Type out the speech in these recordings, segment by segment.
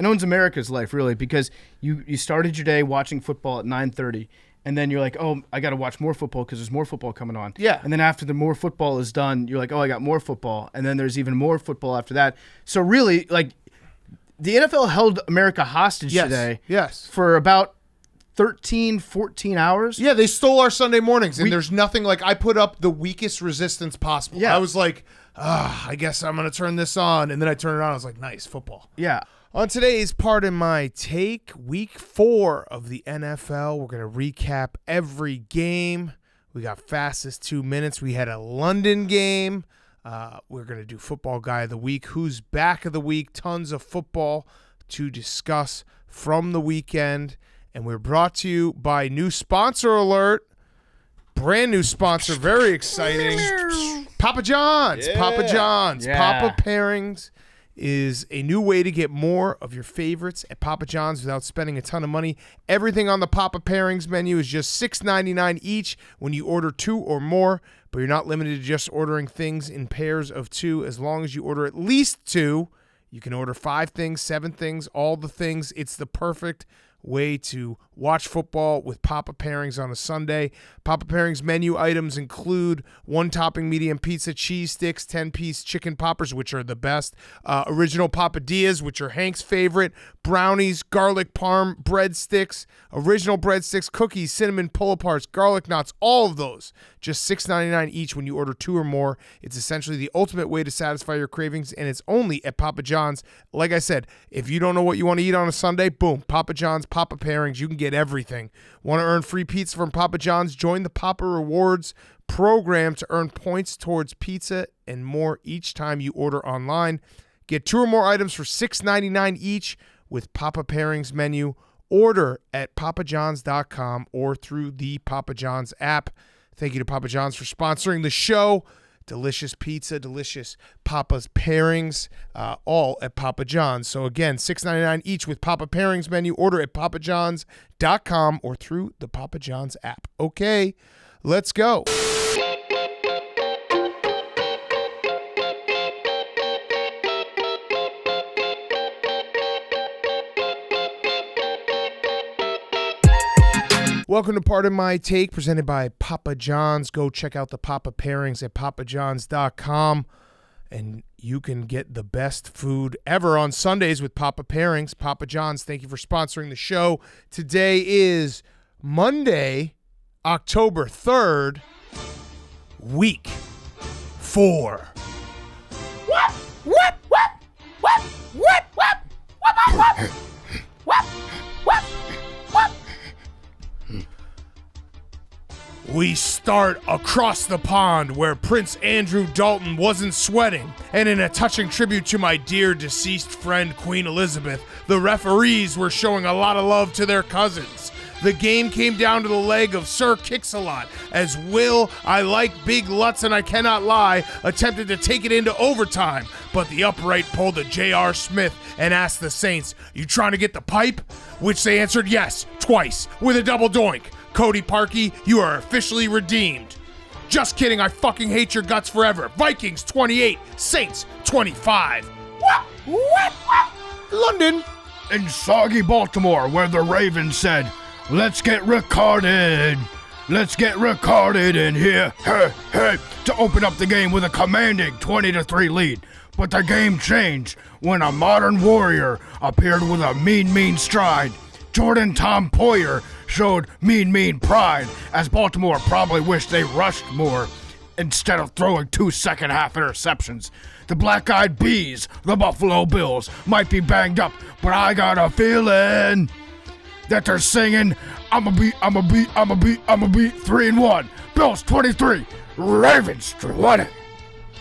It owns America's life, really, because you started your day watching football at 9:30, and then you're like, oh, I got to watch more football because there's more football coming on. Yeah. And then after the more football is done, you're like, oh, I got more football, and then there's even more football after that. So really, like, the NFL held America hostage today for about 13, 14 hours. Yeah, they stole our Sunday mornings, and there's nothing like I put up the weakest resistance possible. Yeah. I was like, I guess I'm going to turn this on, and then I turned it on. I was like, nice, football. Yeah. On today's Pardon My Take, week 4 of the NFL, we're going to recap every game. We got fastest 2 minutes. We had a London game. We're going to do Football Guy of the Week, Who's Back of the Week, tons of football to discuss from the weekend. And we're brought to you by new sponsor alert. Brand new sponsor, very exciting. Papa John's. Yeah. Papa John's. Yeah. Papa Pairings is a new way to get more of your favorites at Papa John's without spending a ton of money. Everything on the Papa Pairings menu is just $6.99 each when you order 2 or more, but you're not limited to just ordering things in pairs of 2. As long as you order at least 2, you can order 5 things, 7 things, all the things. It's the perfect way to watch football with Papa Pairings on a Sunday. Papa Pairings menu items include 1-topping medium pizza, cheese sticks, 10-piece chicken poppers, which are the best, original papadillas, which are Hank's favorite, brownies, garlic parm breadsticks, original breadsticks, cookies, cinnamon pull-aparts, garlic knots, all of those. Just $6.99 each when you order 2 or more. It's essentially the ultimate way to satisfy your cravings, and it's only at Papa John's. Like I said, if you don't know what you want to eat on a Sunday, boom, Papa John's, Papa Pairings, you can get everything. Want to earn free pizza from Papa John's? Join the Papa Rewards program to earn points towards pizza and more each time you order online. Get 2 or more items for $6.99 each with Papa Pairings menu. Order at papajohns.com or through the Papa John's app. Thank you to Papa John's for sponsoring the show. Delicious pizza, delicious Papa's Pairings, all at Papa John's. So again, $6.99 each with Papa Pairings menu. Order at papajohns.com or through the Papa John's app. Okay, let's go. Welcome to Pardon My Take, presented by Papa John's. Go check out the Papa Pairings at papajohns.com, and you can get the best food ever on Sundays with Papa Pairings. Papa John's, thank you for sponsoring the show. Today is Monday, October 3rd, week 4. What? What? What? What? What? What? What? What? What? What? What? We start across the pond where Prince Andrew Dalton wasn't sweating, and in a touching tribute to my dear deceased friend Queen Elizabeth, the referees were showing a lot of love to their cousins. The game came down to the leg of Sir Kix-a-Lot as Will, I like big Lutz and I cannot lie, attempted to take it into overtime, but the upright pulled a J.R. Smith and asked the Saints, "You trying to get the pipe?" Which they answered yes, twice, with a double doink. Cody Parkey, you are officially redeemed. Just kidding, I fucking hate your guts forever. Vikings 28, Saints 25. What? London. In soggy Baltimore, where the Ravens said, let's get recorded. Let's get recorded in here. Hey, to open up the game with a commanding 20-3 lead. But the game changed when a modern warrior appeared with a mean stride. Jordan Tom Poyer showed mean pride, as Baltimore probably wished they rushed more instead of throwing 2 second-half interceptions. The Black-Eyed Bees, the Buffalo Bills, might be banged up, but I got a feeling that they're singing, I'm a beat, 3-1. Bills 23, Ravens 20.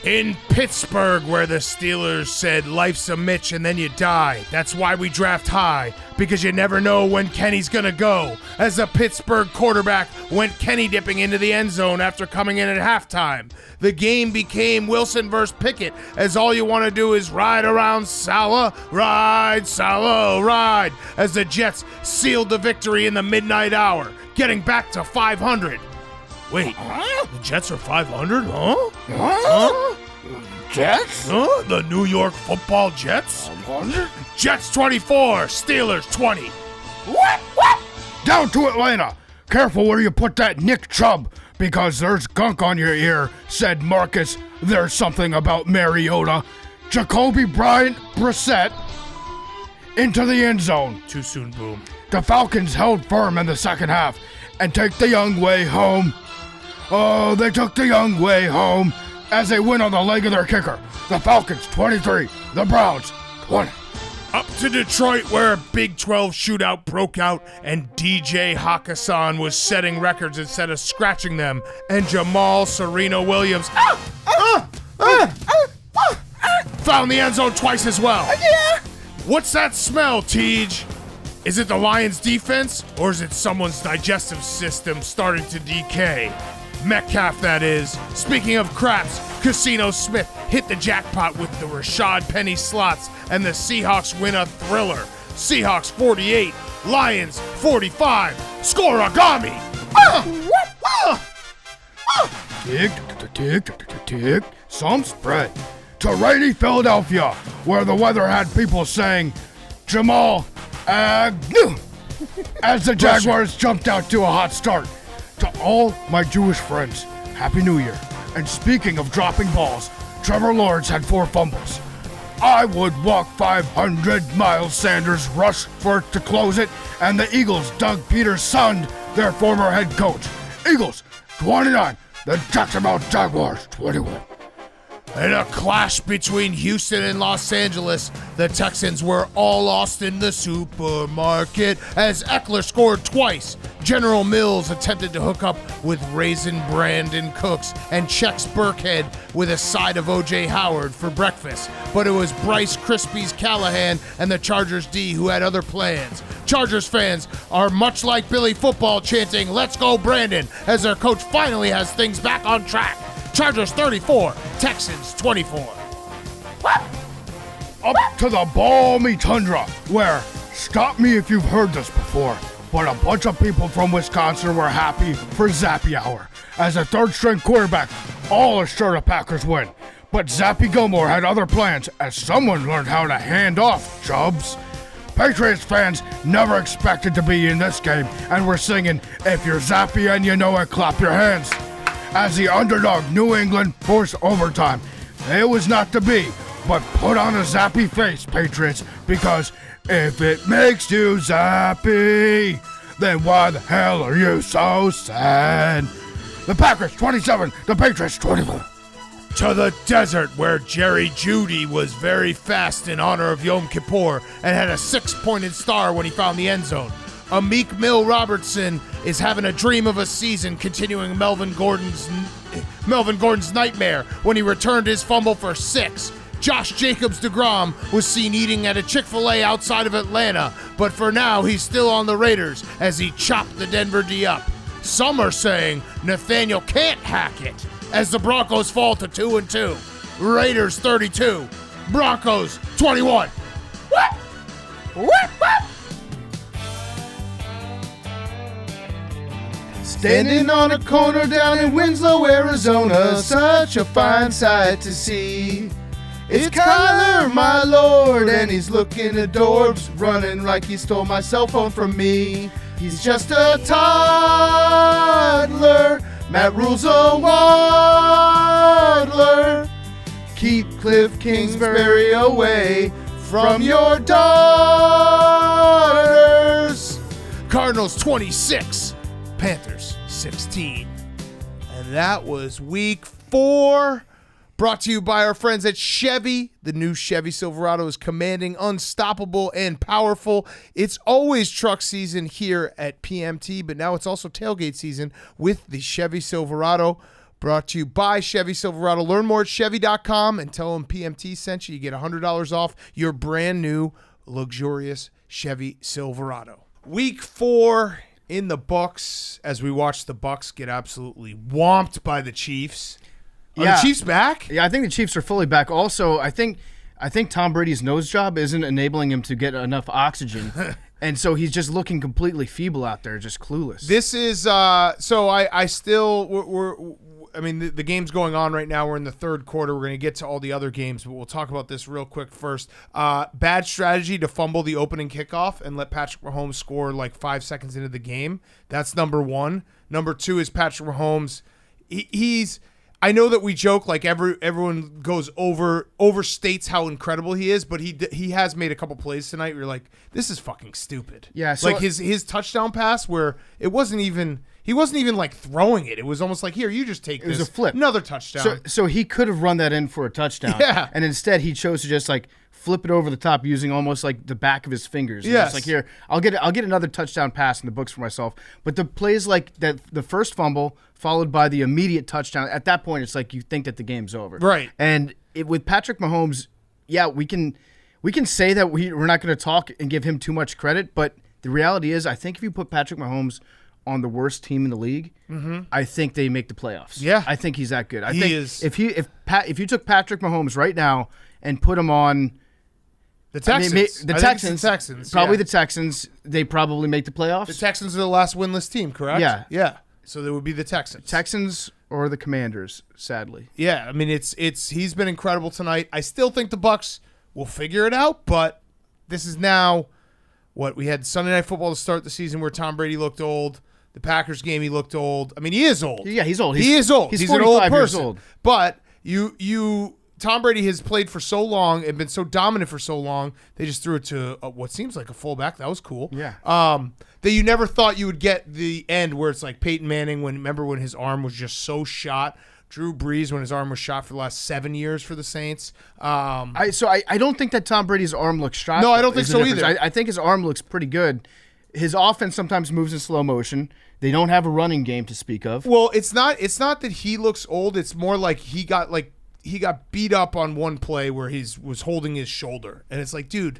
In Pittsburgh, where the Steelers said life's a Mitch and then you die. That's why we draft high, because you never know when Kenny's gonna go. As the Pittsburgh quarterback went Kenny dipping into the end zone after coming in at halftime. The game became Wilson versus Pickett, as all you want to do is ride around Salah, ride, as the Jets sealed the victory in the midnight hour, getting back to 500. Wait, the Jets are 500? Huh? Jets? Huh? The New York Football Jets? 100? Jets 24, Steelers 20. What? Down to Atlanta. Careful where you put that Nick Chubb, because there's gunk on your ear, said Marcus. There's something about Mariota. Jacoby Brissett into the end zone. Too soon, boom. The Falcons held firm in the second half and take the young way home. Oh, they took the young way home as they win on the leg of their kicker. The Falcons 23, the Browns 20. Up to Detroit, where a Big 12 shootout broke out and DJ Hakkasan was setting records instead of scratching them, and Jamal Serena Williams found the end zone twice as well. Yeah. What's that smell, Tej? Is it the Lions' defense, or is it someone's digestive system starting to decay? Metcalf, that is. Speaking of craps, Casino Smith hit the jackpot with the Rashad Penny slots, and the Seahawks win a thriller. Seahawks 48, Lions 45. Scorigami! Tick. Some spread. To rainy Philadelphia, where the weather had people saying, Jamal Agnew, as the Jaguars jumped out to a hot start. To all my Jewish friends, Happy New Year. And speaking of dropping balls, Trevor Lawrence had 4 fumbles. I would walk 500 miles. Sanders rushed for it to close it, and the Eagles dug Peter's son, their former head coach. Eagles 29, the Jacksonville Jaguars 21. In a clash between Houston and Los Angeles, the Texans were all lost in the supermarket as Eckler scored twice. General Mills attempted to hook up with Raisin Brandon Cooks and Chex Burkhead with a side of O.J. Howard for breakfast, but it was Bryce Krispies Callahan and the Chargers D who had other plans. Chargers fans are much like Billy Football chanting, "Let's go Brandon," as their coach finally has things back on track. Chargers 34, Texans 24. What? Up to the balmy tundra, where, stop me if you've heard this before, but a bunch of people from Wisconsin were happy for Zappy Hour. As a third-string quarterback, all assured the Packers win. But Zappy Gilmore had other plans as someone learned how to hand off, Chubbs. Patriots fans never expected to be in this game, and we're singing, "If you're Zappy and you know it, clap your hands." As the underdog New England forced overtime. It was not to be, but put on a Zappy face, Patriots, because if it makes you Zappy, then why the hell are you so sad? The Packers 27, the Patriots 24. To the desert, where Jerry Jeudy was very fast in honor of Yom Kippur and had a 6-pointed star when he found the end zone. Amik Mill Robertson is having a dream of a season, continuing Melvin Gordon's nightmare when he returned his fumble for 6. Josh Jacobs DeGrom was seen eating at a Chick-fil-A outside of Atlanta, but for now he's still on the Raiders as he chopped the Denver D up. Some are saying Nathaniel can't hack it as the Broncos fall to 2-2. Raiders 32, Broncos 21. What? Standing on a corner down in Winslow, Arizona, such a fine sight to see. It's Kyler, my lord, and he's looking adorbs, running like he stole my cell phone from me. He's just a toddler, Matt Rule's a waddler. Keep Cliff Kingsbury away from your daughters. Cardinals 26, Panthers 16. And that was week 4. Brought to you by our friends at Chevy. The new Chevy Silverado is commanding, unstoppable, and powerful. It's always truck season here at PMT, but now it's also tailgate season with the Chevy Silverado. Brought to you by Chevy Silverado. Learn more at Chevy.com and tell them PMT sent you. You get $100 off your brand new, luxurious Chevy Silverado. Week 4 in the Bucs as we watch the Bucs get absolutely whomped by the Chiefs. Are the Chiefs back? Yeah, I think the Chiefs are fully back. Also, I think Tom Brady's nose job isn't enabling him to get enough oxygen. And so he's just looking completely feeble out there, just clueless. This is so I still I mean, the game's going on right now. We're in the third quarter. We're going to get to all the other games, but we'll talk about this real quick first. Bad strategy to fumble the opening kickoff and let Patrick Mahomes score like 5 seconds into the game. That's number one. Number two is Patrick Mahomes. He's I know that we joke like everyone goes overstates how incredible he is, but he has made a couple plays tonight where you're like, this is fucking stupid. Yeah, so like his touchdown pass where he wasn't even like throwing it. It was almost like, here, you just take this. It was a flip. Another touchdown. So he could have run that in for a touchdown. Yeah. And instead he chose to just like flip it over the top using almost like the back of his fingers. And Yes. It's like, here, I'll get another touchdown pass in the books for myself. But the plays like that, the first fumble followed by the immediate touchdown, at that point it's like you think that the game's over. Right. And with Patrick Mahomes, yeah, we can say that we're not going to talk and give him too much credit, but the reality is I think if you put Patrick Mahomes on the worst team in the league, I think they make the playoffs. Yeah. I think he's that good. I He think is. if you took Patrick Mahomes right now and put him on the Texans. the I think it's Texans, the Texans. probably yeah. the Texans, they probably make the playoffs. The Texans are the last winless team, correct? Yeah. Yeah. So there would be the Texans. Texans or the Commanders, sadly. Yeah, I mean he's been incredible tonight. I still think the Bucs will figure it out, but this is now what we had Sunday Night Football to start the season where Tom Brady looked old. The Packers game he looked old. I mean, he is old. Yeah, he's old. He is old. He's an old 45 years person. old. But Tom Brady has played for so long and been so dominant for so long. They just threw it to what seems like a fullback. That was cool. Yeah. That you never thought you would get the end where it's like Peyton Manning remember when his arm was just so shot. Drew Brees when his arm was shot for the last 7 years for the Saints. I don't think that Tom Brady's arm looks shot. No, I don't think is the so difference. either. I think his arm looks pretty good. His offense sometimes moves in slow motion. They don't have a running game to speak of. Well, it's not that he looks old. It's more like he got beat up on one play where he was holding his shoulder, and it's like, dude,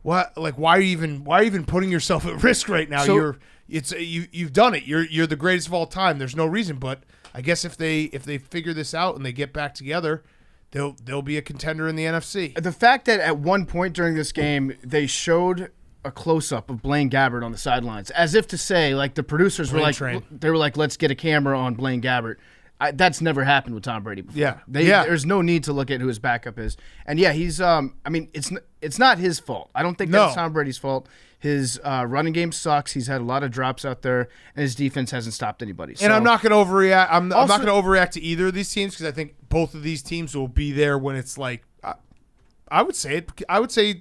what? Like, why are you even putting yourself at risk right now? So- You've done it. You're the greatest of all time. There's no reason, but I guess if they figure this out and they get back together, they'll be a contender in the NFC. The fact that at one point during this game they showed a close-up of Blaine Gabbert on the sidelines, as if to say, like the producers were like, let's get a camera on Blaine Gabbert. That's never happened with Tom Brady before. Yeah. There's no need to look at who his backup is. And yeah, he's I mean, it's not his fault. I don't think that's Tom Brady's fault. His running game sucks. He's had a lot of drops out there, and his defense hasn't stopped anybody. And I'm not going to overreact. I'm not going to overreact to either of these teams because I think both of these teams will be there when it's like, I would say,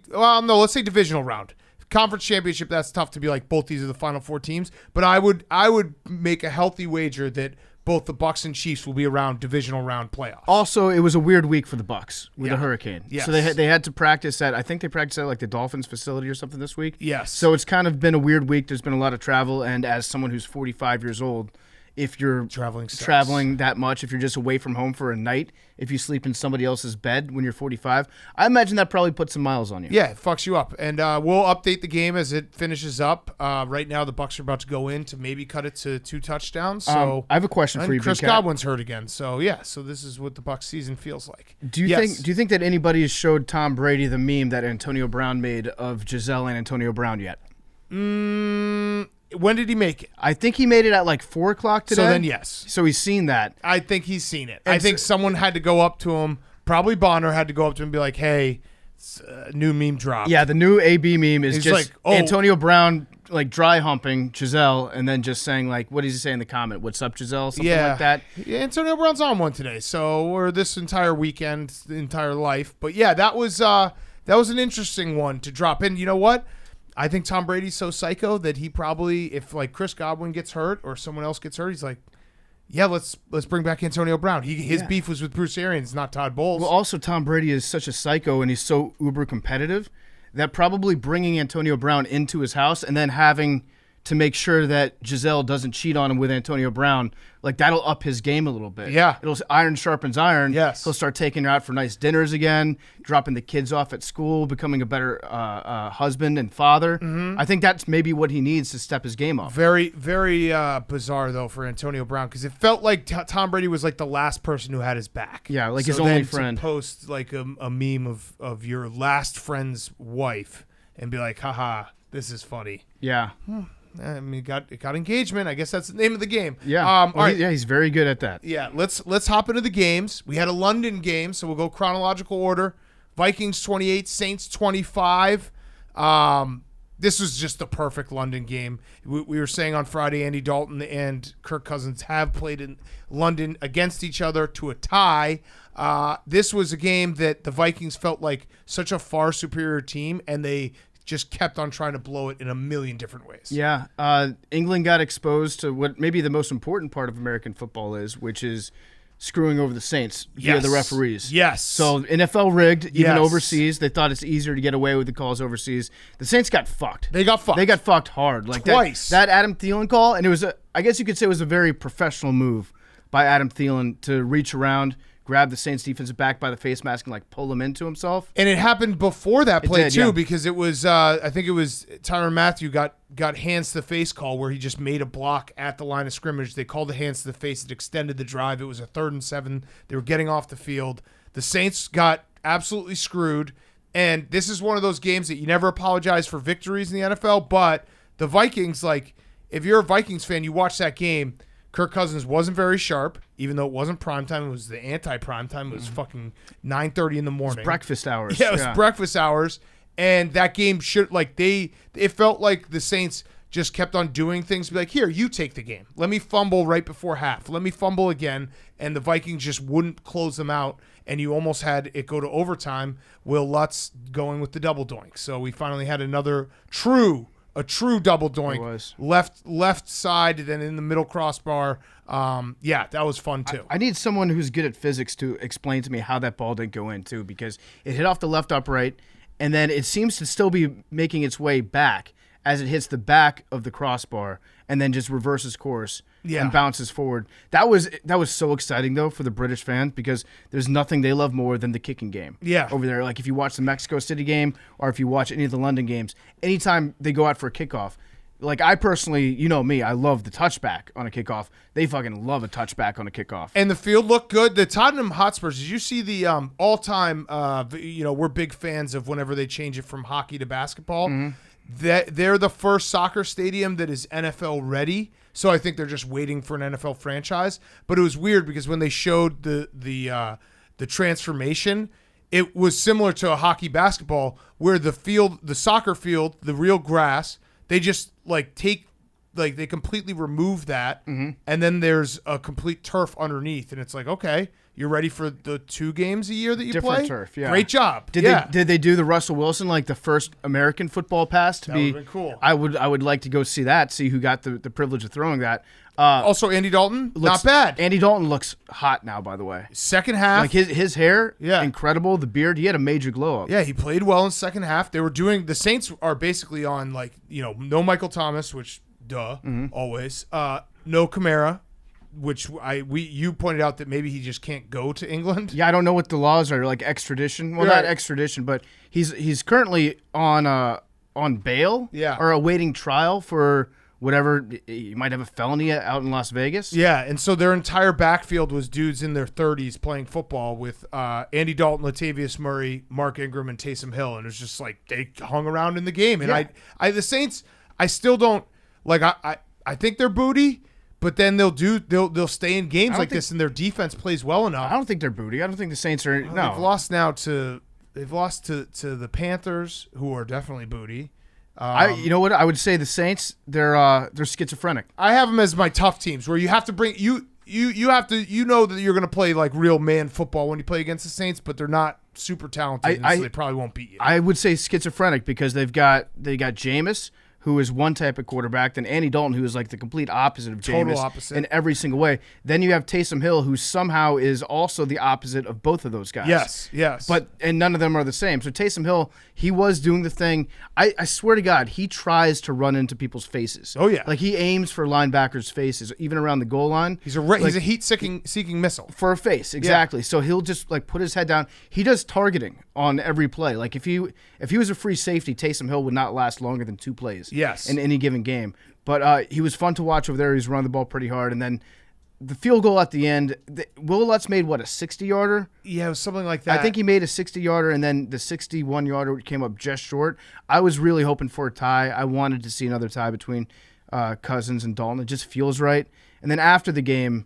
well, no, let's say divisional round. Conference championship, that's tough to be like both these are the final four teams. But I would make a healthy wager that both the Bucs and Chiefs will be around divisional round playoffs. Also, it was a weird week for the Bucs with the Yeah. hurricane. Yes. So they had to practice at, I think they practiced at like the Dolphins facility or something this week. Yes. So it's kind of been a weird week. There's been a lot of travel, and as someone who's 45 years old, if you're traveling that much, if you're just away from home for a night, if you sleep in somebody else's bed when you're 45, I imagine that probably puts some miles on you. Yeah, it fucks you up. And we'll update the game as it finishes up. Right now, the Bucs are about to go in to maybe cut it to 2 touchdowns. So I have a question for you, Chris Big Cat. Godwin's hurt again. So yeah, so this is what the Bucs season feels like. Do you think that anybody has showed Tom Brady the meme that Antonio Brown made of Giselle and Antonio Brown yet? When did he make it? I think he made it at like 4 o'clock today. So then yes. So he's seen that. I think he's seen it. And I think someone had to go up to him. Probably Bonner had to go up to him and be like, "Hey, it's a new meme drop." Yeah, the new AB meme is He's just like, oh. Antonio Brown like dry humping Giselle and then just saying like, what does he say in the comment? What's up, Giselle? Something like that. Yeah, Antonio Brown's on one today. So or this entire weekend, the entire life. But yeah, that was an interesting one to drop in. You know what? I think Tom Brady's so psycho that he probably, if like Chris Godwin gets hurt or someone else gets hurt, he's like, yeah, let's bring back Antonio Brown. His beef was with Bruce Arians, not Todd Bowles. Well, also Tom Brady is such a psycho and he's so uber competitive that probably bringing Antonio Brown into his house and then having to make sure that Giselle doesn't cheat on him with Antonio Brown, like that'll up his game a little bit. Yeah. It'll iron sharpens iron. Yes. He'll start taking her out for nice dinners again, dropping the kids off at school, becoming a better husband and father. Mm-hmm. I think that's maybe what he needs to step his game up. Very, very bizarre, though, for Antonio Brown because it felt like Tom Brady was like the last person who had his back. Yeah, like his so only then friend. To post like a meme of your last friend's wife and be like, haha, this is funny. Yeah. I mean, it got engagement. I guess that's the name of the game. Yeah. All right. He's very good at that. Yeah. Let's hop into the games. We had a London game, so we'll go chronological order. Vikings 28, Saints 25. This was just the perfect London game. We were saying on Friday, Andy Dalton and Kirk Cousins have played in London against each other to a tie. This was a game that the Vikings felt like such a far superior team, and they just kept on trying to blow it in a million different ways. Yeah. England got exposed to what maybe the most important part of American football is, which is screwing over the Saints via the referees. Yes. So NFL rigged, even Yes. overseas. They thought it's easier to get away with the calls overseas. The Saints got fucked. They got fucked. They got fucked hard. Like Twice. That Adam Thielen call, and it was I guess you could say it was a very professional move by Adam Thielen to reach around, grab the Saints defensive back by the face mask and like pull him into himself. And it happened before that play did, too, yeah. because it was I think it was Tyrann Mathieu got hands to the face call where he just made a block at the line of scrimmage. They called the hands to the face. It extended the drive. It was a 3rd and 7. They were getting off the field. The Saints got absolutely screwed. And this is one of those games that you never apologize for victories in the NFL. But the Vikings, like, if you're a Vikings fan, you watch that game. Kirk Cousins wasn't very sharp, even though it wasn't primetime. It was the anti-primetime. It was fucking 9:30 in the morning. Breakfast hours. Yeah, it was breakfast hours. And that game it felt like the Saints just kept on doing things. Be like, here, you take the game. Let me fumble right before half. Let me fumble again. And the Vikings just wouldn't close them out. And you almost had it go to overtime. Will Lutz going with the double doink. So we finally had a true double doink. It was. Left side, then in the middle crossbar. That was fun too. I need someone who's good at physics to explain to me how that ball didn't go in too, because it hit off the left upright, and then it seems to still be making its way back as it hits the back of the crossbar, and then just reverses course and bounces forward. That was so exciting though for the British fans, because there's nothing they love more than the kicking game. Over there, like if you watch the Mexico City game or if you watch any of the London games, anytime they go out for a kickoff, like I personally, you know me, I love the touchback on a kickoff. They fucking love a touchback on a kickoff. And the field looked good. The Tottenham Hotspurs, did you see the all-time, we're big fans of whenever they change it from hockey to basketball. Mm-hmm. They're the first soccer stadium that is NFL ready. So I think they're just waiting for an NFL franchise. But it was weird because when they showed the transformation, it was similar to a hockey basketball where the soccer field, the real grass, they just they completely remove that, and then there's a complete turf underneath, and it's like, okay, you're ready for the 2 games a year that you play? Different turf, yeah. Great job. Did they do the Russell Wilson, like the first American football pass to be? That would've been cool. I would like to go see that, see who got the privilege of throwing that. Also, Andy Dalton, not bad. Andy Dalton looks hot now, by the way. Second half. Like his hair, Yeah. incredible. The beard, he had a major glow up. Yeah, he played well in second half. They were doing, the Saints are basically on no Michael Thomas, which always. No Kamara, which you pointed out that maybe he just can't go to England. Yeah, I don't know what the laws are, like extradition. Well, Right. not extradition, but he's currently on bail, or awaiting trial for whatever. He might have a felony out in Las Vegas. Yeah, and so their entire backfield was dudes in their 30s playing football with Andy Dalton, Latavius Murray, Mark Ingram, and Taysom Hill, and it was just like they hung around in the game. And the Saints, I still don't like. I think they're booty, but then they'll stay in games like this, and their defense plays well enough. I don't think they're booty. I don't think the Saints are. No, They've lost now to the Panthers, who are definitely booty. You know what? I would say the Saints, they're schizophrenic. I have them as my tough teams, where you have to bring you have to that you're going to play like real man football when you play against the Saints, but they're not super talented, so they probably won't beat you. I would say schizophrenic because they got Jameis, who is one type of quarterback, then Andy Dalton, who is like the complete opposite of Jameis. Total opposite. In every single way. Then you have Taysom Hill, who somehow is also the opposite of both of those guys. Yes. And none of them are the same. So Taysom Hill, he was doing the thing. I swear to God, he tries to run into people's faces. Oh, yeah. Like he aims for linebackers' faces, even around the goal line. He's a heat-seeking missile. For a face, exactly. Yeah. So he'll just like put his head down. He does targeting on every play. Like if he was a free safety, Taysom Hill would not last longer than 2 plays. Yes. In any given game. But he was fun to watch over there. He was running the ball pretty hard. And then the field goal at the end, Will Lutz made, a 60-yarder? Yeah, it was something like that. I think he made a 60-yarder, and then the 61-yarder came up just short. I was really hoping for a tie. I wanted to see another tie between Cousins and Dalton. It just feels right. And then after the game,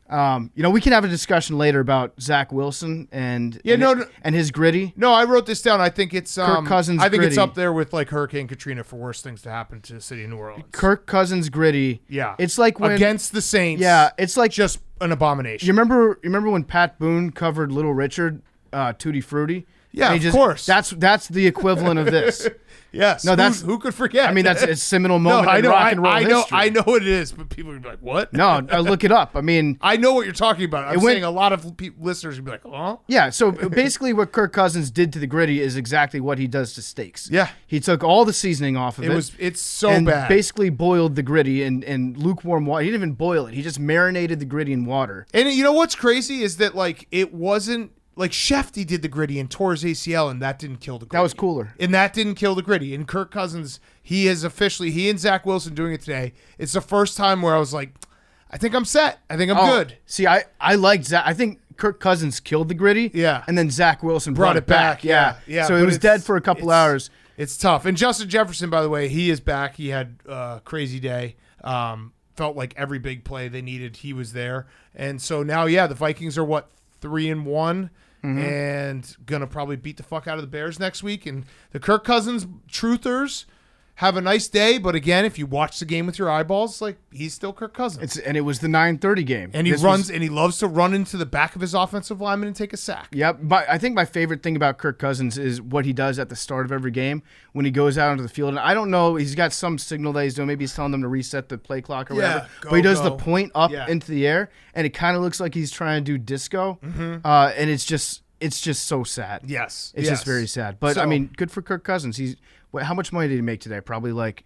we can have a discussion later about Zach Wilson and his gritty. No, I wrote this down. I think it's Kirk Cousins. I think gritty. it's up there with like Hurricane Katrina for worst things to happen to the city of New Orleans. Kirk Cousins gritty. Yeah, it's like when against the Saints. Yeah, it's like just an abomination. You remember when Pat Boone covered Little Richard, Tutti Frutti? Yeah, of course. That's the equivalent of this. Yes. No, who could forget? I mean, that's a seminal moment in rock and roll history. I know what it is, but people would be like, "What?" No, look it up. I mean, I know what you're talking about. I'm saying a lot of listeners would be like, "Oh." Yeah. So basically, what Kirk Cousins did to the gritty is exactly what he does to steaks. Yeah. He took all the seasoning off of it. It's so and bad. Basically boiled the gritty in lukewarm water. He didn't even boil it. He just marinated the gritty in water. And you know what's crazy is that like it wasn't. Like Shefty did the gritty and tore his ACL, and that didn't kill the gritty. That was cooler. And that didn't kill the gritty. And Kirk Cousins, he and Zach Wilson doing it today. It's the first time where I was like, I think I'm set. I think I'm good. See, I liked Zach. I think Kirk Cousins killed the gritty. Yeah. And then Zach Wilson brought it back. Yeah. So it was dead for a couple hours. It's tough. And Justin Jefferson, by the way, he is back. He had a crazy day. Felt like every big play they needed, he was there. And so now, the Vikings are 3-1. And gonna probably beat the fuck out of the Bears next week. And the Kirk Cousins truthers have a nice day, but again, if you watch the game with your eyeballs, like he's still Kirk Cousins. And it was the 9:30 game, and he loves to run into the back of his offensive lineman and take a sack. Yep, but I think my favorite thing about Kirk Cousins is what he does at the start of every game when he goes out onto the field. And I don't know, he's got some signal that he's doing. Maybe he's telling them to reset the play clock or whatever. But he does the point up into the air, and it kind of looks like he's trying to do disco. And it's just so sad. Yes. It's just very sad. But, I mean, good for Kirk Cousins. How much money did he make today? Probably like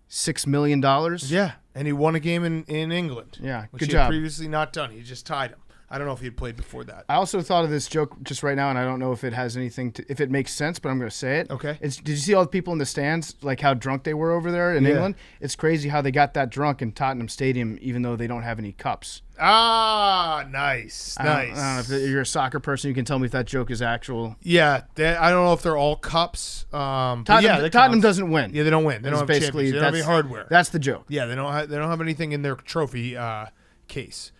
$6 million? Yeah. And he won a game in England. Yeah, which good he job. had previously not done. He just tied him. I don't know if he had played before that. I also thought of this joke just right now, and I don't know if it has anything if it makes sense, but I'm going to say it. Okay. Did you see all the people in the stands, like how drunk they were over there in England? It's crazy how they got that drunk in Tottenham Stadium, even though they don't have any cups. Ah, nice. I don't know if you're a soccer person, you can tell me if that joke is actual. Yeah, I don't know if they're all cups. Tottenham doesn't win. Yeah, they don't win. They don't have basically. They don't have any hardware. That's the joke. Yeah, they don't have anything in their trophy case.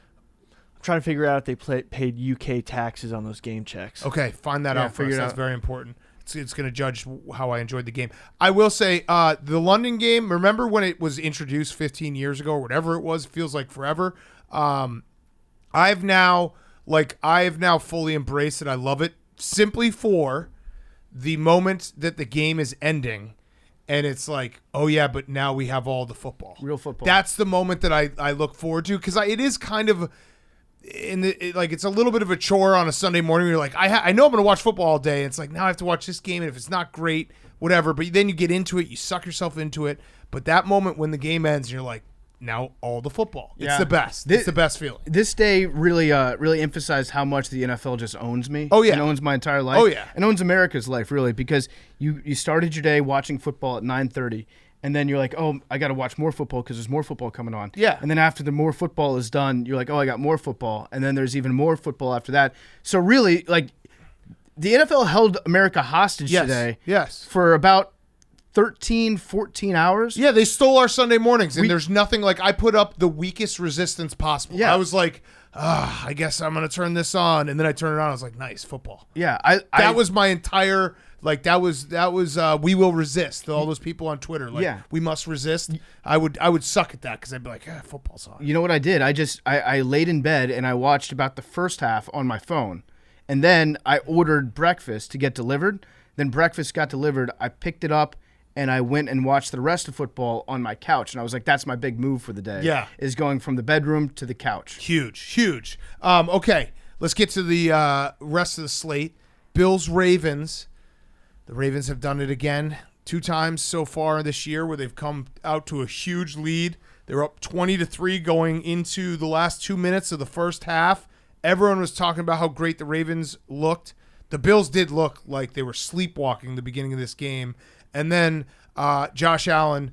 I'm trying to figure out if they paid UK taxes on those game checks. Okay, find that out for us. That's very important. It's going to judge how I enjoyed the game. I will say the London game, remember when it was introduced 15 years ago or whatever it was, feels like forever. I've now fully embraced it. I love it simply for the moment that the game is ending and it's like, oh yeah, but now we have all the football. Real football. That's the moment that I look forward to because it is kind of it's a little bit of a chore on a Sunday morning. You're like, I know I'm going to watch football all day. It's like, now I have to watch this game, and if it's not great, whatever. But then you get into it, you suck yourself into it. But that moment when the game ends, you're like, now all the football. It's the best. It's the best feeling. This day really emphasized how much the NFL just owns me. Oh, yeah. It owns my entire life. Oh, yeah. It owns America's life, really, because you started your day watching football at 9:30. And then you're like, oh, I got to watch more football because there's more football coming on. Yeah. And then after the more football is done, you're like, oh, I got more football. And then there's even more football after that. So really, like, the NFL held America hostage today. Yes. For about 13, 14 hours. Yeah, they stole our Sunday mornings. And there's nothing like I put up the weakest resistance possible. Yeah. I was like, I guess I'm going to turn this on. And then I turned it on. I was like, nice, football. Yeah. That was my entire... Like that was we will resist. All those people on Twitter, like we must resist. I would suck at that because I'd be like, football's on. You know what I did? I laid in bed and I watched about the first half on my phone, and then I ordered breakfast to get delivered. Then breakfast got delivered. I picked it up and I went and watched the rest of football on my couch. And I was like, that's my big move for the day. Yeah, is going from the bedroom to the couch. Huge. Okay, let's get to the rest of the slate. Bills Ravens. The Ravens have done it again 2 times so far this year where they've come out to a huge lead. They're up 20-3 going into the last 2 minutes of the first half. Everyone was talking about how great the Ravens looked. The Bills did look like they were sleepwalking the beginning of this game. And then Josh Allen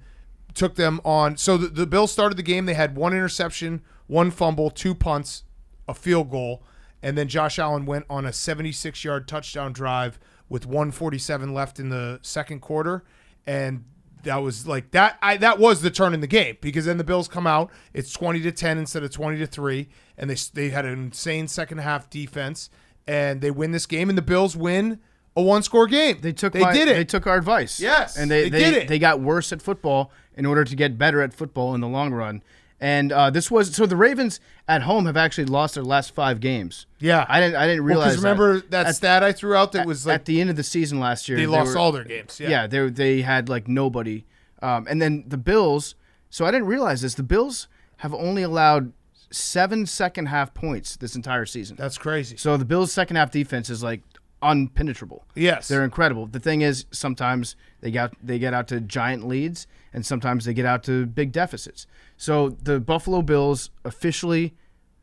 took them on. So the Bills started the game. They had 1 interception, 1 fumble, 2 punts, a field goal. And then Josh Allen went on a 76-yard touchdown drive with 1:47 left in the second quarter, and that was like that. That was the turn in the game because then the Bills come out. It's 20-10 instead of 20-3, and they had an insane second half defense, and they win this game, and the Bills win a one-score game. They did it. They took our advice. Yes, and they did it. They got worse at football in order to get better at football in the long run. And the Ravens at home have actually lost their last 5 games. Yeah, I didn't realize. Because remember that stat I threw out that was like at the end of the season last year. They lost all their games. Yeah, they had like nobody. And then the Bills. So I didn't realize this. The Bills have only allowed 7 second half points this entire season. That's crazy. So the Bills' second half defense is like unpenetrable. Yes, they're incredible. The thing is, sometimes they get out to giant leads, and sometimes they get out to big deficits. So the Buffalo Bills officially,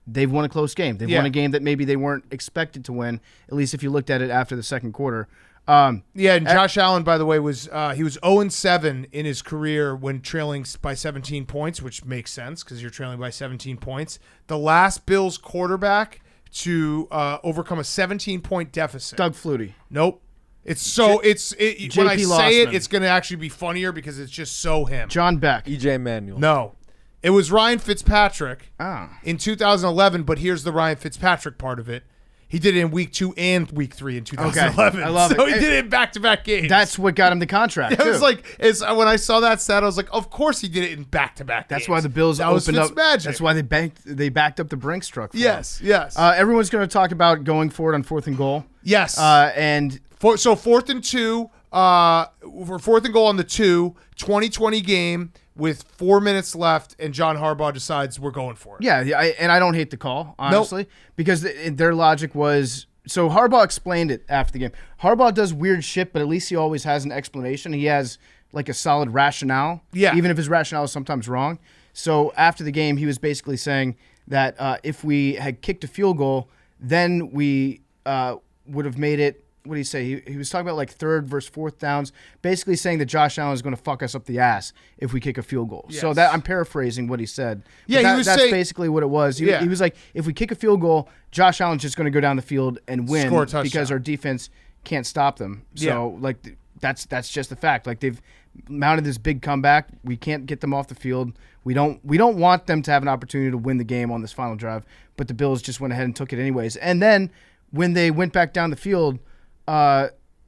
they've won a close game. They've won a game that maybe they weren't expected to win, at least if you looked at it after the second quarter. And Josh Allen, by the way, was 0-7 in his career when trailing by 17 points, which makes sense because you're trailing by 17 points. The last Bills quarterback to overcome a 17-point deficit. Doug Flutie. Nope. When I say Lossman. it's going to actually be funnier because it's just so him. John Beck. E.J. Manuel. No. It was Ryan Fitzpatrick Ah. in 2011, but here's the Ryan Fitzpatrick part of it. He did it in week 2 and week 3 in 2011. Okay. I love it. So he did it in back-to-back games. That's what got him the contract, It too. was like when I saw that stat, I was like, "Of course he did it in back-to-back." That's games. why the Bills that was opened up. Fitzmagic. That's why they backed up the Brinks truck. For Yes, him. yes, Everyone's going to talk about going forward on 4th and goal. yes. And So 4th and 2, for 4th and goal on the 2020 game with 4 minutes left, and John Harbaugh decides we're going for it. yeah, I don't hate the call, honestly, because their logic was. So Harbaugh explained it after the game. Harbaugh does weird shit, but at least he always has an explanation. He has like a solid rationale, even if his rationale is sometimes wrong. So after the game, he was basically saying that if we had kicked a field goal, then we would have made it. What did he say? He was talking about like 3rd versus 4th downs, basically saying that Josh Allen is going to fuck us up the ass if we kick a field goal. Yes. So that I'm paraphrasing what he said. Yeah, But he was that's saying, basically what it was. He was like, if we kick a field goal, Josh Allen's just going to go down the field and win Score a touchdown. because our defense can't stop them. So like that's just the fact. Like they've mounted this big comeback. We can't get them off the field. We don't want them to have an opportunity to win the game on this final drive. But the Bills just went ahead and took it anyways. And then when they went back down the field,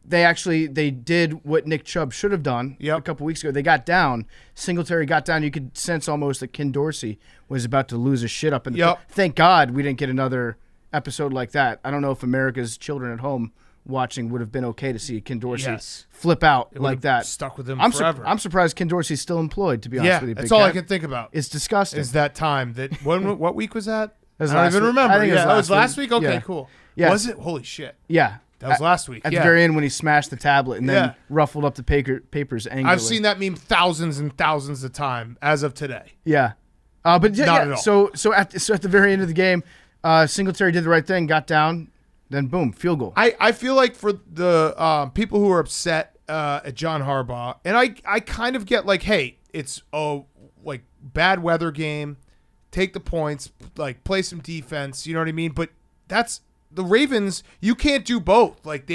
they did what Nick Chubb should have done a couple weeks ago. They got down. Singletary got down. You could sense almost that Ken Dorsey was about to lose his shit up. Thank God we didn't get another episode like that. I don't know if America's children at home watching would have been okay to see Ken Dorsey flip out like that. Stuck with him forever. I'm surprised Ken Dorsey's still employed, to be honest with you. That's all I can think about. It's disgusting. Is that time that what week was that? I don't even remember. I think it was last week. Okay, Yeah. cool. Yeah. Was it? Holy shit. Yeah. That was last week. At the very end when he smashed the tablet and then Yeah. ruffled up the papers angrily. I've seen that meme thousands and thousands of times as of today. Yeah. But Not at all. So at the very end of the game, Singletary did the right thing, got down, then boom, field goal. I feel like for the people who are upset at John Harbaugh, and I kind of get like, hey, it's a like bad weather game, take the points, like play some defense, you know what I mean? But that's the Ravens. You can't do both. Like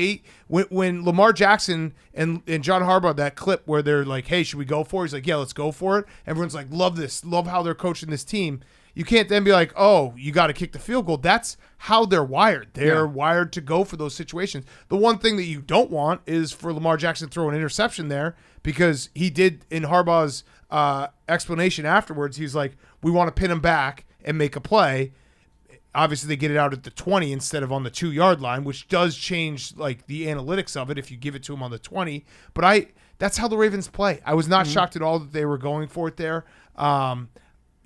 when Lamar Jackson and John Harbaugh, that clip where they're like, hey, should we go for it? He's like, yeah, let's go for it. Everyone's like, love this, love how they're coaching this team. You can't then be like, oh, you got to kick the field goal. That's how they're wired. They're wired to go for those situations. The one thing that you don't want is for Lamar Jackson to throw an interception there, because he did in Harbaugh's explanation afterwards. He's like, we want to pin him back and make a play. Obviously, they get it out at the 20 instead of on the 2-yard line, which does change like the analytics of it if you give it to him on the 20. But that's how the Ravens play. I was not shocked at all that they were going for it there.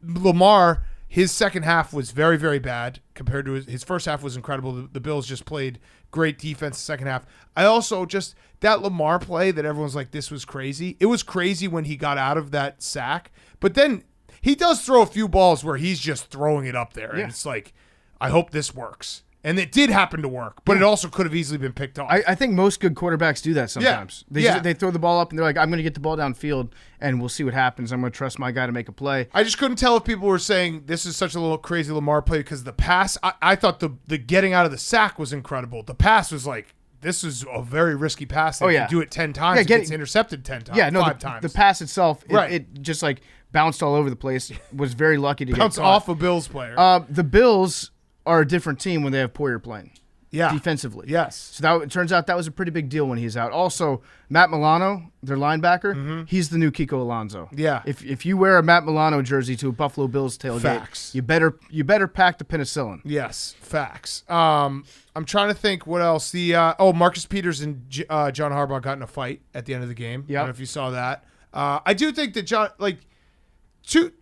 Lamar, his second half was very, very bad compared to his first half was incredible. The Bills just played great defense the second half. I also just, that Lamar play that everyone's like, this was crazy. It was crazy when he got out of that sack. But then he does throw a few balls where he's just throwing it up there. And it's like, I hope this works. And it did happen to work, but it also could have easily been picked off. I think most good quarterbacks do that sometimes. They throw the ball up and they're like, I'm going to get the ball downfield and we'll see what happens. I'm going to trust my guy to make a play. I just couldn't tell if people were saying this is such a little crazy Lamar play because the pass, I thought the getting out of the sack was incredible. The pass was like this is a very risky pass. If you do it 10 times, it gets intercepted 10 times. Yeah, no, 5 times. The pass itself, Right. it just like bounced all over the place. Was very lucky to bounce get caught. off a Bills player. The Bills are a different team when they have Poyer playing. Yeah. Defensively. Yes. So it turns out that was a pretty big deal when he's out. Also, Matt Milano, their linebacker, he's the new Kiko Alonso. Yeah. If you wear a Matt Milano jersey to a Buffalo Bills tailgate, Facts. you better pack the penicillin. Yes, facts. I'm trying to think what else. The Marcus Peters and John Harbaugh got in a fight at the end of the game. Yep. I don't know if you saw that. I do think that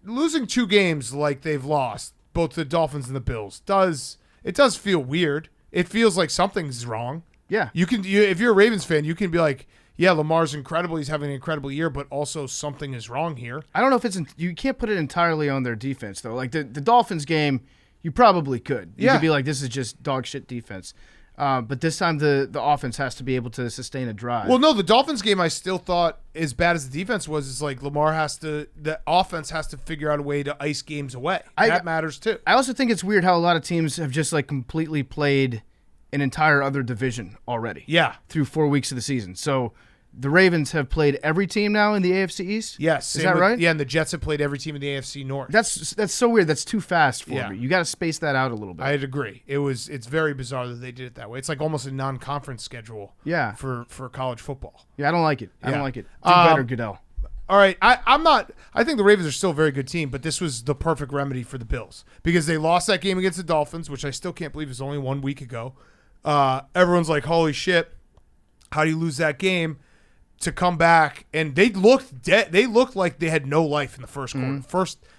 losing 2 games like they've lost, both the Dolphins and the Bills, does feel weird. It feels like something's wrong. Yeah. If you're a Ravens fan, you can be like, yeah, Lamar's incredible. He's having an incredible year, but also something is wrong here. I don't know if you can't put it entirely on their defense, though. Like the Dolphins game, you probably could. You could be like, this is just dog shit defense. But this time the offense has to be able to sustain a drive. Well, no, the Dolphins game I still thought, as bad as the defense was, is like the offense has to figure out a way to ice games away. That matters too. I also think it's weird how a lot of teams have just like completely played an entire other division already. Yeah. Through 4 weeks of the season. So the Ravens have played every team now in the AFC East? Yes. Is that right? Yeah, and the Jets have played every team in the AFC North. That's so weird. That's too fast for me. You got to space that out a little bit. I'd agree. It's very bizarre that they did it that way. It's like almost a non-conference schedule for college football. Yeah, I don't like it. I don't like it. Do better, Goodell. All right, I think the Ravens are still a very good team, but this was the perfect remedy for the Bills because they lost that game against the Dolphins, which I still can't believe is only 1 week ago. Everyone's like, holy shit, how do you lose that game? To come back, and they looked dead. They looked like they had no life in the first quarter,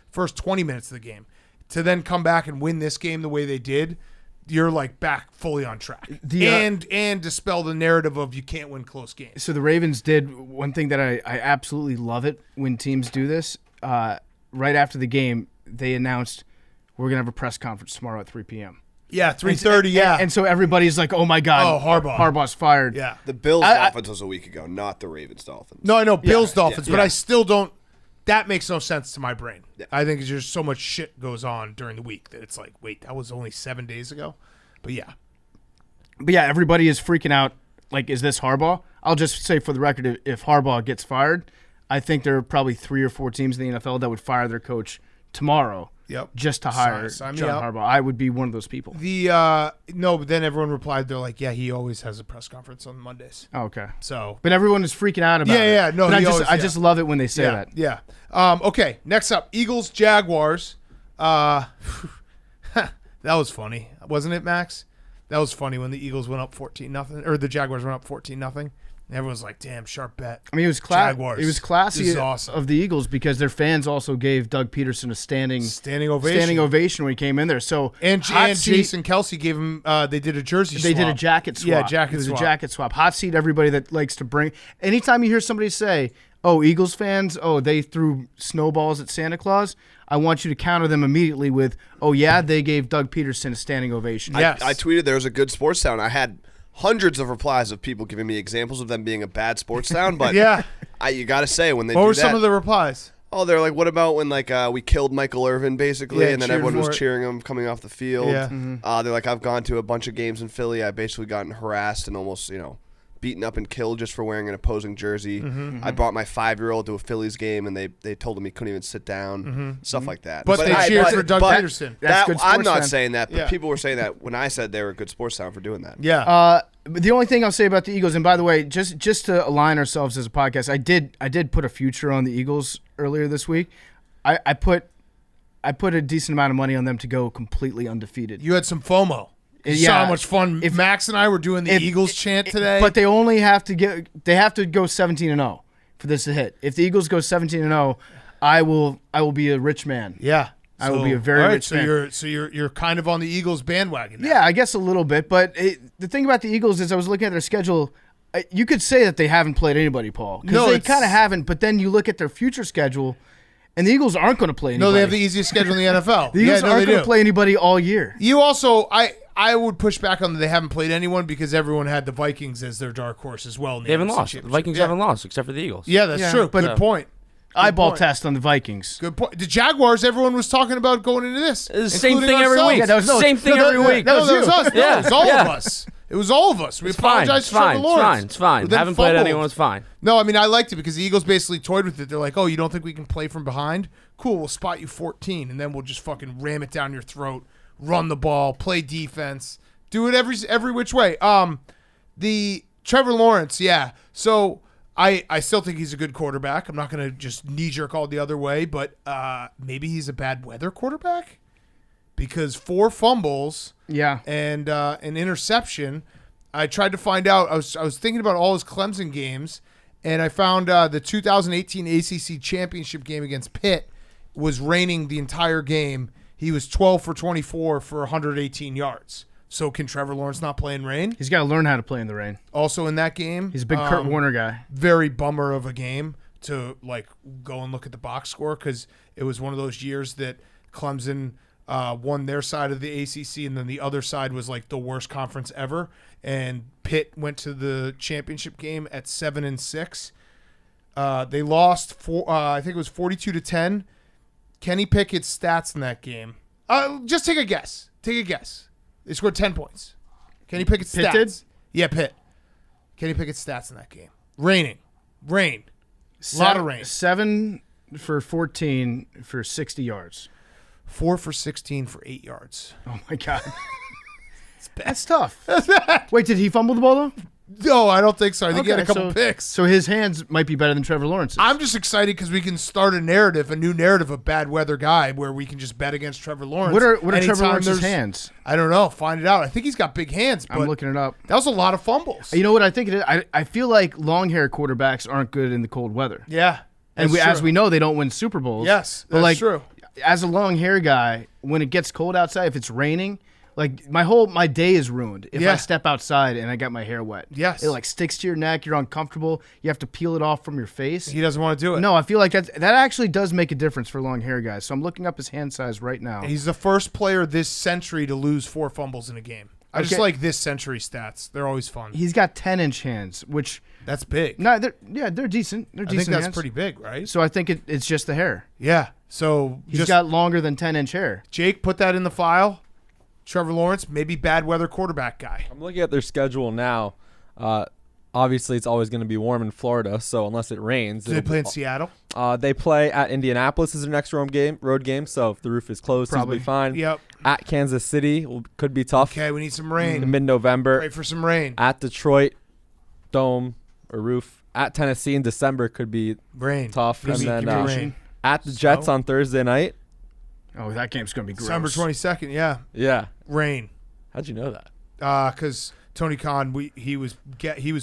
first 20 minutes of the game. To then come back and win this game the way they did, you're like back fully on track. And dispel the narrative of you can't win close games. So the Ravens did one thing that I absolutely love it when teams do this. Right after the game, they announced we're gonna have a press conference tomorrow at 3 p.m. Yeah, 3:30. Yeah, and so everybody's like, "Oh my God, Harbaugh's fired." Yeah, the Bills Dolphins was a week ago, not the Ravens Dolphins. No, I know Bills Dolphins, but I still don't. That makes no sense to my brain. Yeah. I think there's so much shit goes on during the week that it's like, wait, that was only 7 days ago. But yeah, everybody is freaking out. Like, is this Harbaugh? I'll just say for the record, if Harbaugh gets fired, I think there are probably 3 or 4 teams in the NFL that would fire their coach tomorrow. Yep. Just to hire John Harbaugh. I would be one of those people. But then everyone replied, they're like, yeah, he always has a press conference on Mondays. Oh, okay. So, but everyone is freaking out about it. Yeah, no, but I just love it when they say that. Yeah. Okay, next up, Eagles Jaguars. That was funny, wasn't it, Max? That was funny when the Eagles went up 14-0, or the Jaguars went up 14-0. Everyone's like, damn, sharp bet. I mean, it was Jaguars. It was classy awesome. of the Eagles because their fans also gave Doug Peterson a standing ovation when he came in there. So and Jason Kelsey gave him. They did a jersey swap. They did a jacket swap. Yeah, jacket swap. It was a jacket swap. Hot seat. Everybody that likes to bring. Anytime you hear somebody say, "Oh, Eagles fans, they threw snowballs at Santa Claus," I want you to counter them immediately with, "Oh yeah, they gave Doug Peterson a standing ovation." Yes. I tweeted there was a good sports town. I had hundreds of replies of people giving me examples of them being a bad sports town, but you got to say when they what do were that, some of the replies? Oh, they're like, what about when we killed Michael Irvin basically, and then everyone was it. cheering him coming off the field. Yeah. They're like, I've gone to a bunch of games in Philly. I basically gotten harassed and almost beaten up and killed just for wearing an opposing jersey. I brought my 5-year-old to a Phillies game, and they told him he couldn't even sit down, stuff like that. But they cheered for Doug Peterson. That's good sports. I'm not fan. saying that, but people were saying that when I said they were a good sports town for doing that. Yeah. But the only thing I'll say about the Eagles, and by the way, just to align ourselves as a podcast, I did put a future on the Eagles earlier this week. I put a decent amount of money on them to go completely undefeated. You had some FOMO. You saw how much fun Max and I were doing the Eagles chant today. But they only have to go 17-0 for this to hit. If the Eagles go 17-0, I will be a rich man. Yeah. I will be a very rich man. So you're kind of on the Eagles bandwagon now. Yeah, I guess a little bit. But the thing about the Eagles is I was looking at their schedule. You could say that they haven't played anybody, Paul. Because they kind of haven't. But then you look at their future schedule, and the Eagles aren't going to play anybody. No, they have the easiest schedule in the NFL. The Eagles aren't going to play anybody all year. You also, I would push back on that they haven't played anyone because everyone had the Vikings as their dark horse as well. They haven't lost. The Vikings haven't lost except for the Eagles. Yeah, that's true. Good point. Eyeball test on the Vikings. Good point. The Jaguars, everyone was talking about going into this. It's the same thing every week. Same thing every week. That was us. It was all of us. It was all of us. We It's fine. apologize It's to Trevor fine. It's Lawrence. fine. It's fine. who then Haven't played fumbled. anyone. It's fine. No, I mean, I liked it because the Eagles basically toyed with it. They're like, oh, you don't think we can play from behind? Cool, we'll spot you 14, and then we'll just fucking ram it down your throat, run the ball, play defense, do it every which way. The Trevor Lawrence, yeah. So I still think he's a good quarterback. I'm not going to just knee-jerk all the other way, but maybe he's a bad weather quarterback because 4 fumbles and an interception. I tried to find out. I was thinking about all his Clemson games, and I found the 2018 ACC championship game against Pitt was raining the entire game. He was 12 for 24 for 118 yards. So can Trevor Lawrence not play in rain? He's got to learn how to play in the rain. Also in that game, He's a big Kurt Warner guy. very bummer of a game to like go and look at the box score because it was one of those years that Clemson won their side of the ACC and then the other side was like the worst conference ever. And Pitt went to the championship game at 7-6. They lost I think it was 42-10. Kenny Pickett's stats in that game. Just take a guess. Take a guess. They scored 10 points. Kenny Pickett's Pitt stats. did? Yeah, Pitt. Kenny Pickett's stats in that game. Rain. A lot of rain. 7 for 14 for 60 yards. 4 for 16 for 8 yards. Oh, my God. That's tough. Wait, did he fumble the ball, though? No, I don't think so. I think he had a Okay, couple picks. So his hands might be better than Trevor Lawrence's. I'm just excited because we can start a new narrative of bad weather guy where we can just bet against Trevor Lawrence. What are Trevor anytime Lawrence's there's- hands? I don't know. Find it out. I think he's got big hands, but I'm looking it up. that was a lot of fumbles. You know what I think it is? I feel like long hair quarterbacks aren't good in the cold weather. Yeah. And that's as true. we know, they don't win Super Bowls. Yes, but that's like, true. As a long hair guy, when it gets cold outside, if it's raining, like my day is ruined if Yeah. I step outside and I got my hair wet. Yes. It like sticks to your neck. You're uncomfortable. You have to peel it off from your face. He doesn't want to do it. No, I feel like that actually does make a difference for long hair guys. So I'm looking up his hand size right now. He's the first player this century to lose 4 fumbles in a game. I just Okay. like this century stats. They're always fun. He's got 10-inch hands, which That's big. they're decent. They're I decent think that's hands. pretty big, right? So I think it's just the hair. Yeah. So He's just got longer than 10-inch hair. Jake, put that in the file. Trevor Lawrence, maybe bad weather quarterback guy. I'm looking at their schedule now. Obviously, it's always going to be warm in Florida, so unless it rains, Do they play in Seattle? they play at Indianapolis as their next road game. So if the roof is closed, it'll be fine. Yep. At Kansas City could be tough. Okay, we need some rain. In mid-November. Pray for some rain. At Detroit, dome or roof. At Tennessee in December could be Rain. tough. Give And me then rain. at the Jets So? on Thursday night. Oh, that game's gonna be gross. December 22nd, yeah. Yeah. Rain. How'd you know that? Because Tony Khan, he was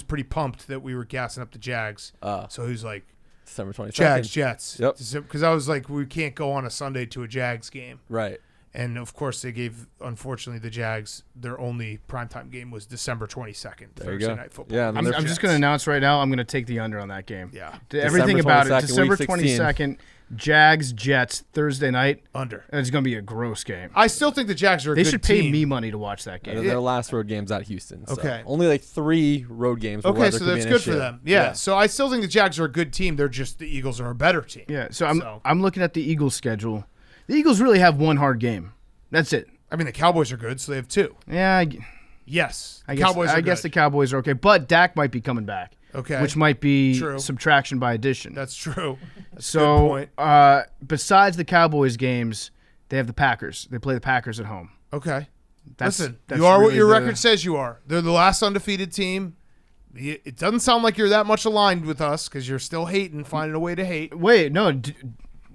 pretty pumped that we were gassing up the Jags. So he was like, December 22nd. Jags, Jets. Yep. Because I was like, we can't go on a Sunday to a Jags game. Right. And, of course, they gave, unfortunately, the Jags, their only primetime game was December 22nd, There you Thursday go. Night Football. Yeah, I'm just going to announce right now, I'm going to take the under on that game. Yeah. Everything December about it. 22nd, December week 16. 22nd, Jags, Jets, Thursday night. Under. And it's going to be a gross game. I still think the Jags are a They good should pay team. me money to watch that game. Their last road game's at Houston. So Okay. Only like 3 road games. where Okay, weather so could be that's an good issue. for them. Yeah. So I still think the Jags are a good team. They're just the Eagles are a better team. Yeah, so I'm looking at the Eagles' schedule. The Eagles really have one hard game. That's it. I mean, the Cowboys are good, so they have 2. Yeah, Yes. I The guess, Cowboys are I guess good. the Cowboys are okay, but Dak might be coming back. Okay. Which might be True. subtraction by addition. That's true. That's a good so, point. besides the Cowboys games, they have the Packers. They play the Packers at home. Okay. That's Listen, that's you are what really your the- record says you are. They're the last undefeated team. It doesn't sound like you're that much aligned with us because you're still hating, finding a way to hate. Wait, no.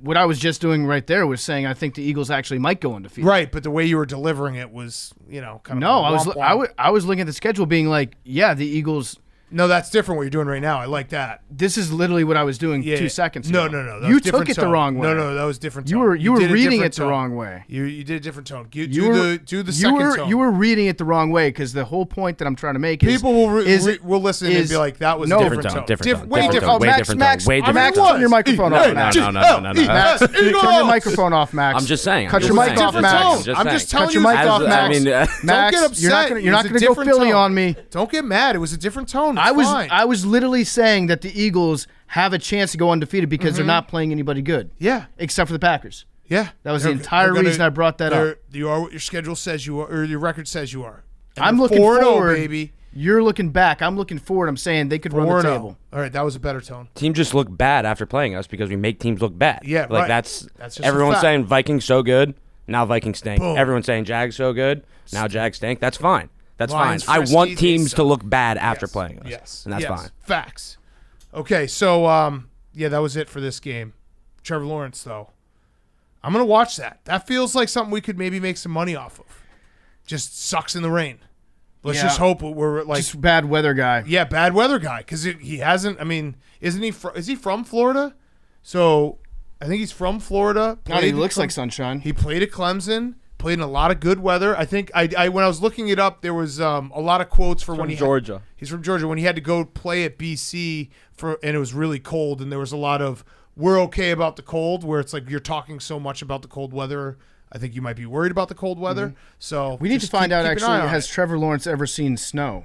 What I was just doing right there was saying I think the Eagles actually might go undefeated. Right, but the way you were delivering it was, kind of No, a womp womp. I was looking at the schedule, being like, yeah, the Eagles. No, that's different what you're doing right now. I like that. This is literally what I was doing Yeah. 2 seconds No, ago. no. That You was different took it the tone. wrong way. No, that was different You tone. were did a reading different it the tone. wrong way. You did a different tone. Do You the second tone. You were reading it the wrong way because the whole point that I'm trying to make is People will is it- will listen and is- be like, "That was no, a different tone." Different tone, different Way tone, different. different Oh, way Max, different Max, tone, way different Max, tone. turn your microphone off, Max. No. Yes, Turn your Eagles! microphone off, Max. I'm just saying. Cut I'm your just mic saying. off, I'm Max. just I'm just saying. telling Cut your you. mic As- off, I Max. mean, Max, Don't get you're not upset. gonna It was a go different Philly tone. on me. Don't get mad. It was a different tone. It's fine. I was literally saying that the Eagles have a chance to go undefeated because they're not playing anybody good. Yeah. Except for the Packers. Yeah. That was the entire reason I brought that up. You are what your schedule says you are, or your record says you are. I'm looking 4-0, forward, baby. You're looking back. I'm looking forward. I'm saying they could run the 4-0. table. All right, that was a better tone. Teams just look bad after playing us because we make teams look bad. Yeah, like right. that's just a everyone's fact. saying Vikings so good, now Vikings stink. Boom. Everyone's saying Jags so good, now Jags stink. That's fine. That's Lions fine. I frisky, want they teams suck. to look bad after Yes. playing us. Yes. And that's Yes. fine. Facts. Okay, so yeah, that was it for this game. Trevor Lawrence, though. I'm gonna watch that. That feels like something we could maybe make some money off of. Just sucks in the rain. Let's Yeah. just hope we're like Just bad weather guy. yeah, bad weather guy because he hasn't. I mean, isn't he? Is he from Florida? So I think he's from Florida. God, he Played looks at like sunshine. He played at Clemson. Played in a lot of good weather. I think I when I was looking it up, there was a lot of quotes for when From he Georgia. He's from Georgia. When he had to go play at BC and it was really cold, and there was a lot of we're okay about the cold, where it's like you're talking so much about the cold weather. I think you might be worried about the cold weather. So We need to just find out keep an actually, eye on has it. Trevor Lawrence ever seen snow?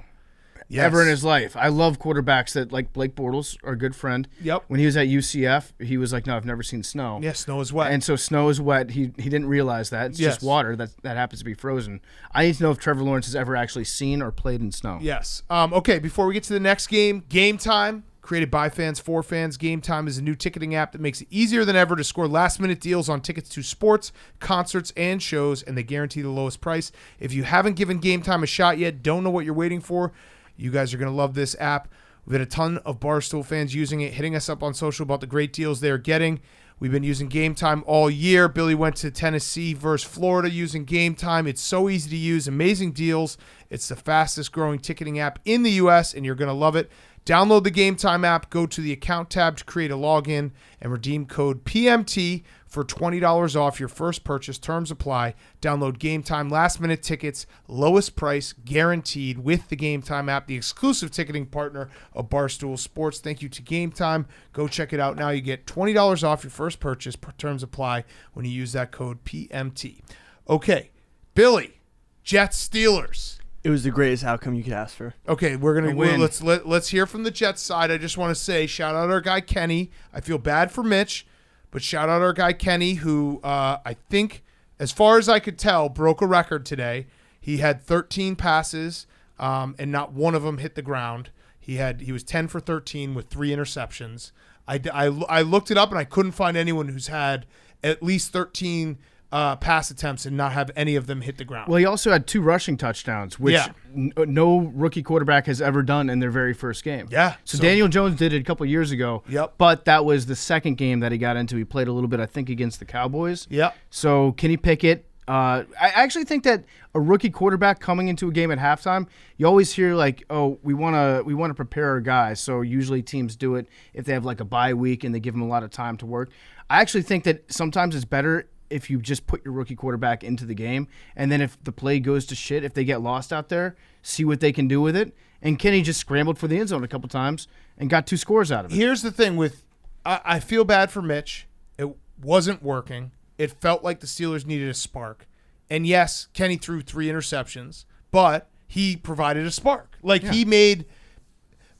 Yes. Ever in his life? I love quarterbacks that like Blake Bortles, our good friend. Yep. When he was at UCF, he was like, "No, I've never seen snow." Yeah, snow is wet. And so snow is wet. He didn't realize that. It's Yes. just water that happens to be frozen. I need to know if Trevor Lawrence has ever actually seen or played in snow. Yes. Okay, before we get to the next game, Game Time, created by fans for fans. Game Time is a new ticketing app that makes it easier than ever to score last-minute deals on tickets to sports, concerts, and shows, and they guarantee the lowest price. If you haven't given Game Time a shot yet, don't know what you're waiting for, you guys are going to love this app. We've had a ton of Barstool fans using it, hitting us up on social about the great deals they're getting. We've been using Game Time all year. Billy went to Tennessee versus Florida using Game Time. It's so easy to use, amazing deals. It's the fastest growing ticketing app in the U.S., and you're going to love it. Download the Game Time app, go to the account tab to create a login, and redeem code PMT for $20 off your first purchase. Terms apply. Download Game Time last-minute tickets, lowest price guaranteed with the Game Time app, the exclusive ticketing partner of Barstool Sports. Thank you to Game Time. Go check it out now. You get $20 off your first purchase. Terms apply when you use that code PMT. Okay, Billy, Jets, Steelers. It was the greatest outcome you could ask for. Okay, we're gonna win. let's hear from the Jets side. I just want to say shout out our guy Kenny. I feel bad for Mitch, but shout out our guy Kenny, who I think, as far as I could tell, broke a record today. He had 13 passes, and not one of them hit the ground. He was 10 for 13 with 3 interceptions. I looked it up and I couldn't find anyone who's had at least 13 pass attempts and not have any of them hit the ground. Well, he also had 2 rushing touchdowns, which Yeah. no rookie quarterback has ever done in their very first game. Yeah. So Daniel Jones did it a couple years ago. Yep. But that was the second game that he got into. He played a little bit, I think, against the Cowboys. Yep. So Kenny Pickett. I actually think that a rookie quarterback coming into a game at halftime, you always hear like, "Oh, we want to prepare our guys." So usually teams do it if they have like a bye week and they give them a lot of time to work. I actually think that sometimes it's better if you just put your rookie quarterback into the game, and then if the play goes to shit, if they get lost out there, see what they can do with it. And Kenny just scrambled for the end zone a couple times and got 2 scores out of it. Here's the thing with I feel bad for Mitch. It wasn't working. It felt like the Steelers needed a spark. And yes, Kenny threw 3 interceptions, but he provided a spark. Like he made,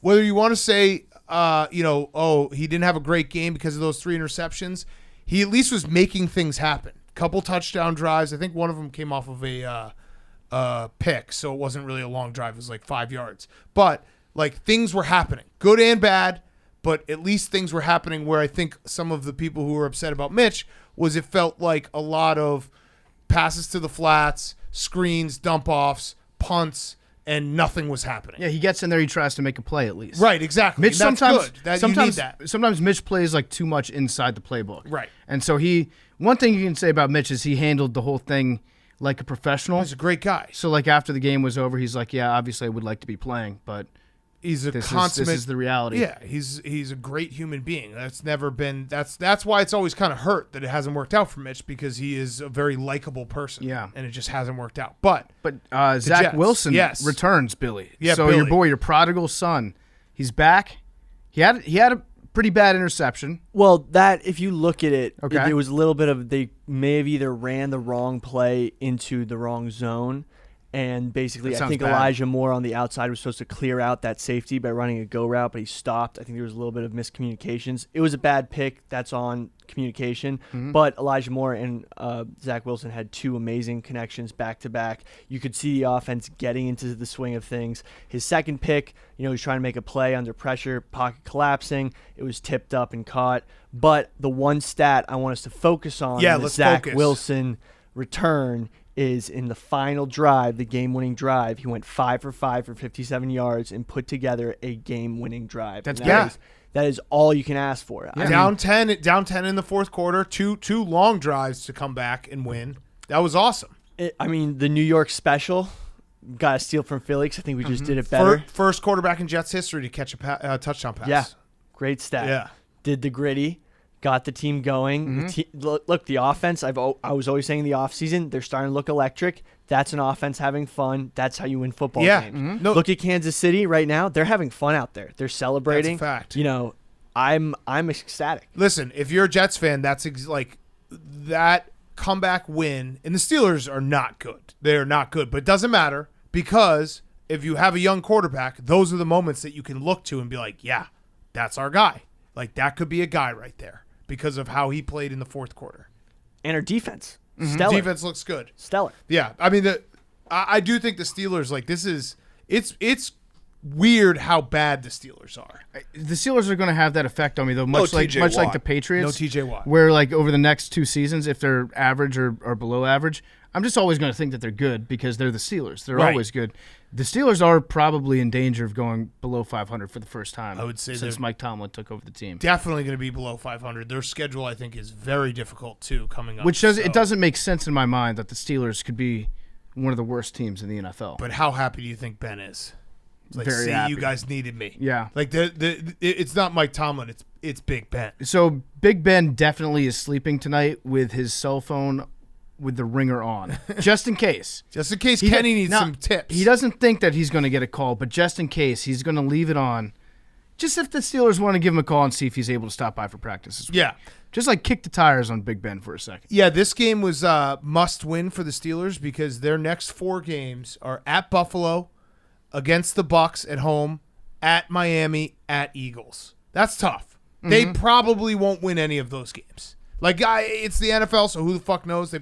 whether you want to say, he didn't have a great game because of those 3 interceptions, he at least was making things happen. Couple touchdown drives. I think one of them came off of a pick, so it wasn't really a long drive. It was like 5 yards. But like things were happening, good and bad. But at least things were happening where I think some of the people who were upset about Mitch was it felt like a lot of passes to the flats, screens, dump-offs, punts, and nothing was happening. Yeah, he gets in there, he tries to make a play at least. Right, exactly. Mitch And that's sometimes, good. You need that. Sometimes Mitch plays like too much inside the playbook. Right. And so one thing you can say about Mitch is he handled the whole thing like a professional. He's a great guy. So like after the game was over, he's like, yeah, obviously I would like to be playing, but He's a this consummate. is the reality. Yeah, he's a great human being. That's never been. That's why it's always kind of hurt that it hasn't worked out for Mitch because he is a very likable person. Yeah. and it just hasn't worked out. But Zach Jets, Wilson yes. returns, Billy. Yeah, so Billy. your prodigal son, he's back. He had a pretty bad interception. Well, that if you look at it, Okay. it was a little bit of they may have either ran the wrong play into the wrong zone, And basically, That I think sounds bad. Elijah Moore on the outside was supposed to clear out that safety by running a go route, but he stopped. I think there was a little bit of miscommunications. It was a bad pick. That's on communication. But Elijah Moore and Zach Wilson had 2 amazing connections back to back. You could see the offense getting into the swing of things. His second pick, he was trying to make a play under pressure, pocket collapsing. It was tipped up and caught. But the one stat I want us to focus on in the let's Zach focus. Wilson return is in the final drive, the game-winning drive. He went 5 for 5 for 57 yards and put together a game-winning drive. That's that is all you can ask for. I mean, Down 10 in the fourth quarter, two long drives to come back and win. That was awesome. the New York special got a steal from Felix. I think we just did it better. First quarterback in Jets history to catch a touchdown pass. Yeah, great stat. Yeah. Did the gritty, got the team going. Look, the offense, I was always saying in the offseason, they're starting to look electric. That's an offense having fun. That's how you win football games. No, Look at Kansas City right now. They're having fun out there. They're celebrating. That's a fact. I'm ecstatic. Listen, if you're a Jets fan, that's like that comeback win. And the Steelers are not good. They're not good. But it doesn't matter because if you have a young quarterback, those are the moments that you can look to and be like, yeah, that's our guy. Like, that could be a guy right there because of how he played in the fourth quarter. And our defense. Stellar. Defense looks good. Stellar. Yeah, I mean, I do think the Steelers, like, it's weird how bad the Steelers are. The Steelers are going to have that effect on me, though, much like the Patriots. No T.J. Watt. Where, like, over the next 2 seasons, if they're average or below average, I'm just always going to think that they're good because they're the Steelers. They're always good. The Steelers are probably in danger of going below 500 for the first time. I would say since Mike Tomlin took over the team. Definitely going to be below 500. Their schedule, I think, is very difficult too coming up. It doesn't make sense in my mind that the Steelers could be one of the worst teams in the NFL. But how happy do you think Ben is? It's like, Very see, happy. you guys needed me. Yeah. Like it's not Mike Tomlin. It's Big Ben. So Big Ben definitely is sleeping tonight with his cell phone with the ringer on, just in case. Just in case Kenny needs some tips. He doesn't think that he's going to get a call, but just in case, he's going to leave it on. Just if the Steelers want to give him a call and see if he's able to stop by for practice. Yeah. Just like kick the tires on Big Ben for a second. Yeah, this game was must win for the Steelers because their next 4 games are at Buffalo, against the Bucs at home, at Miami, at Eagles. That's tough. They probably won't win any of those games. Like, it's the NFL, so who the fuck knows?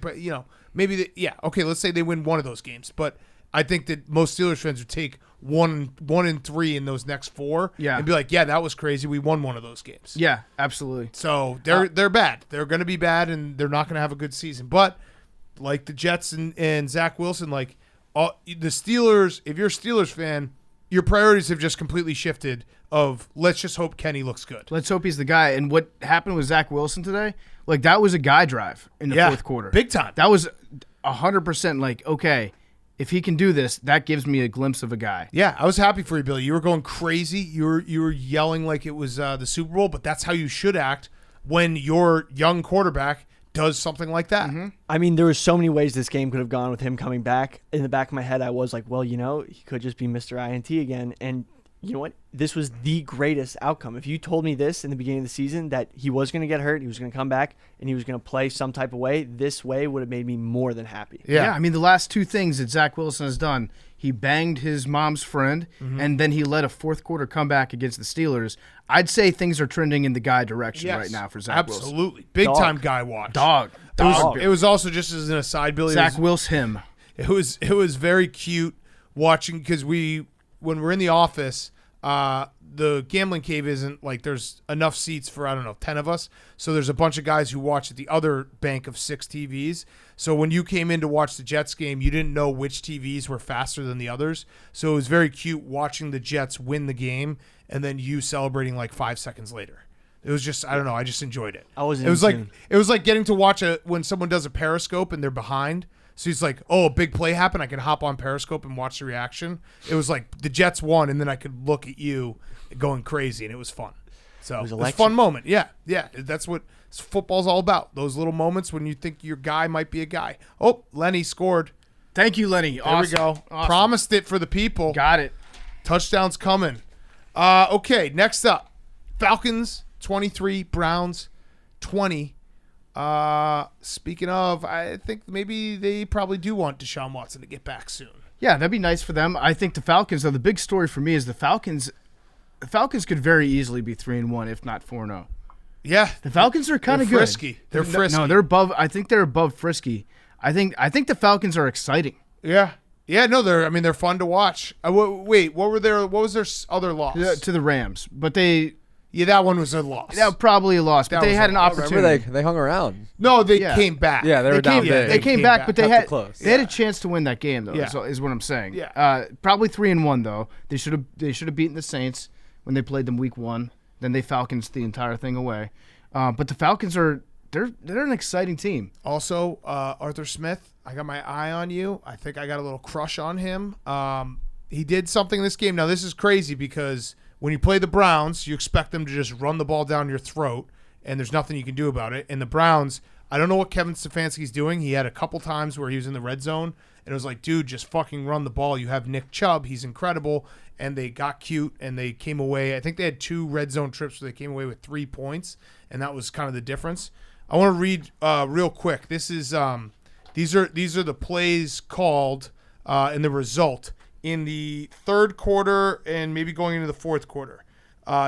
Maybe okay, let's say they win one of those games. But I think that most Steelers fans would take 1 and 3 in those next 4 and be like, yeah, that was crazy. We won one of those games. Yeah, absolutely. So they're bad. They're going to be bad, and they're not going to have a good season. But like the Jets and Zach Wilson, like the Steelers, if you're a Steelers fan, your priorities have just completely shifted of let's just hope Kenny looks good. Let's hope he's the guy. And what happened with Zach Wilson today, like that was a guy drive in the fourth quarter. Big time. That was 100% like, okay, if he can do this, that gives me a glimpse of a guy. Yeah, I was happy for you, Billy. You were going crazy. You were yelling like it was the Super Bowl, but that's how you should act when your young quarterback does something like that. I mean, there were so many ways this game could have gone with him coming back. In the back of my head, I was like, well, he could just be Mr. INT again. And you know what? This was the greatest outcome. If you told me this in the beginning of the season, that he was going to get hurt, he was going to come back, and he was going to play some type of way, this way would have made me more than happy. Yeah, I mean, the last 2 things that Zach Wilson has done, he banged his mom's friend, and then he led a fourth quarter comeback against the Steelers. I'd say things are trending in the guy direction right now for Zach Wilson. Absolutely. Big-time guy watch. Dog. It was also, just as an aside, Billy. Zach Wilson. It was very cute watching because when we're in the office, the gambling cave isn't like there's enough seats for, 10 of us. So there's a bunch of guys who watch at the other bank of 6 TVs. So when you came in to watch the Jets game, you didn't know which TVs were faster than the others. So it was very cute watching the Jets win the game and then you celebrating like 5 seconds later. It was just, I just enjoyed it. It was like getting to watch when someone does a Periscope and they're behind. So he's like, oh, a big play happened. I can hop on Periscope and watch the reaction. It was like the Jets won, and then I could look at you going crazy, and it was fun. So it was a fun moment. Yeah. That's what football's all about. Those little moments when you think your guy might be a guy. Oh, Lenny scored. Thank you, Lenny. There we go. Awesome. Promised it for the people. Got it. Touchdown's coming. Okay, next up. Falcons, 23. Browns, 20. Speaking of, I think maybe they probably do want Deshaun Watson to get back soon. Yeah, that'd be nice for them. I think the Falcons, though, the big story for me is the Falcons. The Falcons could very easily be 3-1, if not 4-0. Yeah, The Falcons are kind of good. Frisky. They're frisky. No, they're above. I think they're above frisky. I think the Falcons are exciting. Yeah. Yeah, no, they're fun to watch. Wait, what was their other loss? To the Rams, but that one was a loss. that was probably a loss. But That they was had a an loss. Remember opportunity. they hung around. No, they Yeah. came back. Yeah, they were down big. They came back, but they Kept had it close. they had a chance to win that game though. Yeah. Is what I'm saying. Yeah. Probably 3-1 though. They should have beaten the Saints when they played them week 1. Then they Falcons the entire thing away. But the Falcons they're an exciting team. Also, Arthur Smith, I got my eye on you. I think I got a little crush on him. He did something this game. Now, this is crazy because when you play the Browns, you expect them to just run the ball down your throat, and there's nothing you can do about it. And the Browns, I don't know what Kevin Stefanski's doing. He had a couple times where he was in the red zone, and it was like, dude, just fucking run the ball. You have Nick Chubb. He's incredible. And they got cute, and they came away. I think they had 2 red zone trips where they came away with 3 points, and that was kind of the difference. I want to read real quick. This is these are the plays called and the result in the third quarter and maybe going into the fourth quarter.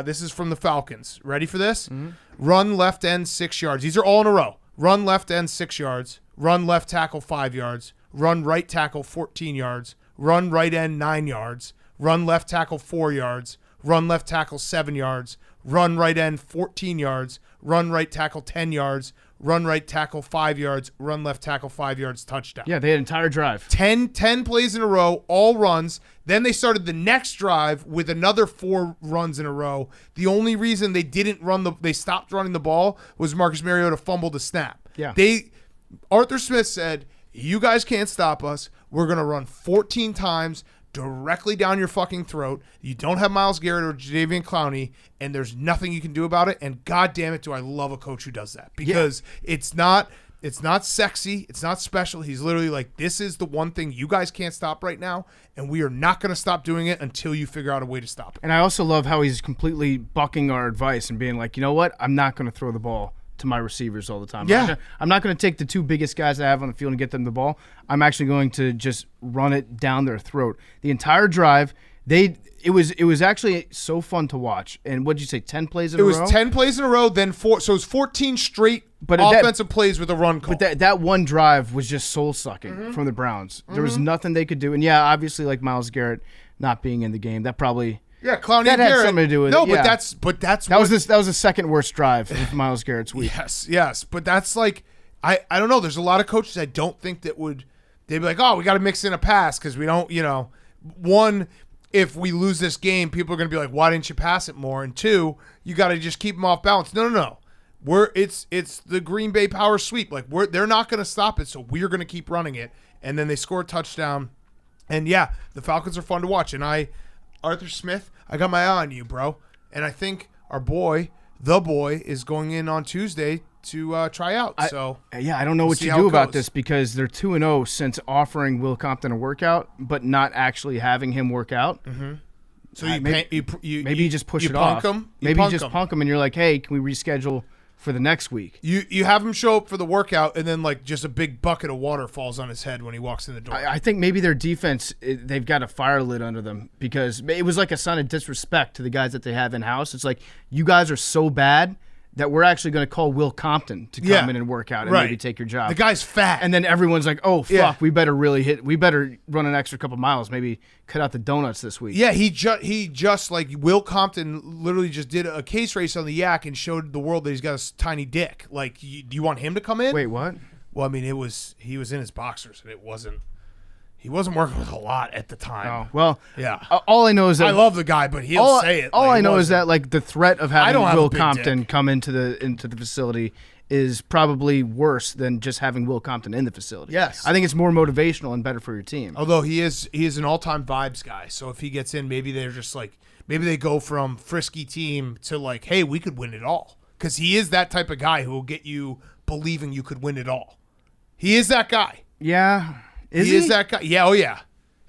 This is from the Falcons. Ready for this? Mm-hmm. Run left end 6 yards. These are all in a row. Run left end 6 yards. Run left tackle 5 yards. Run right tackle 14 yards. Run right end 9 yards. Run left tackle 4 yards. Run left tackle 7 yards. Run right end 14 yards. Run right tackle 10 yards. Run right tackle 5 yards. Run left tackle 5 yards. Touchdown. Yeah, they had an entire drive. 10 plays in a row, all runs. Then they started the next drive with another 4 runs in a row. The only reason they stopped running the ball was Marcus Mariota fumbled the snap. Yeah. Arthur Smith said, you guys can't stop us. We're going to run 14 times directly down your fucking throat. You don't have Myles Garrett or Jadeveon Clowney, and there's nothing you can do about it. And God damn it, do I love a coach who does that, because it's not sexy, it's not special. He's literally like, this is the one thing you guys can't stop right now, and we are not going to stop doing it until you figure out a way to stop it. And I also love how he's completely bucking our advice and being like, you know what? I'm not going to throw the ball to my receivers all the time. Yeah. I'm not going to take the 2 biggest guys I have on the field and get them the ball. I'm actually going to just run it down their throat. The entire drive, it was actually so fun to watch. And what did you say, 10 plays in a row? It was 10 plays in a row, then 4. So it was 14 straight offensive plays with a run call. But that one drive was just soul-sucking from the Browns. There was nothing they could do. And, yeah, obviously, like Myles Garrett not being in the game, that probably – yeah, Clowney that and had Garrett. something to do with no, it. Yeah. but that's that was the second worst drive of Myles Garrett's week. Yes, but that's like I don't know. There's a lot of coaches I don't think they'd be like, oh, we got to mix in a pass because we don't, one, if we lose this game, people are going to be like, why didn't you pass it more? And 2, you got to just keep them off balance. No. It's the Green Bay power sweep. Like they're not going to stop it, so we're going to keep running it. And then they score a touchdown. And yeah, the Falcons are fun to watch. And Arthur Smith, I got my eye on you, bro. And I think our boy, is going in on Tuesday to try out. I don't know what you do about this, because they're 2-0 since offering Will Compton a workout, but not actually having him work out. Mm-hmm. So maybe you just push it punk off. Maybe you just punk him, and you're like, hey, can we reschedule for the next week? You have him show up for the workout, and then like just a big bucket of water falls on his head when he walks in the door. I think maybe their defense, they've got a fire lid under them, because it was like a sign of disrespect to the guys that they have in house. It's like, you guys are so bad that we're actually going to call Will Compton to come in and work out and maybe take your job. The guy's fat. And then everyone's like, oh, fuck, we better run an extra couple miles, maybe cut out the donuts this week. Yeah, he just like Will Compton literally just did a case race on the yak and showed the world that he's got a tiny dick. Like, do you want him to come in? Wait, what? Well, I mean, he was in his boxers, and he wasn't working with a lot at the time. Oh, well, yeah. All I know is that I love the guy, but he'll say it. All I know is that like the threat of having Will Compton dick. come into the facility is probably worse than just having Will Compton in the facility. Yes. I think it's more motivational and better for your team. Although he is an all-time vibes guy, so if he gets in, maybe they're just like, maybe they go from frisky team to like, hey, we could win it all, because he is that type of guy who will get you believing you could win it all. He is that guy. Yeah. He is that guy. Yeah, oh yeah.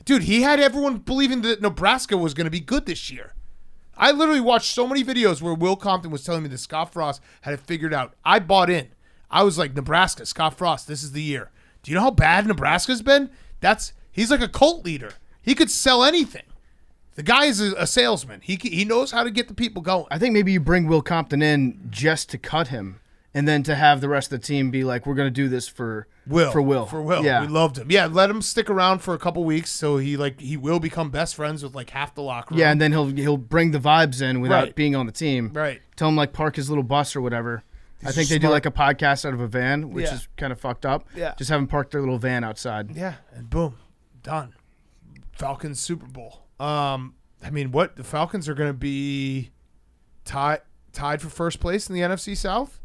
Dude, he had everyone believing that Nebraska was going to be good this year. I literally watched so many videos where Will Compton was telling me that Scott Frost had it figured out. I bought in. I was like, Nebraska, Scott Frost, this is the year. Do you know how bad Nebraska's been? He's like a cult leader. He could sell anything. The guy is a salesman. He knows how to get the people going. I think maybe you bring Will Compton in just to cut him, and then to have the rest of the team be like, we're going to do this for Will. Yeah. We loved him. Yeah, let him stick around for a couple weeks so he will become best friends with like half the locker room. Yeah, and then he'll bring the vibes in without being on the team. Right. Tell him like park his little bus or whatever. I think they do like a podcast out of a van, which is kind of fucked up. Yeah. Just have them park their little van outside. Yeah, and boom, done. Falcons Super Bowl. I mean, what the Falcons are going to be tied for first place in the NFC South?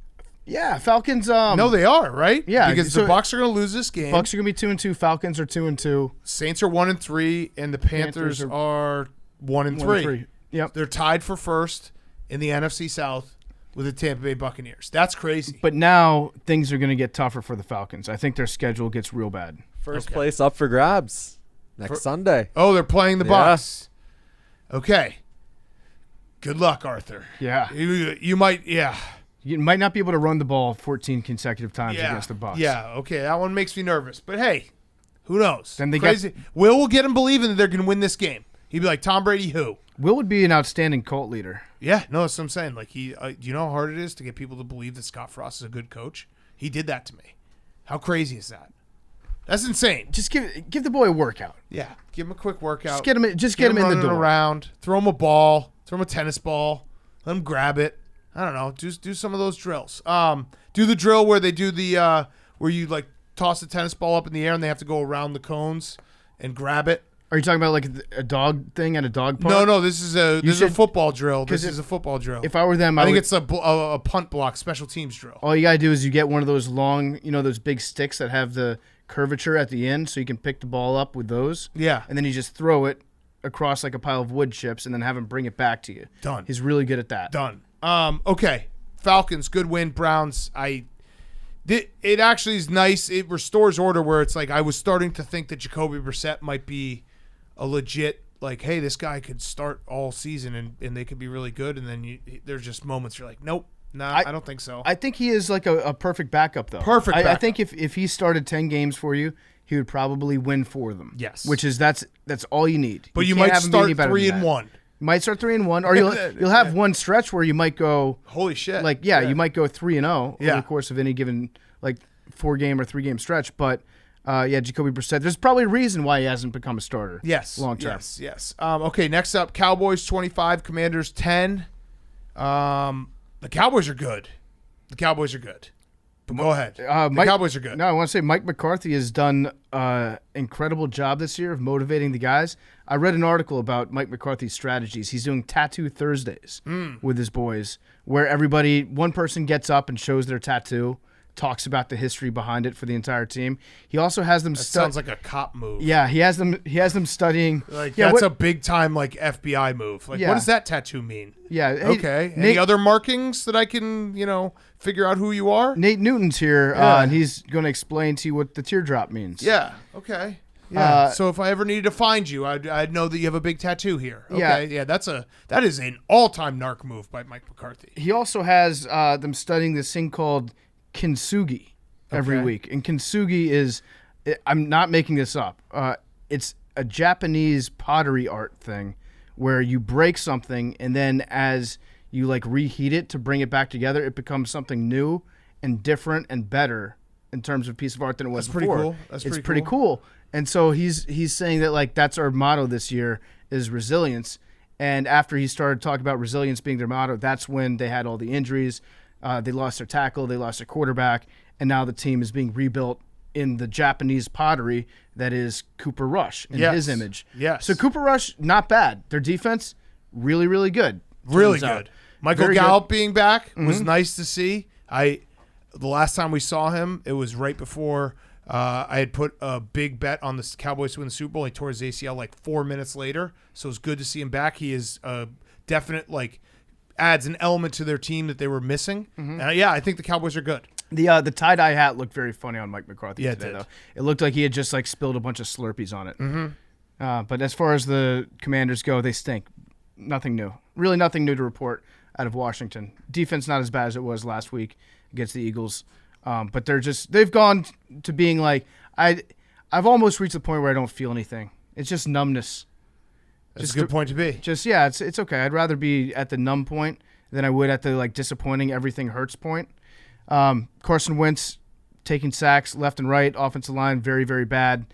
Yeah, Falcons. No, they are, right? Yeah, because so the Bucs are going to lose this game. Bucs are going to be 2-2. Falcons are 2-2. Saints are 1-3, and the Panthers are 1-3. Yep. They're tied for first in the NFC South with the Tampa Bay Buccaneers. That's crazy. But now things are going to get tougher for the Falcons. I think their schedule gets real bad. First place up for grabs next Sunday. Oh, they're playing the Bucs. Okay. Good luck, Arthur. Yeah. You might, You might not be able to run the ball 14 consecutive times against the Bucs. Yeah, okay. That one makes me nervous. But hey, who knows? Then they Crazy. Will get him believing that they're going to win this game. He'd be like, Tom Brady who? Will would be an outstanding cult leader. Yeah, no, that's what I'm saying. Like, do you know how hard it is to get people to believe that Scott Frost is a good coach? He did that to me. How crazy is that? That's insane. Just give the boy a workout. Yeah, give him a quick workout. Just get him in the door. Around. Throw him a ball. Throw him a tennis ball. Let him grab it. I don't know. Just do some of those drills. Do the drill where they do the where you like toss the tennis ball up in the air and they have to go around the cones and grab it. Are you talking about like a dog thing at a dog park? No. This is a football drill. This is a football drill. If I were them, I think it's a punt block special teams drill. All you gotta do is you get one of those long, those big sticks that have the curvature at the end, so you can pick the ball up with those. Yeah. And then you just throw it across like a pile of wood chips, and then have him bring it back to you. Done. He's really good at that. Done. Okay. Falcons, good win. Browns, it actually is nice. It restores order where it's like I was starting to think that Jacoby Brissett might be a legit, like, hey, this guy could start all season and they could be really good. And then there's just moments you're like, nope, I don't think so. I think he is like a perfect backup, though. Perfect backup. I think if he started 10 games for you, he would probably win 4 of them. Yes. Which is that's all you need. But you might start 3-1. You might start 3-1, or you'll have one stretch where you might go, holy shit. Like, you might go 3-0 over the course of any given like 4-game or 3-game stretch. But Jacoby Brissett, there's probably a reason why he hasn't become a starter. Yes. Long term. Yes. Okay, next up, Cowboys 25, Commanders 10. The Cowboys are good. But go ahead. The Cowboys are good. No, I want to say Mike McCarthy has done an incredible job this year of motivating the guys. I read an article about Mike McCarthy's strategies. He's doing Tattoo Thursdays with his boys, where one person gets up and shows their tattoo, talks about the history behind it for the entire team. He also has them. Sounds like a cop move. Yeah, he has them studying. That's a big time like FBI move. Like, what does that tattoo mean? Yeah. Okay. Any other markings that I can figure out who you are? Nate Newton's here, and he's going to explain to you what the teardrop means. Yeah. Okay. Yeah. So if I ever needed to find you, I'd know that you have a big tattoo here. Okay. Yeah. That is an all-time narc move by Mike McCarthy. He also has them studying this thing called kintsugi every week, and kintsugi is, I'm not making this up. It's a Japanese pottery art thing where you break something and then as you like reheat it to bring it back together, it becomes something new and different and better in terms of piece of art than it was before. That's pretty cool. And so he's saying that like that's our motto this year is resilience. And after he started talking about resilience being their motto, that's when they had all the injuries. They lost their tackle, they lost their quarterback, and now the team is being rebuilt in the Japanese pottery that is Cooper Rush in his image. Yes. So Cooper Rush, not bad. Their defense, really, really good. Really good. Michael Gallup being back was nice to see. The last time we saw him, it was right before I had put a big bet on the Cowboys to win the Super Bowl. He tore his ACL like 4 minutes later, so it's good to see him back. He is a definite adds an element to their team that they were missing. I think the Cowboys are good. The tie-dye hat looked very funny on Mike McCarthy today, it did. though. It looked like he had just spilled a bunch of Slurpees on it. But as far as the Commanders go, they stink. Nothing new. Really nothing new to report out of Washington. Defense not as bad as it was last week against the Eagles. But they've gone to being like, I I've almost reached the point where I don't feel anything. It's just numbness. That's a good point to be. It's okay. I'd rather be at the numb point than I would at the like disappointing everything hurts point. Carson Wentz taking sacks left and right, offensive line very, very bad.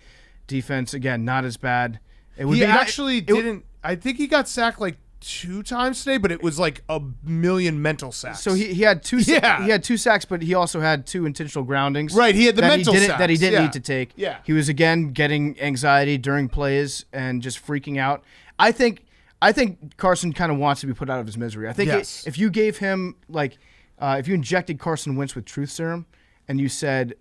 Defense again not as bad. I think he got sacked like 2 times today, but it was like a million mental sacks. So he had 2 he had 2 sacks, but he also had 2 intentional groundings. Right, he had the mental sacks that he didn't need to take. Yeah. He was again getting anxiety during plays and just freaking out. I think Carson kind of wants to be put out of his misery. I think if you gave him if you injected Carson Wentz with truth serum and you said,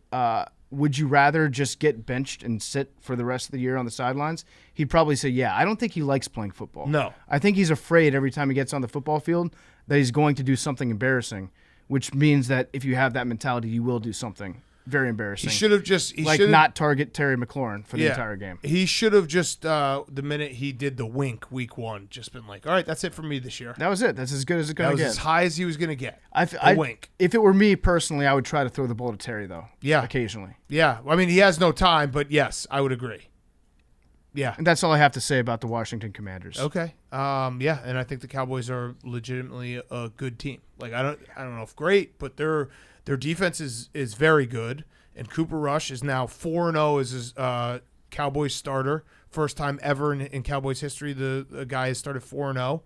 would you rather just get benched and sit for the rest of the year on the sidelines? He'd probably say, yeah. I don't think he likes playing football. No. I think he's afraid every time he gets on the football field that he's going to do something embarrassing, which means that if you have that mentality, you will do something very embarrassing. He should have just not target Terry McLaurin for the entire game. He should have just the minute he did the wink week 1, just been like, all right, that's it for me this year. That was it. That's as good as it's going to get. That was as high as he was going to get. Wink. If it were me personally, I would try to throw the ball to Terry though. Yeah, occasionally. Yeah, I mean he has no time, but yes, I would agree. Yeah, and that's all I have to say about the Washington Commanders. Okay. Yeah, and I think the Cowboys are legitimately a good team. Like I don't know if great, but their defense is very good. And Cooper Rush is now 4-0 as his Cowboys starter. First time ever in Cowboys history the guy has started 4-0.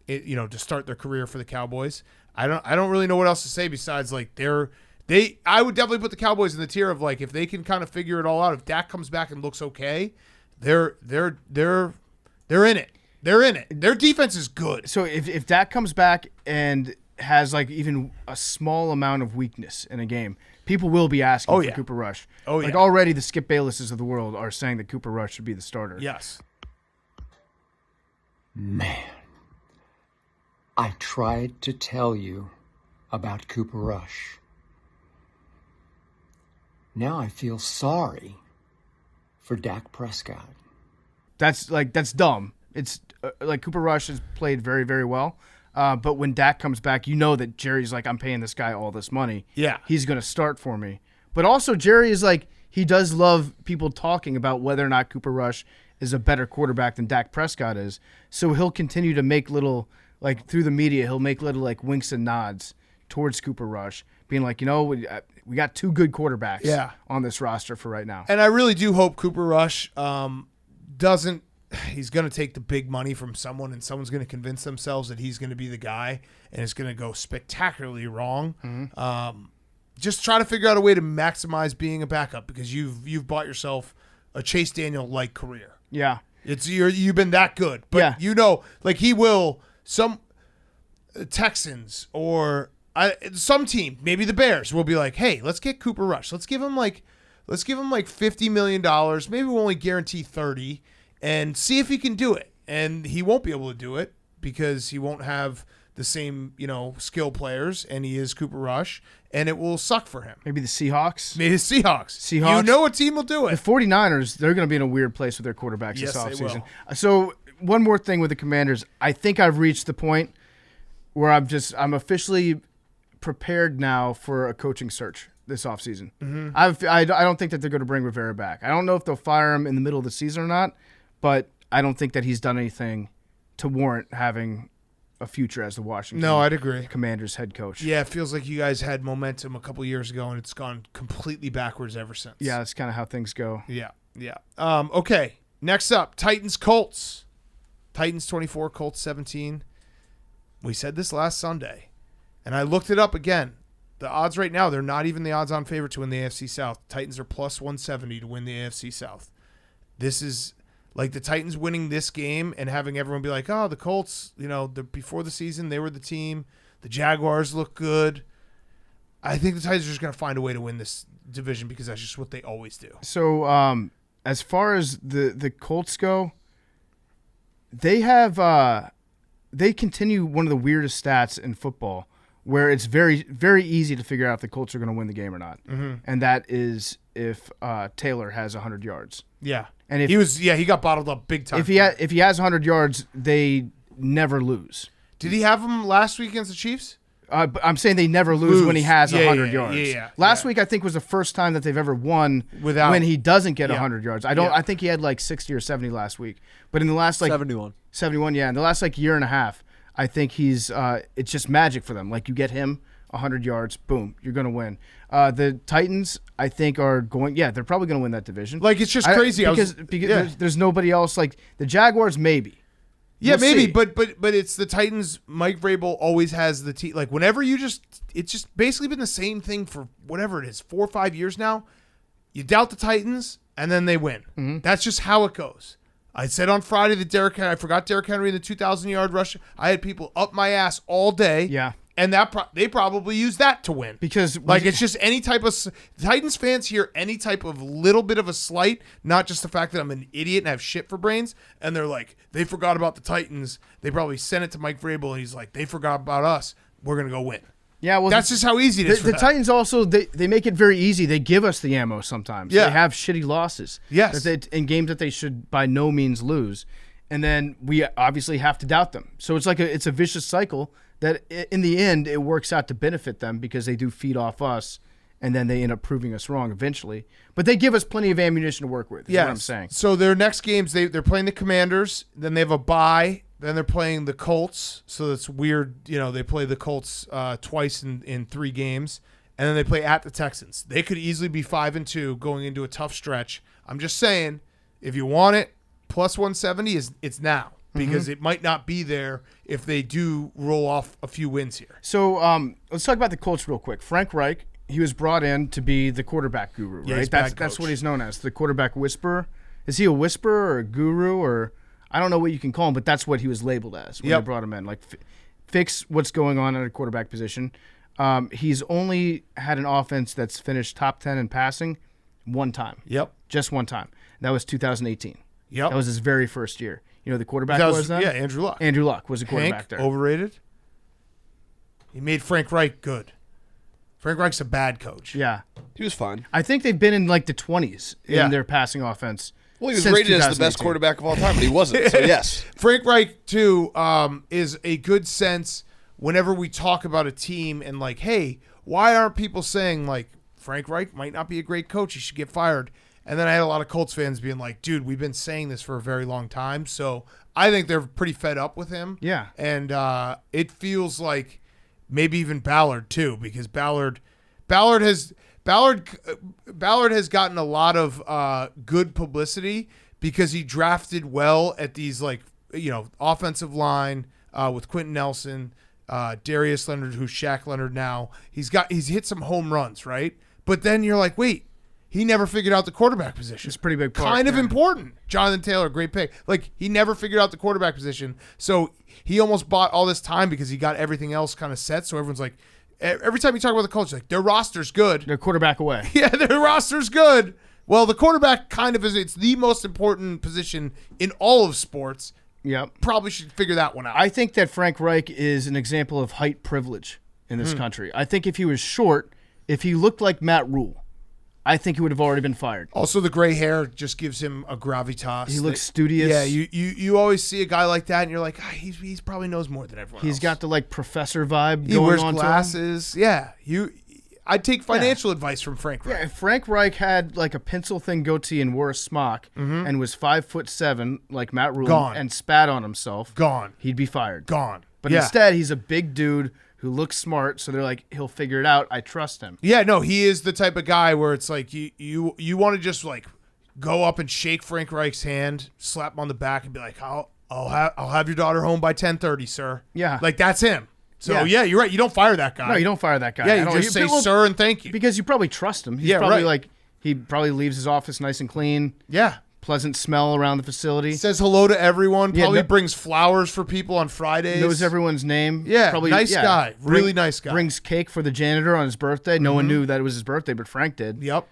To start their career for the Cowboys. I don't really know what else to say besides like I would definitely put the Cowboys in the tier of like if they can kind of figure it all out. If Dak comes back and looks okay, they're in it. They're in it. Their defense is good. So if Dak comes back and has like even a small amount of weakness in a game, people will be asking for Cooper Rush. Like already the Skip Baylesses of the world are saying that Cooper Rush should be the starter. Yes. Man, I tried to tell you about Cooper Rush. Now I feel sorry for Dak Prescott. That's dumb. It's like Cooper Rush has played very, very well. But when Dak comes back, you know that Jerry's like, I'm paying this guy all this money. Yeah. He's going to start for me. But also Jerry is like, he does love people talking about whether or not Cooper Rush is a better quarterback than Dak Prescott is. So he'll continue to make little, like through the media, he'll make little like winks and nods towards Cooper Rush, being like, we got 2 good quarterbacks on this roster for right now. And I really do hope Cooper Rush doesn't. He's going to take the big money from someone, and someone's going to convince themselves that he's going to be the guy, and it's going to go spectacularly wrong. Mm-hmm. Just try to figure out a way to maximize being a backup because you've bought yourself a Chase Daniel-like career. Yeah, you've been that good, but like he will. Some Texans or some team, maybe the Bears, will be like, hey, let's get Cooper Rush. Let's give him like $50 million. Maybe we'll only guarantee 30. And see if he can do it. And he won't be able to do it because he won't have the same, skill players, and he is Cooper Rush, and it will suck for him. Maybe the Seahawks. Seahawks. You know a team will do it. The 49ers, they're going to be in a weird place with their quarterbacks this offseason. So one more thing with the Commanders. I think I've reached the point where I'm officially prepared now for a coaching search this offseason. Mm-hmm. I don't think that they're going to bring Rivera back. I don't know if they'll fire him in the middle of the season or not. But I don't think that he's done anything to warrant having a future as the Washington I'd agree. Commanders head coach. Yeah, it feels like you guys had momentum a couple years ago, and it's gone completely backwards ever since. Yeah, that's kind of how things go. Yeah. Okay, next up, Titans-Colts. Titans 24, Colts 17. We said this last Sunday, and I looked it up again. The odds right now, they're not even the odds-on favorite to win the AFC South. Titans are plus 170 to win the AFC South. This is... Like the Titans winning this game and having everyone be like, oh, the Colts, before the season, they were the team. The Jaguars look good. I think the Titans are just going to find a way to win this division because that's just what they always do. So as far as the Colts go, they continue one of the weirdest stats in football where it's very, very easy to figure out if the Colts are going to win the game or not. Mm-hmm. And that is if Taylor has 100 yards. Yeah. And he got bottled up big time. If he has 100 yards, they never lose. Did he have him last week against the Chiefs? But I'm saying they never lose when he has 100 yards. Last Yeah. week, I think, was the first time that they've ever won when he doesn't get 100 yards. I think he had like 60 or 70 last week. But in the last 71, yeah. In the last year and a half, I think he's it's just magic for them. Like you get him 100 yards, boom, you're going to win. The Titans, I think, are going. Yeah, they're probably going to win that division. Like it's just crazy because there's nobody else. Like the Jaguars, maybe. Yeah, We'll maybe, see. but it's the Titans. Mike Vrabel always has the team. Like whenever it's just basically been the same thing for whatever it is, 4 or 5 years now. You doubt the Titans, and then they win. Mm-hmm. That's just how it goes. I said on Friday that I forgot Derrick Henry in the 2,000-yard rush. I had people up my ass all day. Yeah. And they probably use that to win. Because it's just any type of Titans fans hear any type of little bit of a slight, not just the fact that I'm an idiot and have shit for brains, and they're like, they forgot about the Titans. They probably sent it to Mike Vrabel, and he's like, they forgot about us. We're gonna go win. Yeah, well, that's just how easy it is. The Titans also they make it very easy. They give us the ammo sometimes. Yeah. They have shitty losses. Yes, in games that they should by no means lose, and then we obviously have to doubt them. So it's like it's a vicious cycle that in the end it works out to benefit them because they do feed off us, and then they end up proving us wrong eventually. But they give us plenty of ammunition to work with. Is what I'm saying. So their next games they're playing the Commanders, then they have a bye. Then they're playing the Colts, so that's weird. You know, they play the Colts twice in 3 games, and then they play at the Texans. They could easily be 5-2 going into a tough stretch. I'm just saying, if you want it, plus 170 it's now because it might not be there if they do roll off a few wins here. So let's talk about the Colts real quick. Frank Reich, he was brought in to be the quarterback guru, Yeah, right? That's what he's known as, the quarterback whisperer. Is he a whisperer or a guru or? I don't know what you can call him, but that's what he was labeled as when they brought him in. Like, fix what's going on at a quarterback position. He's only had an offense that's finished top 10 in passing one time. Yep. Just one time. That was 2018. Yep. That was his very first year. You know who the quarterback was then? Yeah, Andrew Luck. Andrew Luck was a quarterback there. Overrated? He made Frank Reich good. Frank Reich's a bad coach. Yeah. He was fine. I think they've been in like the 20s in their passing offense. Well, he was rated as the best quarterback of all time, but he wasn't. So yes, Frank Reich too is a good sense. Whenever we talk about a team and like, hey, why aren't people saying like Frank Reich might not be a great coach? He should get fired. And then I had a lot of Colts fans being like, dude, we've been saying this for a very long time. So I think they're pretty fed up with him. Yeah, and it feels like maybe even Ballard too, because Ballard has gotten a lot of good publicity because he drafted well at these offensive line with Quentin Nelson, Darius Leonard, who's Shaq Leonard now. He's hit some home runs, right? But then you're like, wait, he never figured out the quarterback position. It's a pretty big part. Kind of important. Jonathan Taylor, great pick. Like, he never figured out the quarterback position. So he almost bought all this time because he got everything else kind of set. So everyone's like, every time you talk about the Colts, like, their roster's good. Their quarterback away. Yeah, their roster's good. Well, the quarterback kind of is. It's the most important position in all of sports. Yep. Probably should figure that one out. I think that Frank Reich is an example of height privilege in this country. I think if he was short, if he looked like Matt Rule, I think he would have already been fired. Also, the gray hair just gives him a gravitas. He looks studious. Yeah, you always see a guy like that, and you're like, he's probably knows more than everyone else. He's got the professor vibe he going wears on glasses. To him. Yeah, I'd take financial advice from Frank Reich. Yeah, if Frank Reich had like a pencil thin goatee and wore a smock and was 5'7" like Matt Rule and spat on himself, he'd be fired. Gone. But instead, he's a big dude who looks smart, so they're like, he'll figure it out. I trust him. Yeah, no, he is the type of guy where it's like you want to just like go up and shake Frank Reich's hand, slap him on the back, and be like, I'll have your daughter home by 10:30, sir. Yeah, like that's him. So yeah, you're right. You don't fire that guy. No, you don't fire that guy. Yeah, you just say sir and thank you because you probably trust him. He's probably he probably leaves his office nice and clean. Yeah. Pleasant smell around the facility. Says hello to everyone. Probably brings flowers for people on Fridays. Knows everyone's name. Yeah, probably nice guy. Really nice guy. Brings cake for the janitor on his birthday. No one knew that it was his birthday, but Frank did. Yep.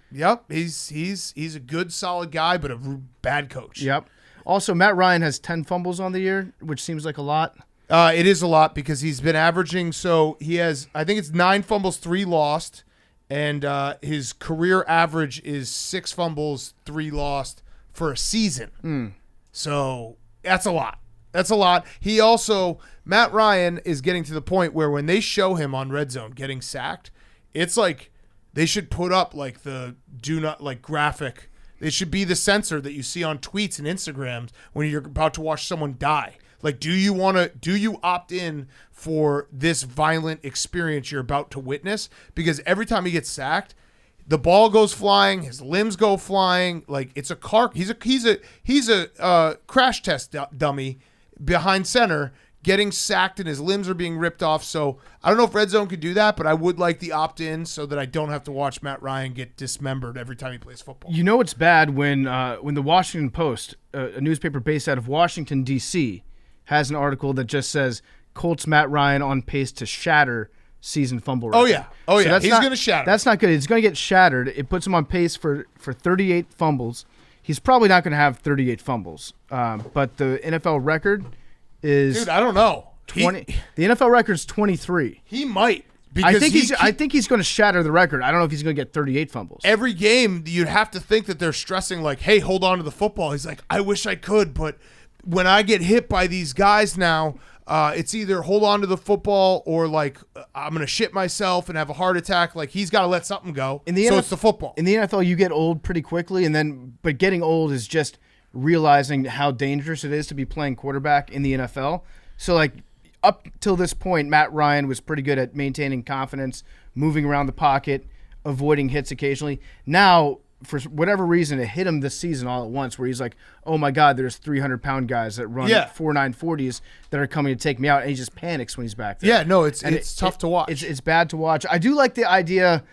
He's a good, solid guy, but a bad coach. Yep. Also, Matt Ryan has 10 fumbles on the year, which seems like a lot. It is a lot because he's been averaging. So he has, I think it's 9 fumbles, 3 lost, and his career average is 6 fumbles, 3 lost. For a season. So that's a lot. That's a lot. He also, Matt Ryan is getting to the point where when they show him on Red Zone getting sacked, it's like they should put up like the do not like graphic. It should be the sensor that you see on tweets and Instagrams when you're about to watch someone die. Like, do you opt in for this violent experience you're about to witness? Because every time he gets sacked, the ball goes flying, his limbs go flying. Like, it's a car. He's a crash test dummy behind center, getting sacked, and his limbs are being ripped off. So I don't know if Red Zone could do that, but I would like the opt-in so that I don't have to watch Matt Ryan get dismembered every time he plays football. You know it's bad when the Washington Post, a newspaper based out of Washington, D.C., has an article that just says Colts Matt Ryan on pace to shatter season fumble record. Oh yeah, he's going to shatter. That's not good. It's going to get shattered. It puts him on pace for 38 fumbles. He's probably not going to have 38 fumbles. But the NFL record is... Dude, I don't know. 20. The NFL record's 23. He might. I think he's going to shatter the record. I don't know if he's going to get 38 fumbles. Every game, you'd have to think that they're stressing like, hey, hold on to the football. He's like, I wish I could, but when I get hit by these guys now, it's either hold on to the football or like I'm going to shit myself and have a heart attack. Like he's got to let something go. It's the football. In the NFL, you get old pretty quickly, but getting old is just realizing how dangerous it is to be playing quarterback in the NFL. So like up till this point, Matt Ryan was pretty good at maintaining confidence, moving around the pocket, avoiding hits occasionally. Now, for whatever reason, it hit him this season all at once where he's like, oh my God, there's 300-pound guys that run 4.940s that are coming to take me out, and he just panics when he's back there. Yeah, no, it's tough to watch. It's bad to watch. I do like the idea,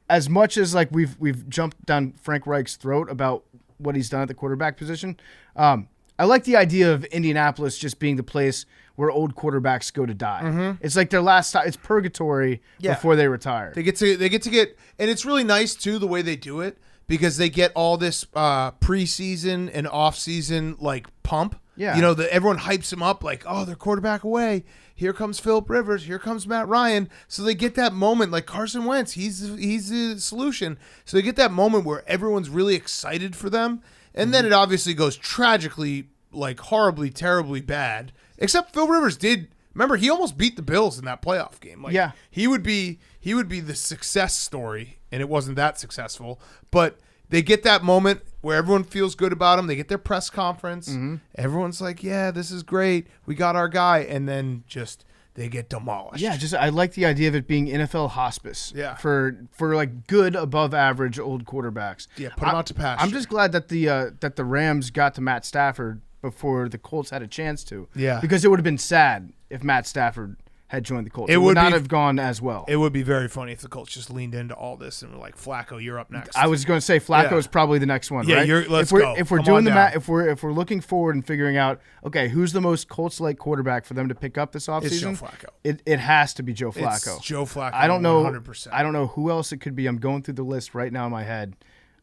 as much as like we've jumped down Frank Reich's throat about what he's done at the quarterback position. I like the idea of Indianapolis just being the place where old quarterbacks go to die. Mm-hmm. It's like their last time. It's purgatory before they retire. They get to get, and it's really nice too the way they do it, because they get all this preseason and off-season like pump. Yeah. You know, everyone hypes him up like, oh, they're quarterback away. Here comes Phillip Rivers. Here comes Matt Ryan. So they get that moment like Carson Wentz. He's the solution. So they get that moment where everyone's really excited for them. And then it obviously goes tragically, like horribly, terribly bad. Except Phil Rivers did. Remember, he almost beat the Bills in that playoff game. Like, yeah. He would be the success story, and it wasn't that successful. But they get that moment where everyone feels good about him. They get their press conference. Mm-hmm. Everyone's like, yeah, this is great. We got our guy. And then just they get demolished. Yeah, I like the idea of it being NFL hospice. Yeah. For like good above average old quarterbacks. Yeah, put them out to pasture. I'm just glad that the Rams got to Matt Stafford before the Colts had a chance to. Yeah. Because it would have been sad if Matt Stafford had joined the Colts. It would not have gone as well. It would be very funny if the Colts just leaned into all this and were like, Flacco, you're up next. I was going to say Flacco is probably the next one, yeah, right? Let's go. If we're doing if we're looking forward and figuring out, okay, who's the most Colts-like quarterback for them to pick up this offseason? It's Joe Flacco. It has to be Joe Flacco. It's Joe Flacco. I don't know 100%. I don't know who else it could be. I'm going through the list right now in my head.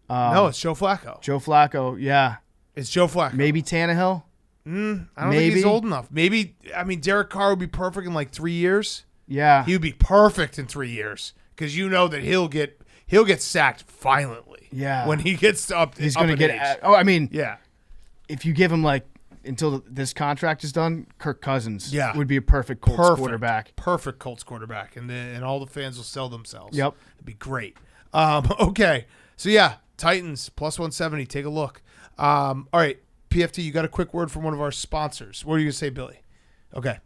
No, it's Joe Flacco. Joe Flacco, yeah. It's Joe Flacco. Maybe Tannehill? I don't think he's old enough. Maybe, Derek Carr would be perfect in like 3 years. Yeah, he would be perfect in 3 years because you know that he'll get sacked violently. Yeah, when he gets up, he's going to get. Yeah. If you give him like until this contract is done, Kirk Cousins, would be a perfect Colts quarterback. Perfect Colts quarterback, and all the fans will sell themselves. Yep, it'd be great. Okay, so yeah, Titans plus 170. Take a look. All right, PFT, you got a quick word from one of our sponsors. What are you gonna say, Billy? Okay.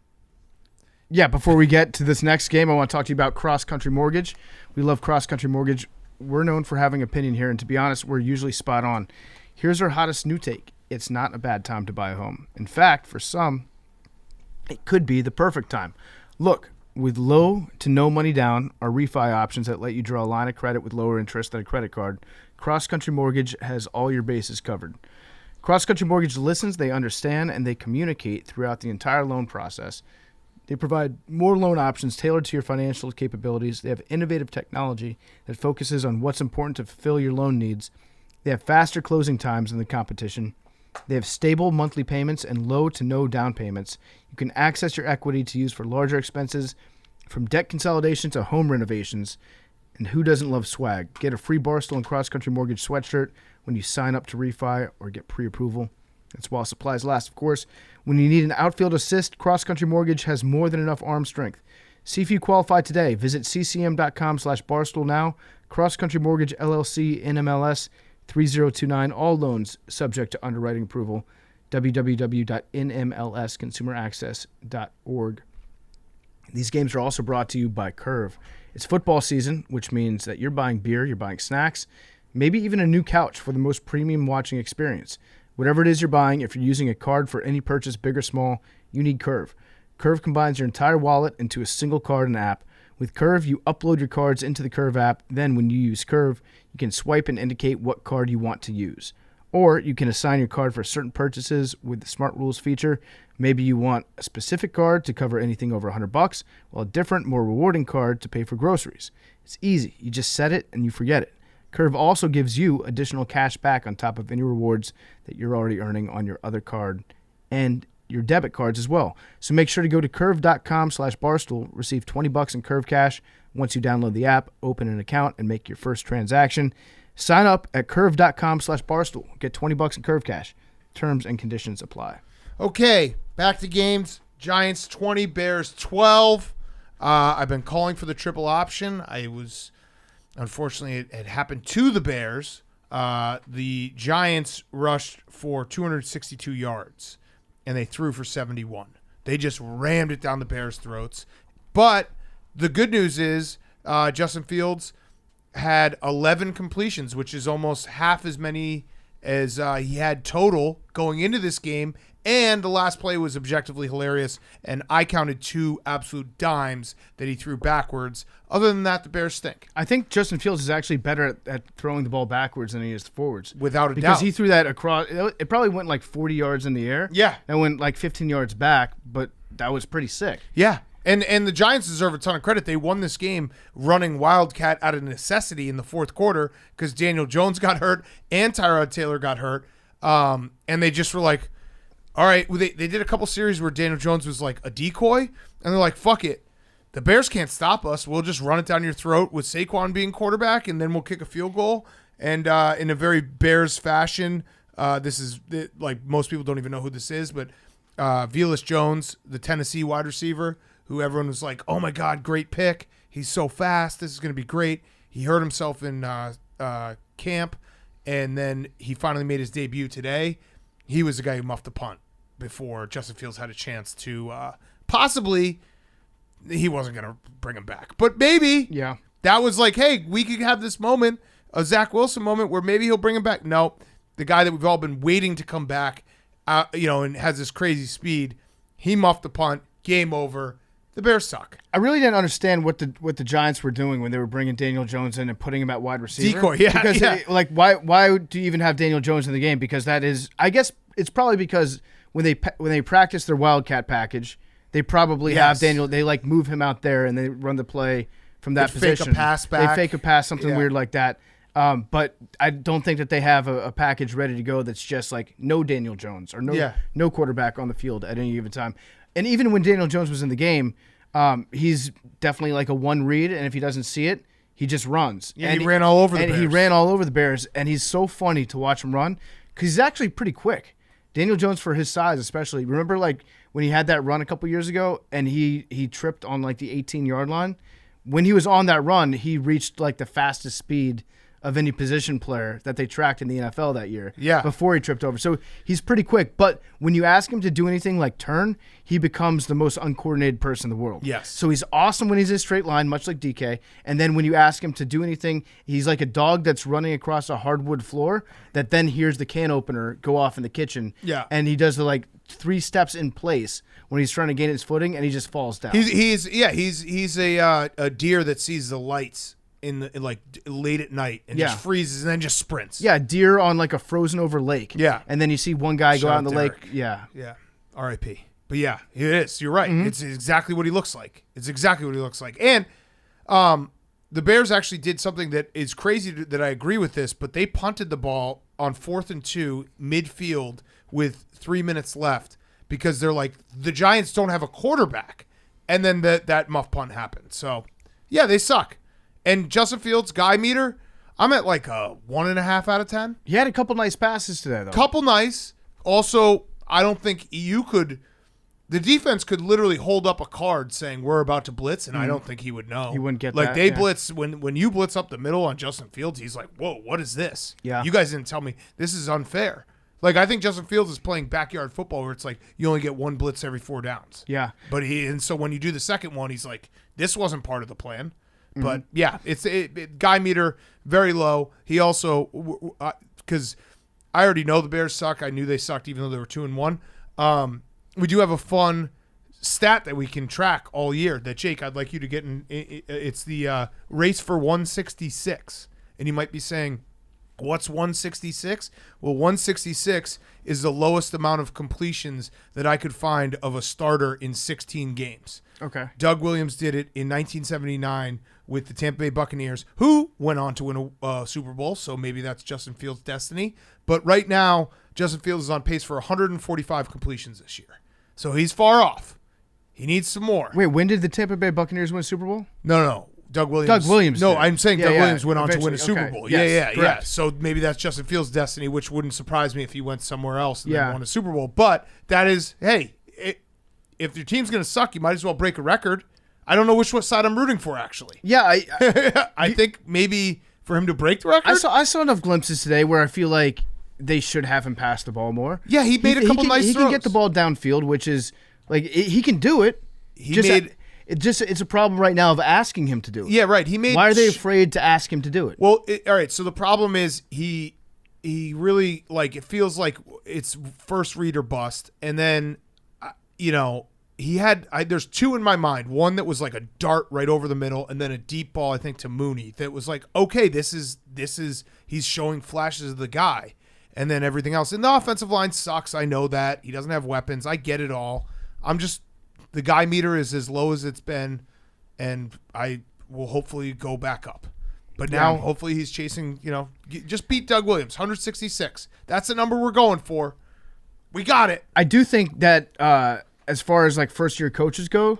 Yeah, before we get to this next game, I want to talk to you about CrossCountry Mortgage. We love CrossCountry Mortgage. We're known for having opinion here, and to be honest, we're usually spot on. Here's our hottest new take. It's not a bad time to buy a home. In fact, for some, it could be the perfect time. Look, with low to no money down or refi options that let you draw a line of credit with lower interest than a credit card, CrossCountry Mortgage has all your bases covered. CrossCountry Mortgage listens, they understand, and they communicate throughout the entire loan process. They provide more loan options tailored to your financial capabilities. They have innovative technology that focuses on what's important to fulfill your loan needs. They have faster closing times than the competition. They have stable monthly payments and low to no down payments. You can access your equity to use for larger expenses, from debt consolidation to home renovations. And who doesn't love swag? Get a free Barstool and CrossCountry Mortgage sweatshirt when you sign up to refi or get pre-approval. That's while supplies last, of course. When you need an outfield assist, CrossCountry Mortgage has more than enough arm strength. See if you qualify today. Visit ccm.com/barstool now. CrossCountry Mortgage, LLC, NMLS 3029. All loans subject to underwriting approval. www.nmlsconsumeraccess.org. These games are also brought to you by Curve. It's football season, which means that you're buying beer, you're buying snacks, maybe even a new couch for the most premium watching experience. Whatever it is you're buying, if you're using a card for any purchase, big or small, you need Curve. Curve combines your entire wallet into a single card and app. With Curve, you upload your cards into the Curve app. Then when you use Curve, you can swipe and indicate what card you want to use. Or you can assign your card for certain purchases with the Smart Rules feature. Maybe you want a specific card to cover anything over $100, while a different, more rewarding card to pay for groceries. It's easy. You just set it and you forget it. Curve also gives you additional cash back on top of any rewards that you're already earning on your other card and your debit cards as well. So make sure to go to curve.com/barstool, receive $20 in Curve cash once you download the app, open an account, and make your first transaction. Sign up at curve.com/barstool. Get $20 in Curve cash. Terms and conditions apply. Okay, back to games. Giants 20, Bears 12. I've been calling for the triple option. Unfortunately, it happened to the Bears. The Giants rushed for 262 yards, and they threw for 71. They just rammed it down the Bears' throats. But the good news is Justin Fields had 11 completions, which is almost half as many as he had total going into this game. And the last play was objectively hilarious, and I counted 2 absolute dimes that he threw backwards. Other than that, the Bears stink. I think Justin Fields is actually better at throwing the ball backwards than he is forwards. Without a doubt. Because he threw that across. It probably went like 40 yards in the air. Yeah. And went like 15 yards back, but that was pretty sick. Yeah. And the Giants deserve a ton of credit. They won this game running Wildcat out of necessity in the fourth quarter because Daniel Jones got hurt and Tyrod Taylor got hurt. And they just were like, all right, they did a couple series where Daniel Jones was like a decoy, and they're like, fuck it. The Bears can't stop us. We'll just run it down your throat with Saquon being quarterback, and then we'll kick a field goal. And in a very Bears fashion, this is like most people don't even know who this is, but Velus Jones, the Tennessee wide receiver, who everyone was like, oh my God, great pick. He's so fast. This is going to be great. He hurt himself in camp, and then he finally made his debut today. He was the guy who muffed the punt before Justin Fields had a chance to possibly – he wasn't going to bring him back. But maybe that was like, hey, we could have this moment, a Zach Wilson moment where maybe he'll bring him back. No, the guy that we've all been waiting to come back, and has this crazy speed, he muffed the punt, game over. The Bears suck. I really didn't understand what the Giants were doing when they were bringing Daniel Jones in and putting him at wide receiver. Decoy, yeah. Because why do you even have Daniel Jones in the game? Because that is, I guess it's probably because when they practice their Wildcat package, they probably have Daniel. They like move him out there and they run the play from that position. Fake a pass back. They fake a pass, something weird like that. But I don't think that they have a package ready to go that's just like no Daniel Jones or no quarterback on the field at any given time. And even when Daniel Jones was in the game, he's definitely like a one read, and if he doesn't see it, he just runs. Yeah, and he ran all over the Bears. And he ran all over the Bears, and he's so funny to watch him run because he's actually pretty quick. Daniel Jones, for his size especially, remember like when he had that run a couple years ago and he tripped on like the 18-yard line? When he was on that run, he reached like the fastest speed of any position player that they tracked in the NFL that year. Yeah. Before he tripped over. So he's pretty quick. But when you ask him to do anything like turn, he becomes the most uncoordinated person in the world. Yes. So he's awesome when he's in a straight line, much like DK. And then when you ask him to do anything, he's like a dog that's running across a hardwood floor that then hears the can opener go off in the kitchen. Yeah. And he does the like 3 steps in place when he's trying to gain his footing, and he just falls down. He's a deer that sees the lights in like late at night and just freezes and then just sprints. Yeah, deer on like a frozen over lake. Yeah. And then you see one guy go out in the lake. Yeah. Yeah. R.I.P. But yeah, it is. You're right. Mm-hmm. It's exactly what he looks like. And the Bears actually did something that is crazy that I agree with this, but they punted the ball on 4th and 2 midfield with 3 minutes left because they're like, the Giants don't have a quarterback. And then that muff punt happened. So, yeah, they suck. And Justin Fields' guy meter, I'm at like a 1.5 out of 10. He had a couple nice passes today, though. Couple nice. Also, I don't think you could. The defense could literally hold up a card saying we're about to blitz, and I don't think he would know. He wouldn't get like that, they yeah. blitz when you blitz up the middle on Justin Fields. He's like, "Whoa, what is this? Yeah. You guys didn't tell me this is unfair." Like I think Justin Fields is playing backyard football where it's like you only get one blitz every 4 downs. Yeah. But so when you do the second one, he's like, "This wasn't part of the plan." But yeah, it's guy meter very low. He also because I already know the Bears suck. I knew they sucked even though they were 2-1. We do have a fun stat that we can track all year that Jake, I'd like you to get in. It's the race for 166. And you might be saying, what's 166? Well, 166 is the lowest amount of completions that I could find of a starter in 16 games. Okay. Doug Williams did it in 1979 with the Tampa Bay Buccaneers, who went on to win a Super Bowl, so maybe that's Justin Fields' destiny. But right now, Justin Fields is on pace for 145 completions this year. So he's far off. He needs some more. Wait, when did the Tampa Bay Buccaneers win a Super Bowl? No. Doug Williams. No, I'm saying Doug Williams went on to win a eventually. Super Bowl. Okay. Yes, Yeah. correct. So maybe that's Justin Fields' destiny, which wouldn't surprise me if he went somewhere else and Yeah. then won a Super Bowl. But that is, hey, if your team's going to suck, you might as well break a record. I don't know which side I'm rooting for, actually. Yeah, I think maybe for him to break the record. I saw enough glimpses today where I feel like they should have him pass the ball more. Yeah, he made a couple nice He throws. can get the ball downfield, which is like he can do it. It's a problem right now of asking him to do it. Yeah, right. Why are they afraid to ask him to do it? Well, all right. So the problem is he really it feels like it's first read or bust, and then he had there's 2 in my mind. One that was like a dart right over the middle, and then a deep ball I think to Mooney that was like, okay, this is he's showing flashes of the guy, and then everything else. And the offensive line sucks. I know that he doesn't have weapons. I get it all. The guy meter is as low as it's been, and I will hopefully go back up. But now, hopefully, he's chasing, just beat Doug Williams, 166. That's the number we're going for. We got it. I do think that as far as like first-year coaches go,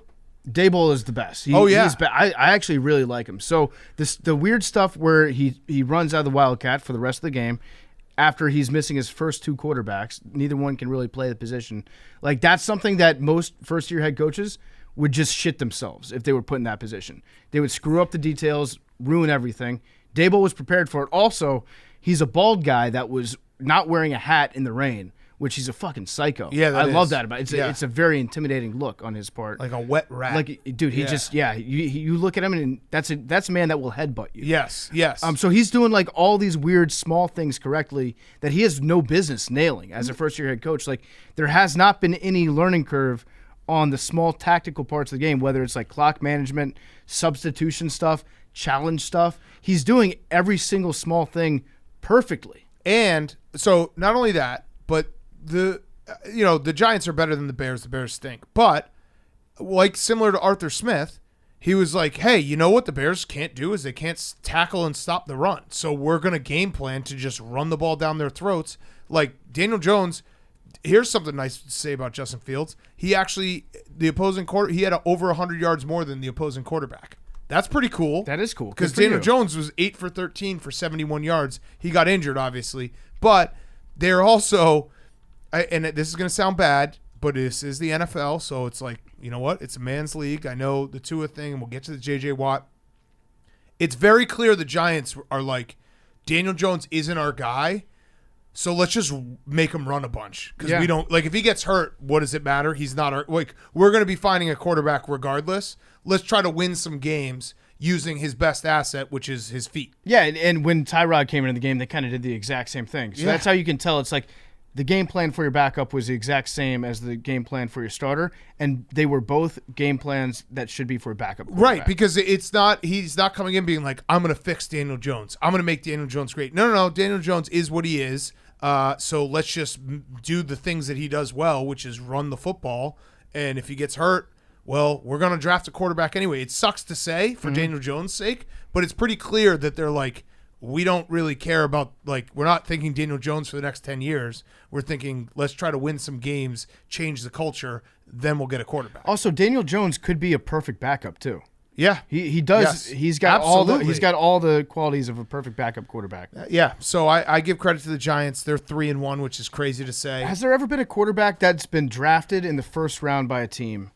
Daboll is the best. I actually really like him. So the weird stuff where he runs out of the Wildcat for the rest of the game, after he's missing his first 2 quarterbacks, neither one can really play the position. Like, that's something that most first-year head coaches would just shit themselves if they were put in that position. They would screw up the details, ruin everything. Daboll was prepared for it. Also, he's a bald guy that was not wearing a hat in the rain, which he's a fucking psycho. Yeah, I love that about it. It's a very intimidating look on his part. Like a wet rat. Like, dude, you look at him and that's a man that will headbutt you. Yes. So he's doing like all these weird small things correctly that he has no business nailing as a first-year head coach. Like, there has not been any learning curve on the small tactical parts of the game, whether it's like clock management, substitution stuff, challenge stuff. He's doing every single small thing perfectly. And so not only that, but the Giants are better than the Bears. The Bears stink. But like similar to Arthur Smith, he was like, hey, you know what the Bears can't do is they can't tackle and stop the run. So we're going to game plan to just run the ball down their throats. Like Daniel Jones, here's something nice to say about Justin Fields. He actually, he had over 100 yards more than the opposing quarterback. That's pretty cool. That is cool. Because Daniel Jones was 8 for 13 for 71 yards. He got injured, obviously. But they're also, and this is going to sound bad, but this is the NFL, so it's like, you know what? It's a man's league. I know the Tua thing, and we'll get to the J.J. Watt. It's very clear the Giants are like, Daniel Jones isn't our guy, so let's just make him run a bunch. Because we don't, like, if he gets hurt, what does it matter? He's not our, like, we're going to be finding a quarterback regardless. Let's try to win some games using his best asset, which is his feet. Yeah, and when Tyrod came into the game, they kind of did the exact same thing. So that's how you can tell. It's like the game plan for your backup was the exact same as the game plan for your starter, and they were both game plans that should be for a backup quarterback. Right, because he's not coming in being like, I'm going to fix Daniel Jones. I'm going to make Daniel Jones great. No. Daniel Jones is what he is. So let's just do the things that he does well, which is run the football. And if he gets hurt, well, we're going to draft a quarterback anyway. It sucks to say for Daniel Jones' sake, but it's pretty clear that they're like, we don't really care about, like, we're not thinking Daniel Jones for the next 10 years. We're thinking, let's try to win some games, change the culture, then we'll get a quarterback. Also, Daniel Jones could be a perfect backup, too. Yeah, He does. Yes. He's got all the qualities of a perfect backup quarterback. Yeah, so I give credit to the Giants. They're 3-1, which is crazy to say. Has there ever been a quarterback that's been drafted in the first round by a team,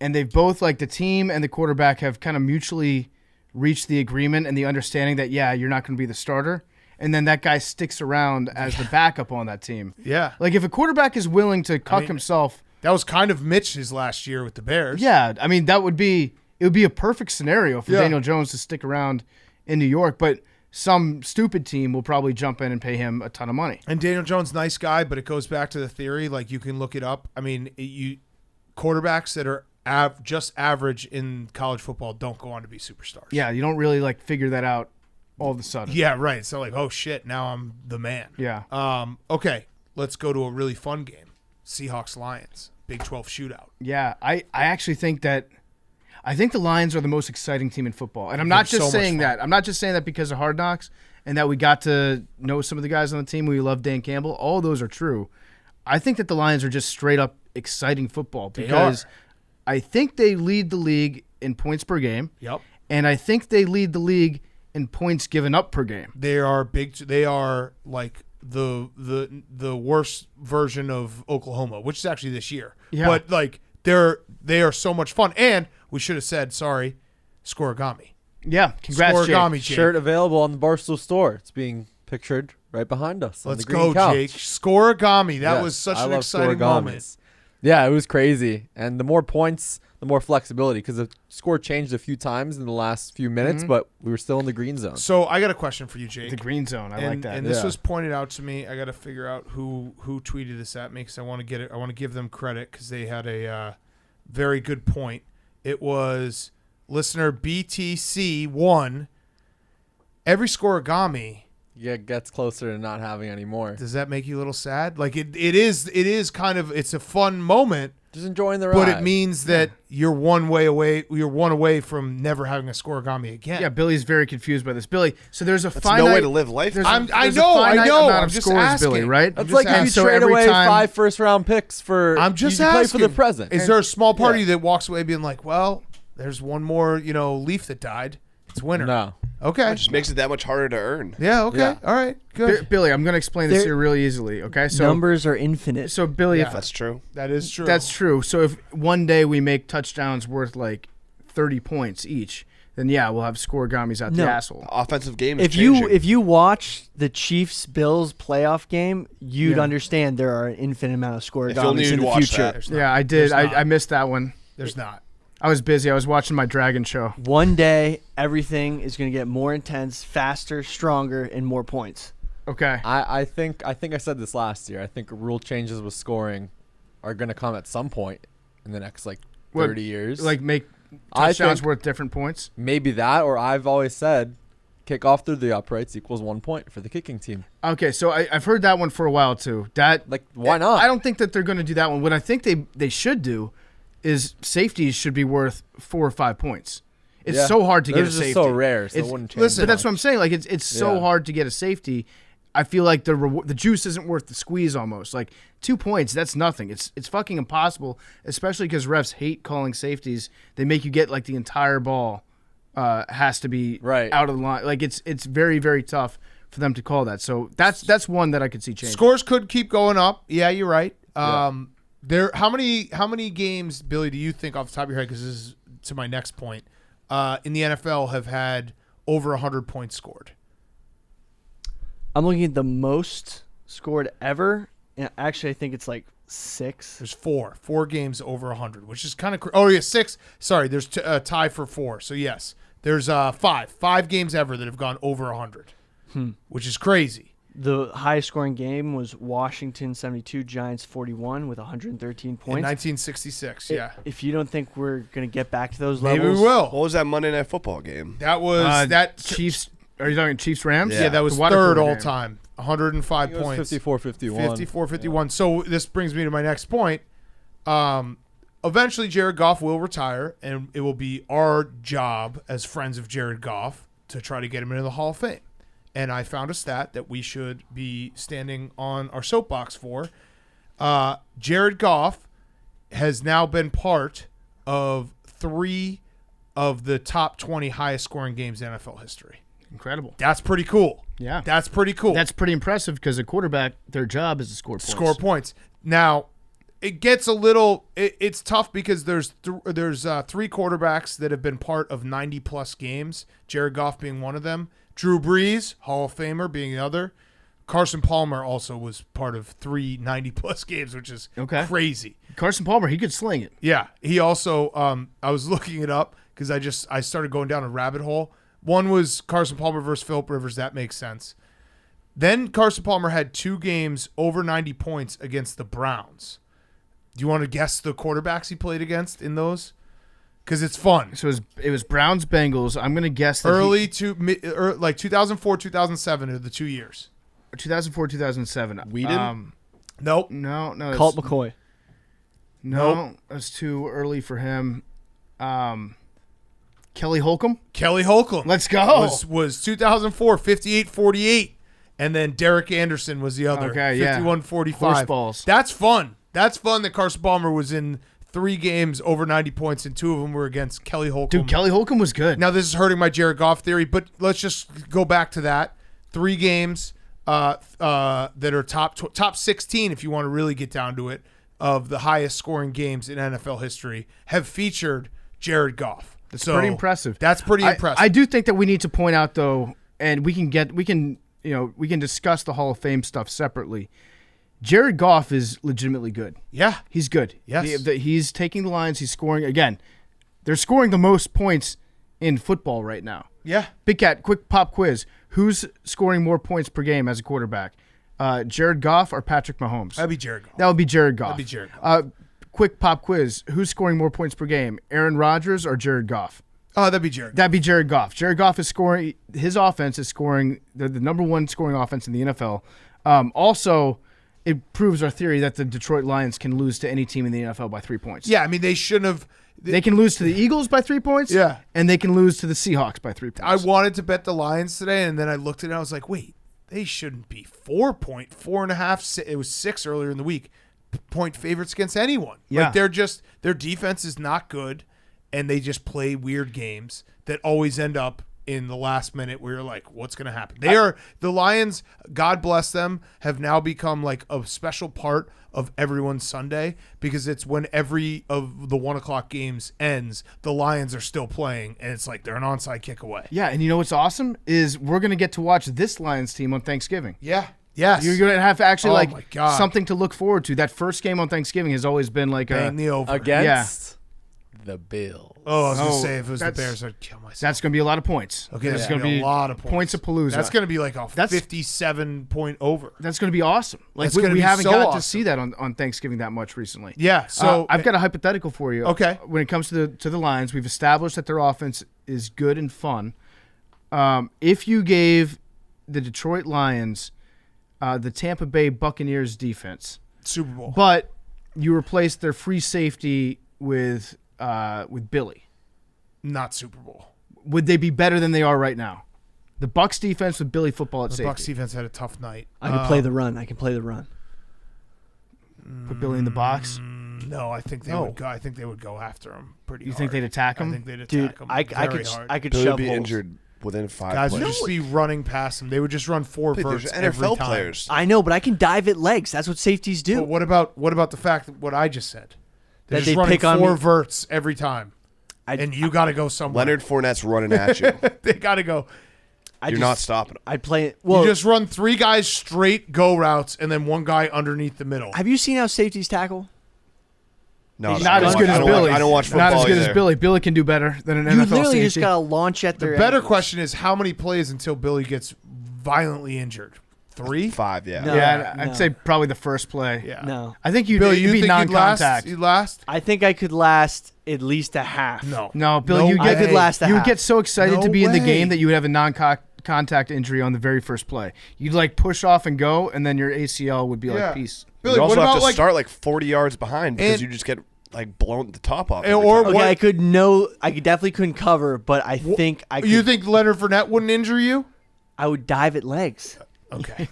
and they've both, like the team and the quarterback, have kind of mutually reached the agreement and the understanding that, yeah, you're not going to be the starter, and then that guy sticks around as the backup on that team? Yeah. Like, if a quarterback is willing to cuck himself. That was kind of Mitch's last year with the Bears. Yeah, I mean, it would be a perfect scenario for Daniel Jones to stick around in New York, but some stupid team will probably jump in and pay him a ton of money. And Daniel Jones, nice guy, but it goes back to the theory. Like, you can look it up. I mean, quarterbacks that are just average in college football don't go on to be superstars. Yeah, you don't really like figure that out all of a sudden. Yeah, right. So like, oh shit, now I'm the man. Yeah. Okay, let's go to a really fun game. Seahawks-Lions, Big 12 shootout. Yeah, I actually think that the Lions are the most exciting team in football. And I'm not just saying that. I'm not just saying that because of Hard Knocks and that we got to know some of the guys on the team. We love Dan Campbell. All those are true. I think that the Lions are just straight up exciting football because I think they lead the league in points per game. Yep. And I think they lead the league in points given up per game. They are big. They are like the worst version of Oklahoma, which is actually this year. Yeah. But like they are so much fun. And we should have said, sorry, Scorigami. Yeah, congrats, Scorigami, Jake. Shirt available on the Barstool store. It's being pictured right behind us. Let's on the green go, couch. Jake. Scorigami. That Yes, was such I an love exciting Scorigamis. moment. Yeah, it was crazy. And the more points, the more flexibility, because the score changed a few times in the last few minutes, but we were still in the green zone. So I got a question for you, Jake. The green zone. I like that. And this was pointed out to me. I got to figure out who tweeted this at me because I want to get it. I want to give them credit because they had a very good point. It was listener BTC1. Every Scorigami. Yeah, it gets closer to not having any more. Does that make you a little sad? Like it is kind of, it's a fun moment. Just enjoying the ride. But it means that you're one away from never having a Scorigami again. Yeah, Billy's very confused by this. Billy, so there's a That's finite no way to live life. I know. Amount I'm of just scores, asking. Billy, right? That's like if you trade away 5 first-round picks for I'm just you asking. play for the present. Is there a small party that walks away being like, well, there's one more, leaf that died. It's winter. No. Okay. It just makes it that much harder to earn. Yeah, okay. Yeah. All right. Good. Billy, I'm going to explain this here really easily, okay? So Numbers are infinite. So Billy, if That's true. That is true. that's true. So if one day we make touchdowns worth like 30 points each, then yeah, we'll have Scorigamis out the No. asshole. Offensive game is if changing. you watch the Chiefs Bills playoff game, you'd Yeah. understand there are an infinite amount of If you only Scorigamis in need to the watch future. that. There's not. Yeah, I did. There's not. I missed that one. There's not. I was busy. I was watching my Dragon show. One day, everything is going to get more intense, faster, stronger, and more points. Okay. I think I said this last year. I think rule changes with scoring are going to come at some point in the next 30 years. Like make I touchdowns think- worth different points. Maybe that, or I've always said kick off through the uprights equals 1 point for the kicking team. Okay, so I've heard that one for a while too. Why not? I don't think that they're going to do that one. What I think they should do is safeties should be worth 4 or 5 points. It's Yeah. so hard to They're get a just safety. so rare, so it It's- wouldn't change. listen, But that's what I'm saying. Like it's so Yeah. hard to get a safety. I feel like the juice isn't worth the squeeze almost. Like 2 points, that's nothing. It's fucking impossible, especially because refs hate calling safeties. They make you get like the entire ball has to be Right. out of the line. Like it's very, very tough for them to call that. So that's one that I could see changing. Scores could keep going up. Yeah, you're right. How many games, Billy, do you think off the top of your head, because this is to my next point, in the NFL have had over 100 points scored? I'm looking at the most scored ever. And actually, I think it's like 6. There's 4 games over 100, which is kind of oh yeah, 6. Sorry, there's a tie for 4. So yes, there's 5 games ever that have gone over 100, which is crazy. The highest scoring game was Washington 72, Giants 41 with 113 points. In 1966, yeah. If you don't think we're going to get back to those Maybe levels, we will. What was that Monday Night Football game? That was that Chiefs. Are you talking Chiefs Rams? Yeah, that was The water third cooler all game. time. 105 It was points. 54-51. 54-51. So this brings me to my next point. Eventually, Jared Goff will retire, and it will be our job as friends of Jared Goff to try to get him into the Hall of Fame. And I found a stat that we should be standing on our soapbox for. Jared Goff has now been part of 3 of the top 20 highest scoring games in NFL history. Incredible. That's pretty cool. Yeah. That's pretty cool. That's pretty impressive because a quarterback, their job is to score points. Score points. Now, it gets a little. It's tough because there's 3 quarterbacks that have been part of 90-plus games. Jared Goff being one of them. Drew Brees, Hall of Famer, being the other. Carson Palmer also was part of 3 90-plus games, which is crazy. Carson Palmer, he could sling it. Yeah, he also. I was looking it up because I started going down a rabbit hole. One was Carson Palmer versus Phillip Rivers. That makes sense. Then Carson Palmer had 2 games over 90 points against the Browns. Do you want to guess the quarterbacks he played against in those? Because it's fun. So it was Browns Bengals. I'm going to guess that like 2004, 2007 are the 2 years. 2004, 2007. Whedon? Nope. No. Colt McCoy. No, that's too early for him. Kelly Holcomb? Kelly Holcomb. Let's go. Was 2004, 58-48. And then Derek Anderson was the other. Okay, yeah. 51-45. Horse balls. That's fun. That's fun that Carson Palmer was in 3 games over 90 points, and 2 of them were against Kelly Holcomb. Dude, Kelly Holcomb was good. Now, this is hurting my Jared Goff theory, but let's just go back to that. 3 games that are top 16, if you want to really get down to it, of the highest scoring games in NFL history have featured Jared Goff. That's pretty impressive. That's pretty impressive. I do think that we need to point out, though, and we can discuss the Hall of Fame stuff separately. Jared Goff is legitimately good. Yeah. He's good. Yes. He's taking the lines. He's scoring. Again, they're scoring the most points in football right now. Yeah. Big Cat, quick pop quiz. Who's scoring more points per game as a quarterback? Jared Goff or Patrick Mahomes? That'd be Jared Goff. That would be Jared Goff. That'd be Jared Goff. Quick pop quiz. Who's scoring more points per game? Aaron Rodgers or Jared Goff? Oh, that'd be Jared. That'd be Jared Goff. Jared Goff is scoring. His offense is scoring. They're the number 1 scoring offense in the NFL. Also, it proves our theory that the Detroit Lions can lose to any team in the NFL by 3 points. Yeah, I mean, they shouldn't have. They can lose to the Eagles by 3 points. Yeah. And they can lose to the Seahawks by 3 points. I wanted to bet the Lions today, and then I looked at it and I was like, wait, they shouldn't be 4.5. It was 6 earlier in the week. Point favorites against anyone. Yeah. Like their defense is not good, and they just play weird games that always end up in the last minute where you're like, what's going to happen? The Lions, God bless them, have now become like a special part of everyone's Sunday because it's when every of the 1 o'clock games ends, the Lions are still playing, and it's like they're an onside kick away. Yeah, and you know what's awesome is we're going to get to watch this Lions team on Thanksgiving. Yeah. Yes. You're going to have actually my God. something to look forward to. That first game on Thanksgiving has always been like Bang the over. Against the Bills. Oh, I was going to say if it was the Bears, I'd kill myself. That's going to be a lot of points. Okay, that's that's going to be a lot of points. Points of Palooza. That's going to be like a 57-point over. That's going to be awesome. Like That's gonna we be haven't so got awesome. to see that on Thanksgiving that much recently. Yeah, so I've got a hypothetical for you. Okay. When it comes to the Lions, we've established that their offense is good and fun. If you gave the Detroit Lions the Tampa Bay Buccaneers defense, Super Bowl. but you replaced their free safety with Billy, Not Super Bowl. would they be better than they are right now? The Bucs defense with Billy football at The safety. Bucs defense had a tough night. I can play the run. I can play the run. Put Billy in the box. No, I think they would go. I think they would go after him pretty. You hard. think they'd attack him? I think they'd attack Dude, him. I very could hard. I could Billy shove would be holes. injured within 5 Guys would plays. just be running past him. They would just run 4 There's verts every NFL time. players. I know, but I can dive at legs. That's what safeties do. But what about the fact that what I just said? They're That just they running pick on 4 me? verts every time, and you got to go somewhere. Leonard Fournette's running at you. They got to go. You're not stopping him. I'd play it. Well, You just run 3 guys straight go routes, and then 1 guy underneath the middle. have you seen how safeties tackle? No, Not as good as Billy. I don't watch football Not as good either. as Billy. Billy can do better than an You NFL literally safety. just gotta launch at The their better ankles. question is how many plays until Billy gets violently injured? 3? 5, yeah. No. Yeah, No. I'd say probably the first play. Yeah. No, I think you'd, Billy, you'd you be think non-contact. you'd last? I think I could last at least a half. No. No, Billy, No you I get could last a you would half. get so excited No to be in the way. game that you would have a non-contact injury on the very first play. You'd like push off and go, and then your ACL would be Yeah. like peace. Billy, You also what have about to like start like 40 yards behind because And- you just get like blown the top off. And- every or time. Okay, What- I definitely couldn't cover, but I think I could. you think Leonard Fournette wouldn't injure you? I would dive at legs. Okay.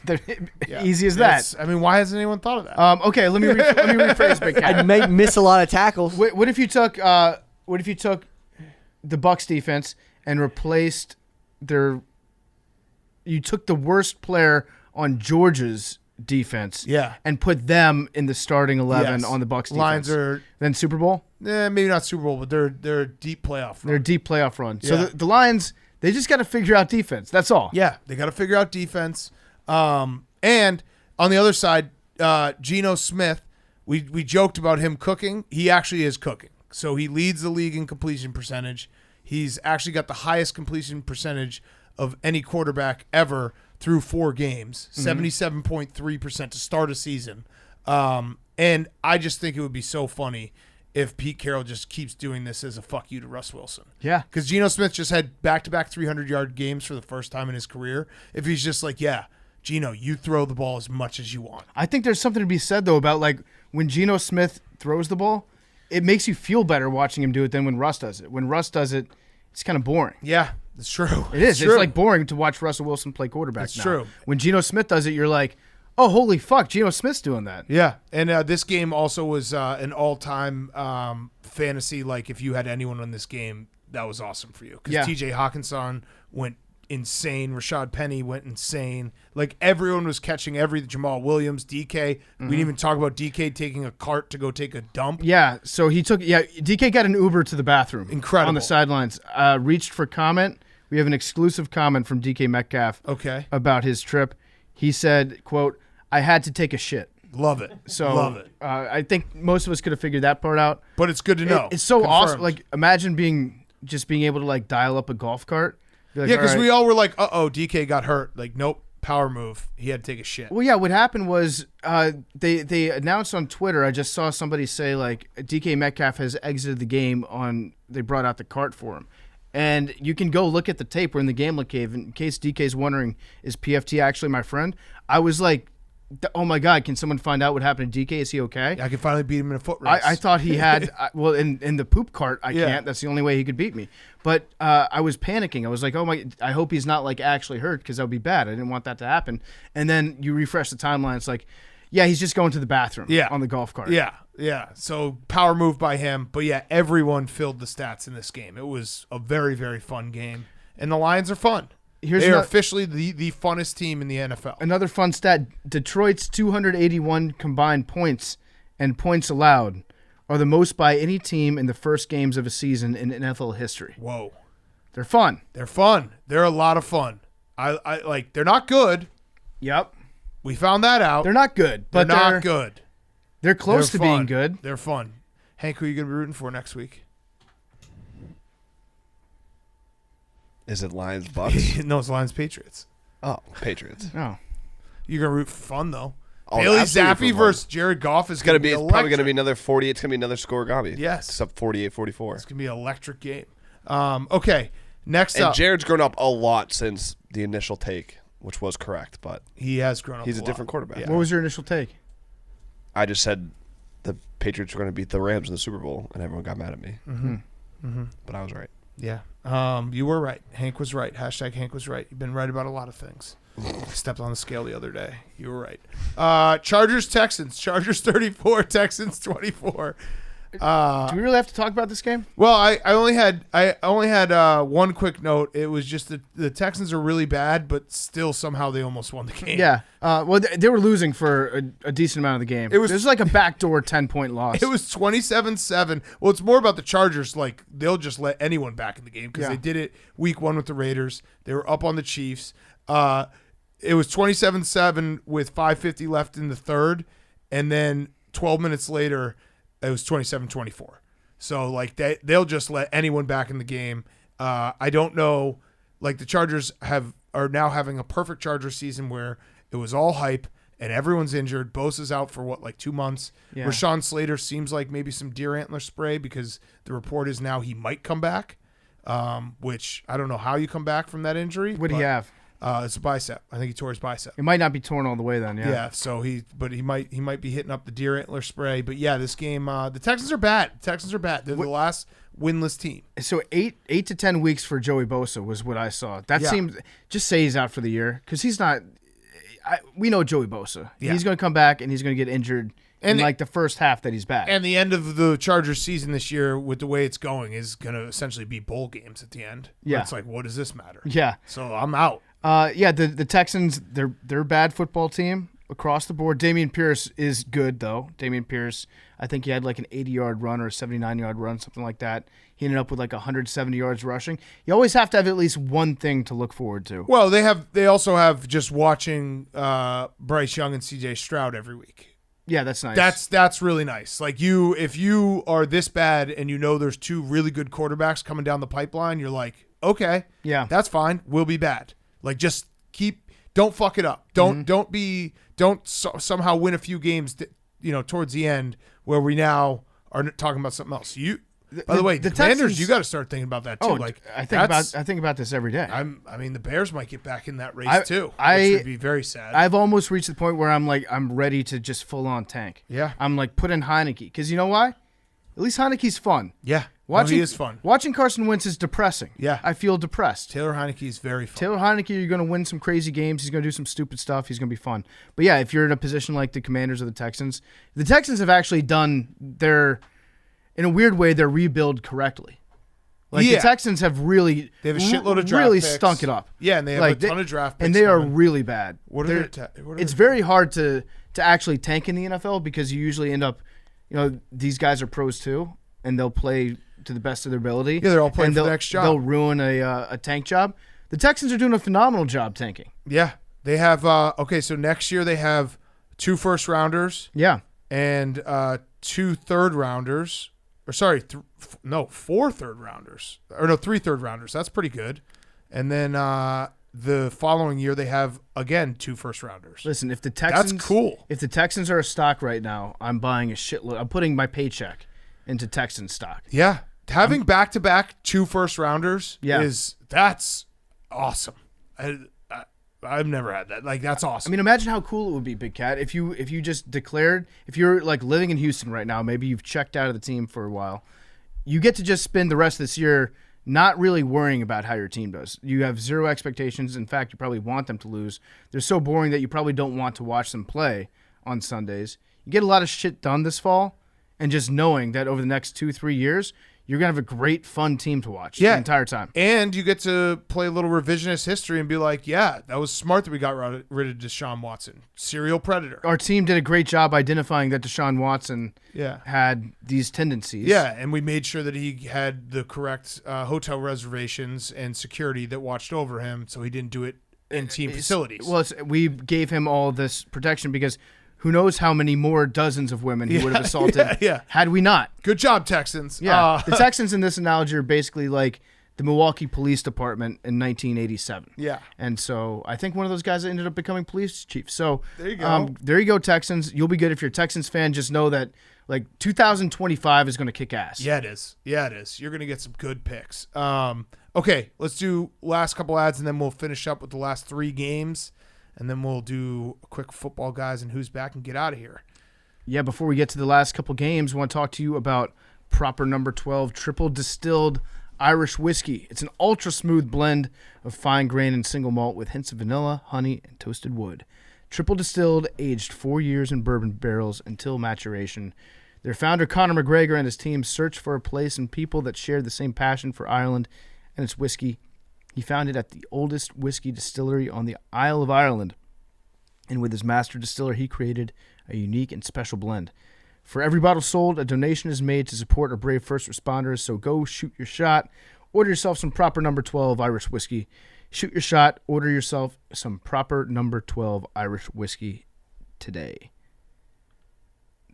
Easy as that. That's- I mean, why hasn't anyone thought of that? Okay, let me rephrase, Big Cat. I might miss a lot of tackles. What if you took the Bucs defense and replaced you took the worst player on Georgia's defense and put them in the starting 11 on the Bucs defense. Lions are then Super Bowl? maybe not Super Bowl, but they're a deep playoff run. They're a deep playoff run. So the Lions, they just got to figure out defense. That's all. Yeah, they got to figure out defense. And on the other side, Geno Smith, we joked about him cooking. He actually is cooking. So he leads the league in completion percentage. He's actually got the highest completion percentage of any quarterback ever through 4 games, 77.3% to start a season. And I just think it would be so funny if Pete Carroll just keeps doing this as a fuck you to Russ Wilson. Yeah. Because Geno Smith just had back-to-back 300-yard games for the first time in his career. If he's just like, yeah, Geno, you throw the ball as much as you want. I think there's something to be said, though, about like when Geno Smith throws the ball, it makes you feel better watching him do it than when Russ does it. When Russ does it, it's kind of boring. Yeah, it's true. It is. It's true. It's like boring to watch Russell Wilson play quarterback. It's now. true. When Geno Smith does it, you're like, oh, holy fuck, Geno Smith's doing that. Yeah, and this game also was an all-time fantasy. Like, if you had anyone on this game, that was awesome for you. Because T.J. Hawkinson went insane. Rashad Penny went insane. Like, everyone was catching Jamal Williams, DK. We didn't even talk about DK taking a cart to go take a dump. Yeah, so DK got an Uber to the bathroom. Incredible. On the sidelines. Reached for comment. We have an exclusive comment from DK Metcalf about his trip. He said, quote, I had to take a shit. Love it. So love it. I think most of us could have figured that part out. But it's good to know. It's so Confirmed. awesome. Like, imagine being able to like dial up a golf cart. Like, yeah, because right. we all were like, DK got hurt. Like, nope, power move. He had to take a shit. Well, yeah, what happened was they announced on Twitter, I just saw somebody say, like, DK Metcalf has exited the game they brought out the cart for him. And you can go look at the tape. We're in the Gambling Cave. In case DK's wondering, is PFT actually my friend? I was like, oh, my God, can someone find out what happened to DK? Is he okay? I can finally beat him in a foot race. I thought he had well, in the poop cart, I can't. That's the only way he could beat me. But I was panicking. I was like, oh, my, I hope he's not, like, actually hurt because that would be bad. I didn't want that to happen. And then you refresh the timeline. It's like, yeah, he's just going to the bathroom on the golf cart. Yeah. So power move by him. But, yeah, everyone filled the stats in this game. It was a very, very fun game. And the Lions are fun. They're officially the funnest team in the NFL. Another fun stat, Detroit's 281 combined points and points allowed are the most by any team in the first games of a season in NFL history. Whoa. They're fun. They're fun. They're a lot of fun. I like, they're not good. Yep. We found that out. They're not good, but they're not good. They're close to being good. They're fun. Hank, who are you going to be rooting for next week? Is it Lions Bucs? No, it's Lions Patriots. Oh, Patriots. Oh. You're going to root for fun, though. Oh, Bailey Zappi versus Jared Goff is going to be probably going to be another 40. It's going to be another score-gobby. Yes. It's up 48-44. It's going to be an electric game. Okay, next up. And Jared's grown up a lot since the initial take, which was correct, but he has grown up. He's a different quarterback. Yeah. What was your initial take? I just said the Patriots were going to beat the Rams in the Super Bowl, and everyone got mad at me. But I was right. Yeah. You were right. Hank was right. Hashtag Hank was right. You've been right about a lot of things. I stepped on the scale the other day. You were right. Chargers, Texans. Chargers 34, Texans 24. Do we really have to talk about this game? Well, I only had one quick note. It was just that the Texans are really bad, but still somehow they almost won the game. Yeah. Well, they were losing for a decent amount of the game. It was like a backdoor 10-point loss. It was 27-7. Well, it's more about the Chargers. Like, they'll just let anyone back in the game because they did it week 1 with the Raiders. They were up on the Chiefs. It was 27-7 with 5:50 left in the third, and then 12 minutes later, it was 27-24. So, like, they'll just let anyone back in the game. I don't know. Like, the Chargers are now having a perfect Chargers season where it was all hype and everyone's injured. Bosa's out for, 2 months? Yeah. Rashawn Slater seems like maybe some deer antler spray because the report is now he might come back, which I don't know how you come back from that injury. What do you have? It's a bicep. I think he tore his bicep. It might not be torn all the way then, yeah. Yeah, so he might be hitting up the deer antler spray. But yeah, this game, the Texans are bad. They're the last winless team. So 8 to 10 weeks for Joey Bosa was what I saw. That seems, just say he's out for the year because he's not. We know Joey Bosa. Yeah. He's going to come back and he's going to get injured in like the first half that he's back. And the end of the Chargers season this year, with the way it's going, is going to essentially be bowl games at the end. Yeah. It's like, what does this matter? Yeah. So I'm out. The Texans, they're a bad football team across the board. Dameon Pierce is good, though. Dameon Pierce, I think he had like an 80-yard run or a 79-yard run, something like that. He ended up with like 170 yards rushing. You always have to have at least one thing to look forward to. Well, they also have just watching Bryce Young and C.J. Stroud every week. Yeah, that's nice. That's really nice. Like if you are this bad and you know there's two really good quarterbacks coming down the pipeline, you're like, okay, yeah, that's fine. We'll be bad. Like just don't fuck it up. Don't somehow win a few games, towards the end where we now are talking about something else. By the way, the Commanders, Texans, you got to start thinking about that too. I think about this every day. The Bears might get back in that race too, which would be very sad. I've almost reached the point where I'm ready to just full on tank. Yeah, I'm like put in Heineke because you know why? At least Heineke's fun. Yeah, he is fun. Watching Carson Wentz is depressing. Yeah, I feel depressed. Taylor Heineke is very fun. Taylor Heineke, you're going to win some crazy games. He's going to do some stupid stuff. He's going to be fun. But yeah, if you're in a position like the Commanders or the Texans have actually done in a weird way, their rebuild correctly. The Texans have they have a shitload of draft picks. Stunk it up. Yeah, and they have a ton of draft picks. And they are really bad. It's very hard to actually tank in the NFL because you usually end up, these guys are pros too, and they'll play to the best of their ability. Yeah, they're all playing for the next job. They'll ruin a tank job. The Texans are doing a phenomenal job tanking. Yeah, they have. So next year they have 2 first-rounders. Yeah, and 2 third-rounders. Or sorry, 4 third-rounders. Or no, 3 third-rounders. That's pretty good. And then the following year they have, again, 2 first-rounders. Listen, if the Texans... That's cool. If the Texans are a stock right now, I'm buying a shitload. I'm putting my paycheck into Texan stock. Yeah. Having back-to-back 2 first-rounders that's awesome. I've never had that. That's awesome. I mean, imagine how cool it would be, Big Cat, if you just declared, if you're living in Houston right now, maybe you've checked out of the team for a while, you get to just spend the rest of this year not really worrying about how your team does. You have zero expectations. In fact, you probably want them to lose. They're so boring that you probably don't want to watch them play on Sundays. You get a lot of shit done this fall, and just knowing that over the next 2-3 years, you're going to have a great, fun team to watch the entire time. And you get to play a little revisionist history and be like, yeah, that was smart that we got rid of Deshaun Watson. Serial predator. Our team did a great job identifying that Deshaun Watson had these tendencies. Yeah, and we made sure that he had the correct hotel reservations and security that watched over him so he didn't do it in team facilities. Well, we gave him all this protection because who knows how many more dozens of women he would have assaulted had we not. Good job, Texans. Yeah, the Texans in this analogy are basically like the Milwaukee Police Department in 1987. Yeah. And so I think one of those guys ended up becoming police chief. So there you go. There you go, Texans. You'll be good if you're a Texans fan. Just know that 2025 is going to kick ass. Yeah, it is. You're going to get some good picks. Okay, let's do last couple ads, and then we'll finish up with the last 3 games. And then we'll do a quick football guys and who's back and get out of here. Yeah, before we get to the last couple games, I want to talk to you about Proper Number 12 Triple Distilled Irish Whiskey. It's an ultra-smooth blend of fine grain and single malt with hints of vanilla, honey, and toasted wood. Triple distilled, aged 4 years in bourbon barrels until maturation. Their founder, Conor McGregor, and his team searched for a place and people that shared the same passion for Ireland and its whiskey. He founded at the oldest whiskey distillery on the Isle of Ireland. And with his master distiller, he created a unique and special blend. For every bottle sold, a donation is made to support our brave first responders. So go shoot your shot. Order yourself some Proper Number 12 Irish Whiskey. Shoot your shot. Order yourself some Proper Number 12 Irish Whiskey today.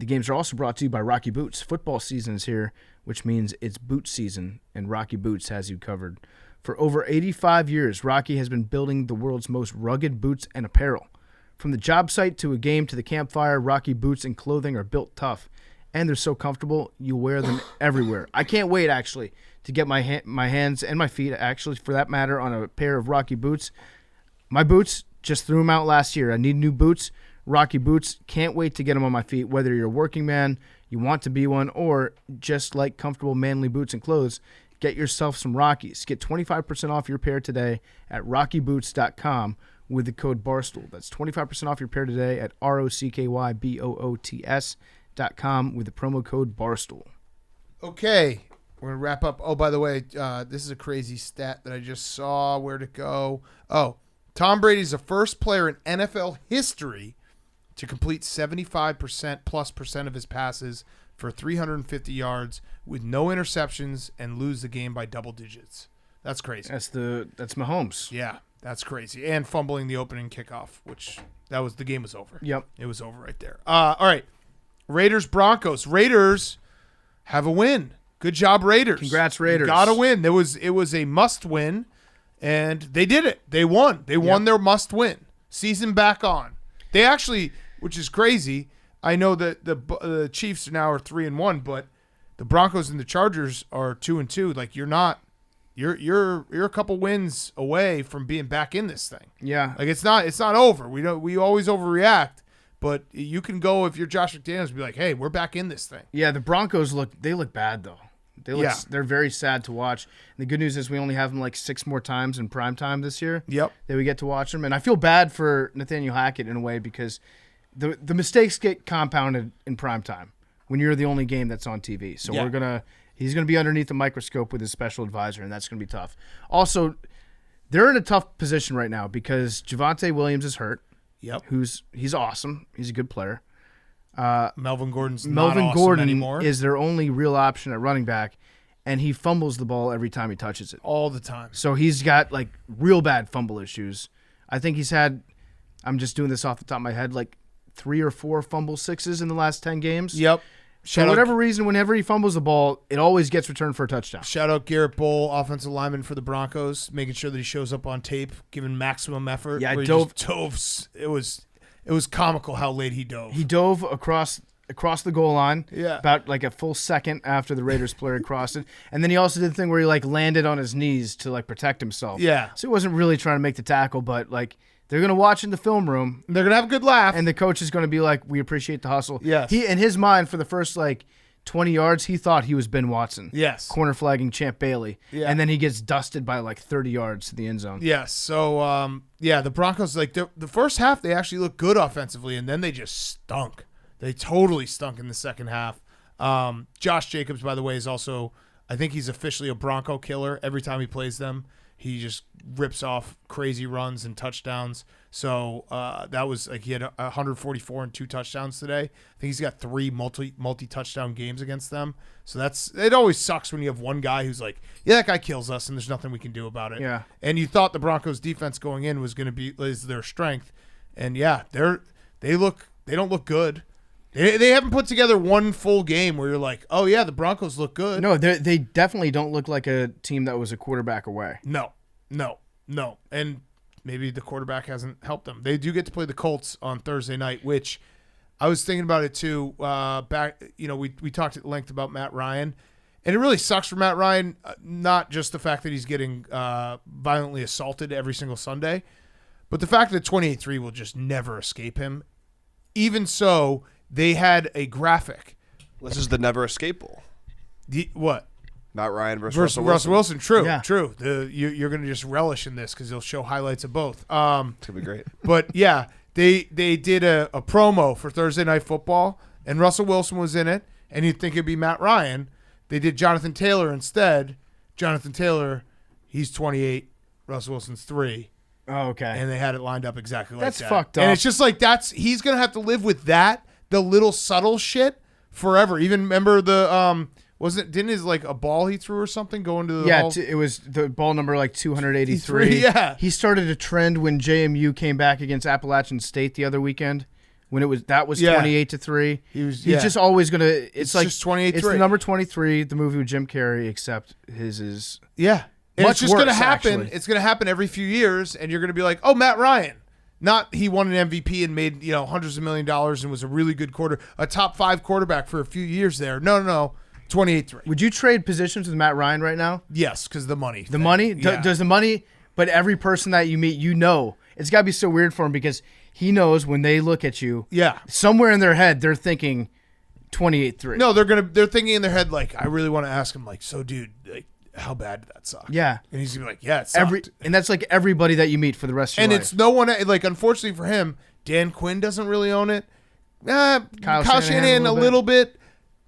The games are also brought to you by Rocky Boots. Football season is here, which means it's boot season, and Rocky Boots has you covered. For over 85 years, Rocky has been building the world's most rugged boots and apparel. From the job site to a game to the campfire, Rocky boots and clothing are built tough, and they're so comfortable, you wear them everywhere. I can't wait, actually, to get my hands and my feet, actually, for that matter, on a pair of Rocky boots. My boots, just threw them out last year. I need new boots. Rocky boots, can't wait to get them on my feet, whether you're a working man, you want to be one, or just like comfortable manly boots and clothes. Get yourself some Rockies. Get 25% off your pair today at rockyboots.com with the code Barstool. That's 25% off your pair today at ROCKYBOOTS.com with the promo code Barstool. Okay, we're going to wrap up. Oh, by the way, this is a crazy stat that I just saw. Where'd it go? Oh, Tom Brady's the first player in NFL history to complete 75% of his passes for 350 yards with no interceptions and lose the game by double digits. That's crazy. That's Mahomes. Yeah, that's crazy. And fumbling the opening kickoff, the game was over. Yep. It was over right there. All right. Raiders, Broncos. Raiders have a win. Good job, Raiders. Congrats, Raiders. Got to win. It was a must win, and they did it. They won. They won their must win. Season back on. They actually, which is crazy. I know that the Chiefs now are 3-1, but the Broncos and the Chargers are 2-2. Like you're a couple wins away from being back in this thing. Yeah. Like it's not over. We always overreact, but you can go if you're Josh McDaniels and be like, hey, we're back in this thing. Yeah, the Broncos look bad though. They're very sad to watch. And the good news is we only have them like 6 more times in prime time this year. Yep. That we get to watch them. And I feel bad for Nathaniel Hackett in a way because the mistakes get compounded in prime time when you're the only game that's on TV. So he's gonna be underneath the microscope with his special advisor, and that's gonna be tough. Also, they're in a tough position right now because Javonte Williams is hurt. Yep. He's awesome. He's a good player. Melvin Gordon's Melvin not awesome Gordon anymore. is their only real option at running back, and he fumbles the ball every time he touches it. All the time. So he's got like real bad fumble issues. I think he's had, I'm just doing this off the top of my head, like 3 or 4 fumble sixes in the last 10 games. Yep. For whatever reason, whenever he fumbles the ball, it always gets returned for a touchdown. Shout out Garrett Bull, offensive lineman for the Broncos, making sure that he shows up on tape, giving maximum effort. Yeah, he dove. It was comical how late he dove. He dove across the goal line, Yeah. about like a full second after the Raiders player had crossed it, and then he also did the thing where he like landed on his knees to like protect himself. Yeah. So he wasn't really trying to make the tackle, but like they're gonna watch in the film room. They're gonna have a good laugh, And the coach is going to be like, we appreciate the hustle. Yes. He, in his mind, for the first like 20 yards, he thought he was Ben Watson. Yes. Corner flagging Champ Bailey. Yeah. And then he gets dusted by like 30 yards to the end zone. Yes. So, the Broncos, like the first half, they actually looked good offensively, and then they just stunk. They totally stunk in the second half. Josh Jacobs, by the way, is also, I think he's officially a Bronco killer. Every time he plays them, he just rips off crazy runs and touchdowns. So that was like he had 144 and 2 touchdowns today. I think he's got 3 multi-touchdown games against them. So it always sucks when you have one guy who's like, yeah, that guy kills us and there's nothing we can do about it. Yeah. And you thought the Broncos defense going in was going to is their strength. And yeah, they don't look good. They haven't put together one full game where you're like, oh yeah, the Broncos look good. No, they definitely don't look like a team that was a quarterback away. No. And maybe the quarterback hasn't helped them. They do get to play the Colts on Thursday night, which I was thinking about it too. We talked at length about Matt Ryan, and it really sucks for Matt Ryan. Not just the fact that he's getting violently assaulted every single Sunday, but the fact that 28-3 will just never escape him. Even so, they had a graphic. This is the never escape bowl. What? Matt Ryan versus Russell Wilson. True, Yeah. true. You're going to just relish in this because they'll show highlights of both. It's going to be great. But yeah, they did a promo for Thursday Night Football, and Russell Wilson was in it, and you'd think it'd be Matt Ryan. They did Jonathan Taylor instead. Jonathan Taylor, he's 28. Russell Wilson's 3. Oh, okay. And they had it lined up exactly like That's that. fucked up. And it's just like he's going to have to live with that, the little subtle shit, forever. Even remember the didn't his like a ball he threw or something go into the hall? It was the ball number like 283. Yeah. He started a trend when JMU came back against Appalachian State the other weekend when that was 28-3. He's just always gonna. It's like just 28-3. It's the number 23, the movie with Jim Carrey, except his is Yeah. And much it's just going to worse, happen. actually. It's going to happen every few years, and you're going to be like, oh, Matt Ryan. Not he won an MVP and made hundreds of $1 million and was a really good a top 5 quarterback for a few years there. No. 28-3. Would you trade positions with Matt Ryan right now? Yes, because the money. The money? Yeah. Does the money, but every person that you meet, it's got to be so weird for him because he knows when they look at you, Yeah. somewhere in their head, they're thinking 28-3. No, they're thinking in their head like, I really want to ask him like, so dude, like, how bad did that suck? Yeah. And he's going to be like, yeah, it sucked. And that's like everybody that you meet for the rest of your And life. it's no one, like, unfortunately for him, Dan Quinn doesn't really own it. Kyle Shanahan a little bit.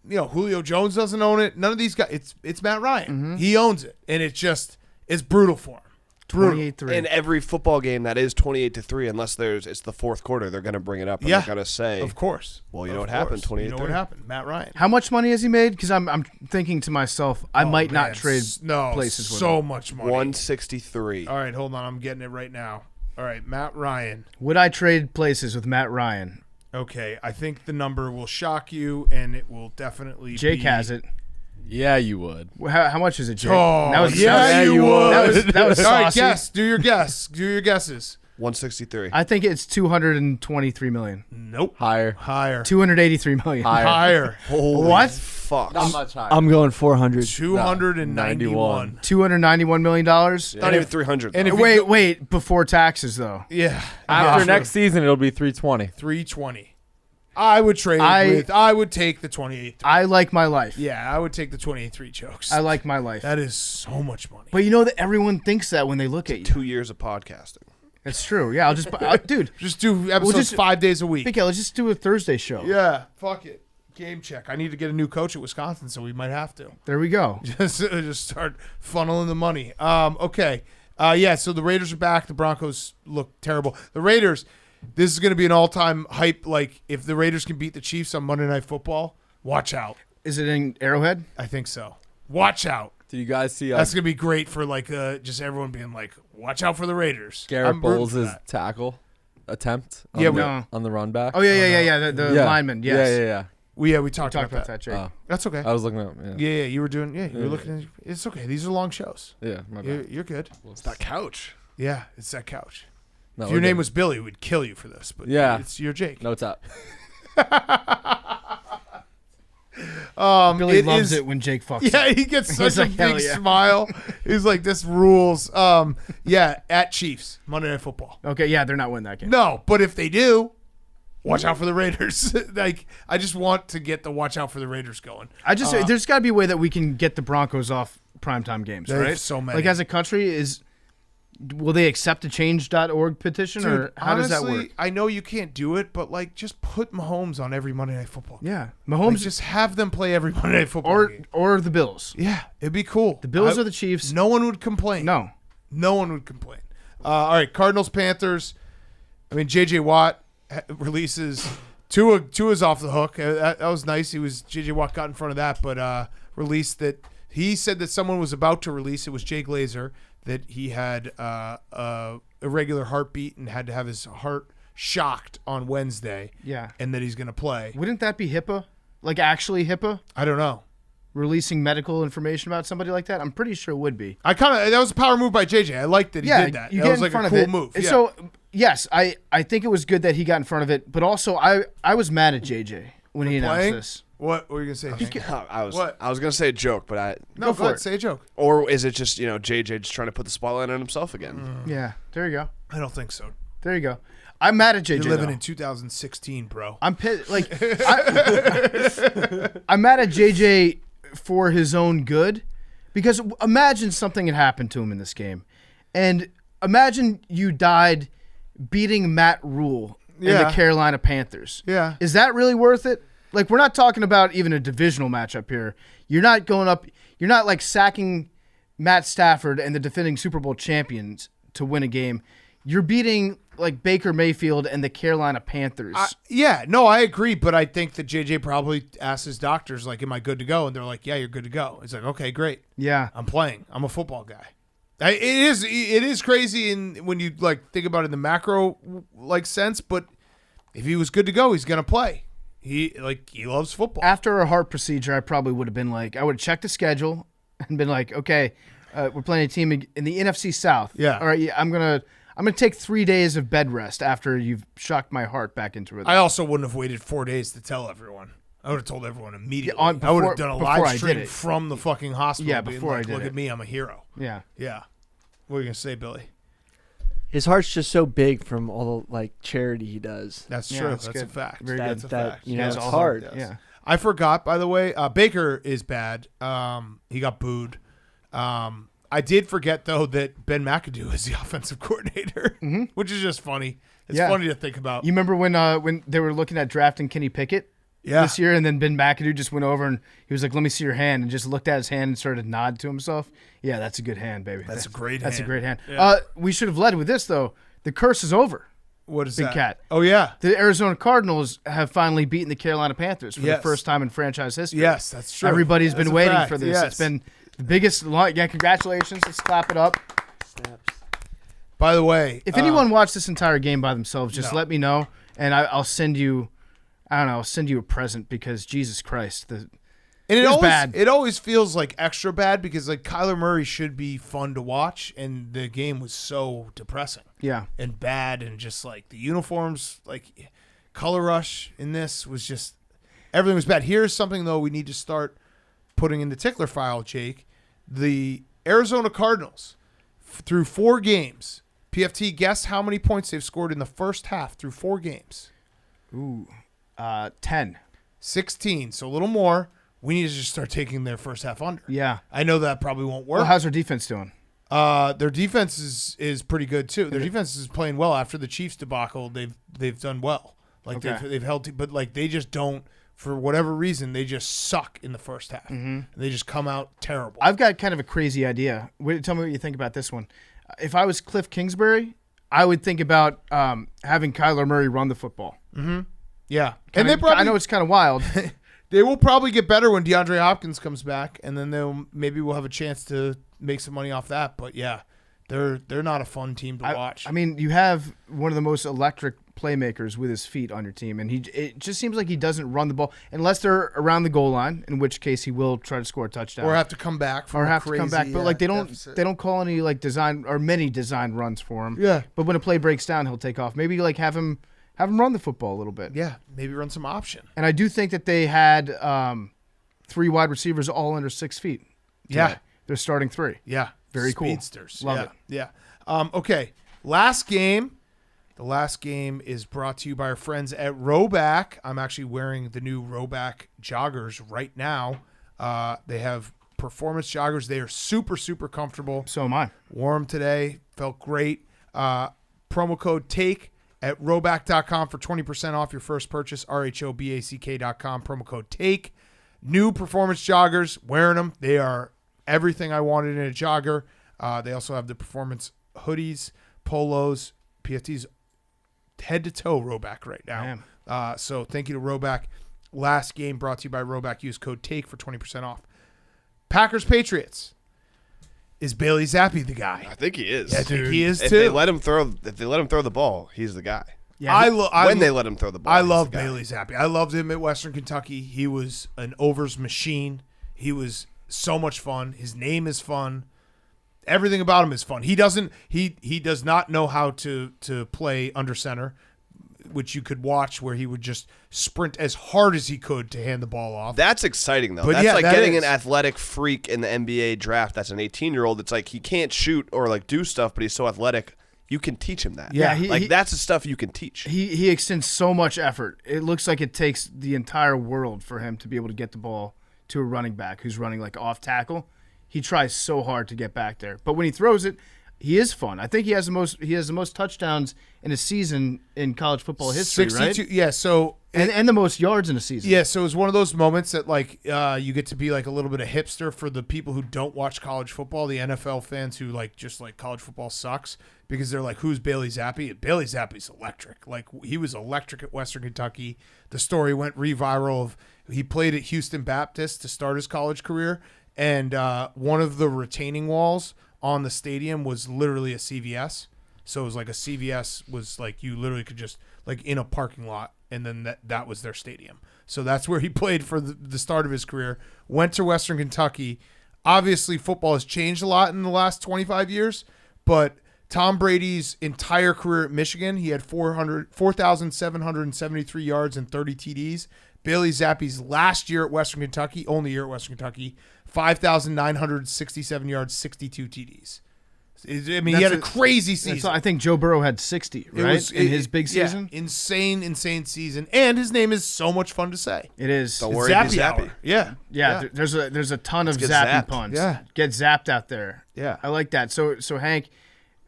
You know, Julio Jones doesn't own it. None of these guys. It's Matt Ryan. He owns it. And it's brutal for him. Brutal. 28-3. In every football game that is 28-3, unless it's the fourth quarter, they're going to bring it up and they're going to say, of course. Well, you know what happened? 28-3. You know what happened? Matt Ryan. How much money has he made? Because I'm thinking to myself, I might not trade places with him. So much money. 163. All right, hold on. I'm getting it right now. All right, Matt Ryan. Would I trade places with Matt Ryan? Okay, I think the number will shock you, and it will definitely Jake be... has it. Yeah, you would. How much is it, Jake? Oh, that was, you would. That was All right, saucy. guess. Do your guess. Do your guesses. 163. I think it's $223 million. Nope. Higher. $283 million. Higher. Holy What? fuck. Not much higher. I'm going 400. 291. $291 million? Not even 300. And though. if you Wait, before taxes, though. Yeah. After Yeah. next season, it'll be 320. 320. I would trade I would take the 28. I like my life. Yeah, I would take the 28-3 jokes. I like my life. That is so much money. But you know that everyone thinks that when they look at you. 2 years of podcasting. It's true. Yeah, I'll just... dude, Just do episodes 5 days a week. think let's just do a Thursday show. Yeah, fuck it. Game check. I need to get a new coach at Wisconsin, so we might have to. There we go. Just start funneling the money. Okay. Yeah, so the Raiders are back. The Broncos look terrible. The Raiders, this is going to be an all-time hype. Like, if the Raiders can beat the Chiefs on Monday Night Football, watch out. Is it in Arrowhead? I think so. Watch out. Did you guys see That's going to be great for, like, just everyone being like, watch out for the Raiders. Garrett I'm rooting Bowles' for that. tackle attempt on, Yeah, on the run back? Oh, yeah. The lineman, yes. Yeah. We talked about that. Jake. Oh, That's okay. I was looking up. Yeah, you were doing. Yeah, you were looking. It's okay. These are long shows. Yeah, my bad. You're good. It's that couch. Yeah, it's that couch. No, If your name was Billy, we'd kill you for this. But Yeah. you're Jake. No, it's up. Billy loves it when Jake fucks Yeah, up. he gets He's such a like, hell big yeah. smile. He's like, this rules. Yeah, at Chiefs Monday Night Football. Okay, yeah, they're not winning that game. No, but if they do, watch out for the Raiders. Like, I just want to get the watch out for the Raiders going. There's got to be a way that we can get the Broncos off primetime games, They have right? so many. Like, as a country, will they accept a change.org petition, Dude, or how does that work? I know you can't do it, but like, just put Mahomes on every Monday Night Football. Yeah, Like, Mahomes just have them play every Monday Night Football game. or the Bills. Yeah, it'd be cool. The Bills or the Chiefs. No one would complain. No. No one would complain. All right, Cardinals, Panthers. I mean, J.J. Watt releases. Tua's off the hook. That was nice. J.J. Watt got in front of that, but released that he said that someone was about to release. It was Jay Glazer, that he had a irregular heartbeat and had to have his heart shocked on Wednesday. Yeah. And that he's going to play. Wouldn't that be HIPAA? Like, actually HIPAA? I don't know. Releasing medical information about somebody like that? I'm pretty sure it would be. That was a power move by JJ. I liked that he did that. You That get was in like front a of cool it. move. And Yeah. so, yes, I think it was good that he got in front of it, but also I was mad at JJ when he announced playing? this. What were you going to say? I was What? going to say a joke, but No, go ahead. Say a joke. or is it just, JJ just trying to put the spotlight on himself again? Yeah, there you go. I don't think so. There you go. I'm mad at JJ. You're living though. in 2016, bro. I'm pissed. Like, I'm mad at JJ for his own good, because imagine something had happened to him in this game, and imagine you died beating Matt Rule and the Yeah. Carolina Panthers. Yeah. Is that really worth it? Like, we're not talking about even a divisional matchup here. You're not going up. You're not like sacking Matt Stafford and the defending Super Bowl champions to win a game. You're beating like Baker Mayfield and the Carolina Panthers. Yeah, no, I agree, but I think that JJ probably asked his doctors, like, am I good to go? And they're like, yeah, you're good to go. He's like, okay, great. Yeah. I'm playing. I'm a football guy. It is crazy when you like think about it in the macro like sense, but if he was good to go, he's gonna play. He loves football. After a heart procedure, I probably would have been like, I would have checked the schedule and been like, okay, we're playing a team in the NFC South. Yeah. All right. Yeah, I'm gonna take 3 days of bed rest after you've shocked my heart back into it. I also wouldn't have waited 4 days to tell everyone. I would have told everyone immediately. Yeah, I would have before- done a before I live did stream it. from the fucking hospital. Yeah, being before I like, did look it. at me, I'm a hero. Yeah. Yeah. What are you gonna say, Billy? His heart's just so big from all the like charity he does. That's Yeah, true. that's That's a good. fact. Very That's good. a That, fact. you know, Yes. it's hard. Yes. Yeah. I forgot, by the way, Baker is bad. He got booed. I did forget, though, that Ben McAdoo is the offensive coordinator, which is just funny. It's funny to think about. You remember when they were looking at drafting Kenny Pickett this year, and then Ben McAdoo just went over and he was like, "Let me see your hand," and just looked at his hand and started to nod to himself. Yeah, that's a good hand, baby. That's a great That's hand. a great hand. Yeah. We should have led with this, though. The curse is over. What is Big that? Cat. Oh, yeah. The Arizona Cardinals have finally beaten the Carolina Panthers for the first time in franchise history. Yes, that's true. Everybody's That's been a waiting fact. for this. Yes. It's been the biggest. Yeah, congratulations. Let's clap it up. By the way, If anyone watched this entire game by themselves, just let me know, and I'll send you. I don't know. I'll send you a present because Jesus Christ, and it was bad. It always feels like extra bad because like Kyler Murray should be fun to watch, and the game was so depressing. Yeah, and bad, and just like the uniforms, like color rush in this was just everything was bad. Here's something though we need to start putting in the tickler file, Jake. The Arizona Cardinals through 4 games. PFT, guess how many points they've scored in the first half through 4 games? 10. 16, so a little more. We need to just start taking their first half under. Yeah. I know that probably won't work. Well, how's their defense doing? Their defense is pretty good too. Their defense is playing well after the Chiefs debacle. They've done well. Like they've held, but like they just don't, for whatever reason, they just suck in the first half. They just come out terrible. I've got kind of a crazy idea. Tell me what you think about this one. If I was Cliff Kingsbury, I would think about having Kyler Murray run the football. Yeah, And they probably, I know it's kind of wild. They will probably get better when DeAndre Hopkins comes back, and then we'll have a chance to make some money off that. But yeah, they're not a fun team to watch. I mean, you have one of the most electric playmakers with his feet on your team, and it just seems like he doesn't run the ball unless they're around the goal line, in which case he will try to score a touchdown or have to come back from But like they don't call any like design or many design runs for him. Yeah. But when a play breaks down, he'll take off. Maybe like have him run the football a little bit. Yeah, maybe run some option. And I do think that they had 3 wide receivers all under 6 feet. Yeah. They're starting 3. Yeah. Very cool. Speedsters. Love it. Yeah. Okay. Last game. The last game is brought to you by our friends at Rowback. I'm actually wearing the new Rowback joggers right now. They have performance joggers. They are super, super comfortable. So am I. Wore them today. Felt great. Promo code TAKE at rowback.com for 20% off your first purchase. RHOBACK.com. Promo code TAKE. New performance joggers. Wearing them. They are everything I wanted in a jogger. They also have the performance hoodies, polos, PFTs, head to toe Rowback right now. So thank you to Rowback. Last game brought to you by Rowback. Use code TAKE for 20% off. Packers Patriots. Is Bailey Zappi the guy? I think he is. Yeah, I think he is if too. They let him throw the ball, he's the guy. Yeah, they let him throw the ball. I love Bailey Zappi. I loved him at Western Kentucky. He was an overs machine. He was so much fun. His name is fun. Everything about him is fun. He does not know how to play under center, which you could watch where he would just sprint as hard as he could to hand the ball off. That's exciting, though. But that's yeah, like that getting is. an athletic freak in the NBA draft that's an 18-year-old. It's like he can't shoot or like do stuff, but he's so athletic. You can teach him that. Yeah, that's the stuff you can teach. He extends so much effort. It looks like it takes the entire world for him to be able to get the ball to a running back who's running like off tackle. He tries so hard to get back there, but when he throws it, he is fun. I think he has the most touchdowns in a season in college football history, 62, right? Yeah. So and the most yards in a season. Yeah. So it's one of those moments that like you get to be like a little bit of hipster for the people who don't watch college football, the NFL fans who like just like college football sucks because they're like, who's Bailey Zappi? Bailey Zappi's electric. Like he was electric at Western Kentucky. The story went re-viral of he played at Houston Baptist to start his college career. And one of the retaining walls on the stadium was literally a CVS. So it was like a CVS was like you literally could just like in a parking lot, and then that was their stadium. So that's where he played for the start of his career. Went to Western Kentucky. Obviously, football has changed a lot in the last 25 years, but Tom Brady's entire career at Michigan, he had 4,773 yards and 30 TDs. Bailey Zappi's last year at Western Kentucky, only year at Western Kentucky, 5,967 yards, 62 TDs. I mean, he had a crazy season. I think Joe Burrow had 60, right? In his big season. Yeah, insane season. And his name is so much fun to say. It is. Don't worry, be zappy. Yeah. There's a ton of get zappy zapped. puns. Yeah. Get zapped out there. Yeah. I like that. So Hank,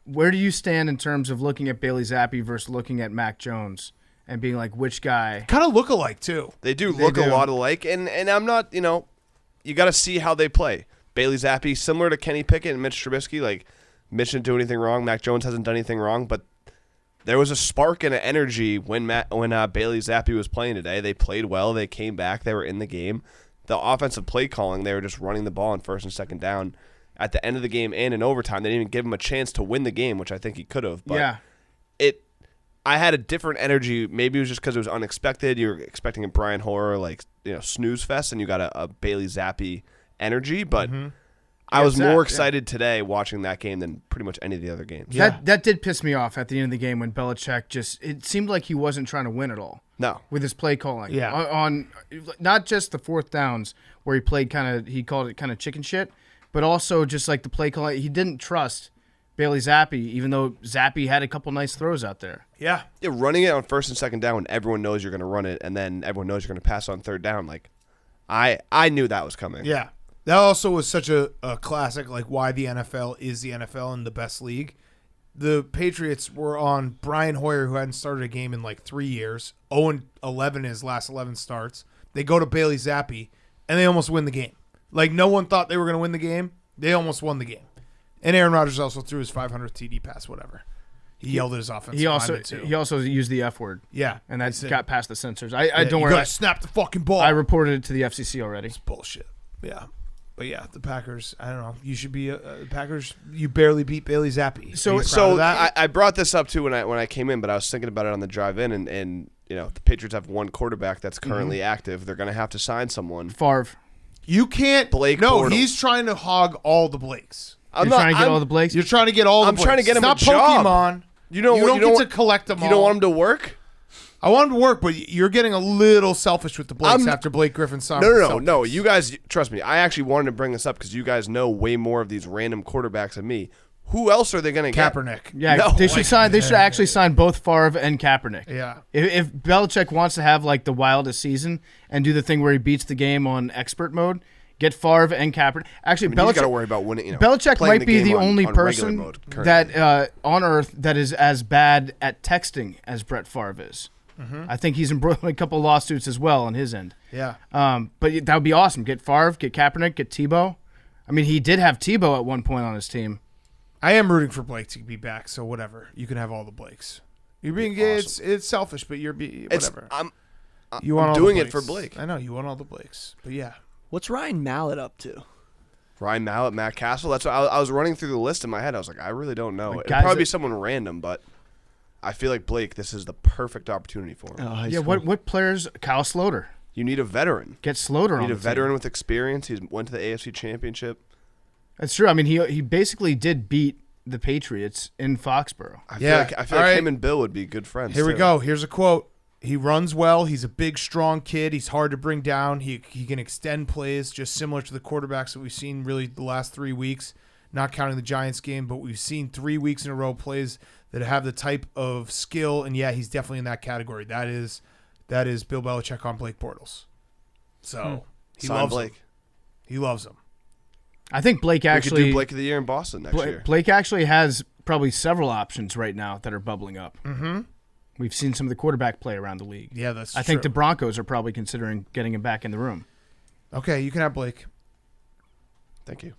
where do you stand in terms of looking at Bailey Zappi versus looking at Mac Jones and being like, which guy? Kind of look alike, too. They do look a lot alike, and I'm not, you got to see how they play. Bailey Zappi, similar to Kenny Pickett and Mitch Trubisky, like, Mitch didn't do anything wrong. Mac Jones hasn't done anything wrong, but there was a spark and an energy when Bailey Zappi was playing today. They played well. They came back. They were in the game. The offensive play calling, they were just running the ball on first and second down. At the end of the game and in overtime, they didn't even give him a chance to win the game, which I think he could have. But I had a different energy. Maybe it was just because it was unexpected. You were expecting a Brian Hoyer, snooze fest, and you got a Bailey Zappi energy, but I was more excited today watching that game than pretty much any of the other games. That did piss me off at the end of the game when Belichick it seemed like he wasn't trying to win at all. No. With his play calling. Yeah. On not just the fourth downs where he called it kind of chicken shit, but also just like the play calling. He didn't trust Bailey Zappi, even though Zappi had a couple nice throws out there. Yeah. Running it on first and second down when everyone knows you're going to run it, and then everyone knows you're going to pass on third down. Like, I knew that was coming. Yeah. That also was such a classic, like why the NFL is the NFL and the best league. The Patriots were on Brian Hoyer, who hadn't started a game in like 3 years, 0-11 in his last 11 starts. They go to Bailey Zappi, and they almost win the game. Like, no one thought they were going to win the game. They almost won the game. And Aaron Rodgers also threw his 500th TD pass, whatever. He yelled at his offensive lineman, too. He also used the F word. Yeah. And that got past the censors. I don't worry. You got to snap the fucking ball. I reported it to the FCC already. It's bullshit. Yeah. But yeah, the Packers, I don't know. You should be the Packers. You barely beat Bailey Zappi. So I brought this up too when I came in, but I was thinking about it on the drive in, and the Patriots have one quarterback that's currently active. They're going to have to sign someone. Favre. You can't. Blake. No, Bortles. He's trying to hog all the Blakes. You're trying to get all the Blakes. You're trying to get all the. I'm Blakes. trying to get him it's a not job. Pokemon. You don't get to collect them all. You don't want him to work. I want him to work, but you're getting a little selfish with the Blakes after Blake Griffin signed. No. You guys, trust me. I actually wanted to bring this up because you guys know way more of these random quarterbacks than me. Who else are they going to get? Kaepernick. Yeah, No, they should sign. They should actually sign both Favre and Kaepernick. Yeah. If Belichick wants to have like the wildest season and do the thing where he beats the game on expert mode, get Favre and Kaepernick. Actually, Belichick got to worry about winning. Belichick might be the only on person that on earth that is as bad at texting as Brett Favre is. I think he's embroiled in a couple lawsuits as well on his end. Yeah. But that would be awesome. Get Favre, get Kaepernick, get Tebow. I mean, he did have Tebow at one point on his team. I am rooting for Blake to be back, so whatever. You can have all the Blakes. You're being awesome. it's selfish, but whatever. I'm doing it for Blake. I know you want all the Blakes, but yeah. What's Ryan Mallett up to? Ryan Mallett, Matt Castle. That's what I was running through the list in my head. I was like, I really don't know. It'd guys probably be someone random, but I feel like Blake, this is the perfect opportunity for him. Yeah, what players? Kyle Sloter. You need a veteran. Get Sloter on. You need a the veteran team. with experience. He went to the AFC Championship. That's true. I mean, he basically did beat the Patriots in Foxborough. I feel like him and Bill would be good friends. Here we go. Here's a quote. He runs well. He's a big, strong kid. He's hard to bring down. He can extend plays, just similar to the quarterbacks that we've seen really the last 3 weeks, not counting the Giants game, but we've seen 3 weeks in a row plays that have the type of skill, and yeah, he's definitely in that category. That is Bill Belichick on Blake Bortles. So he Sign loves Blake. him. He loves him. I think Blake We could actually do Blake of the Year in Boston next year. Blake actually has probably several options right now that are bubbling up. Mm-hmm. We've seen some of the quarterback play around the league. Yeah, that's I think the Broncos are probably considering getting him back in the room. Okay, you can have Blake. Thank you.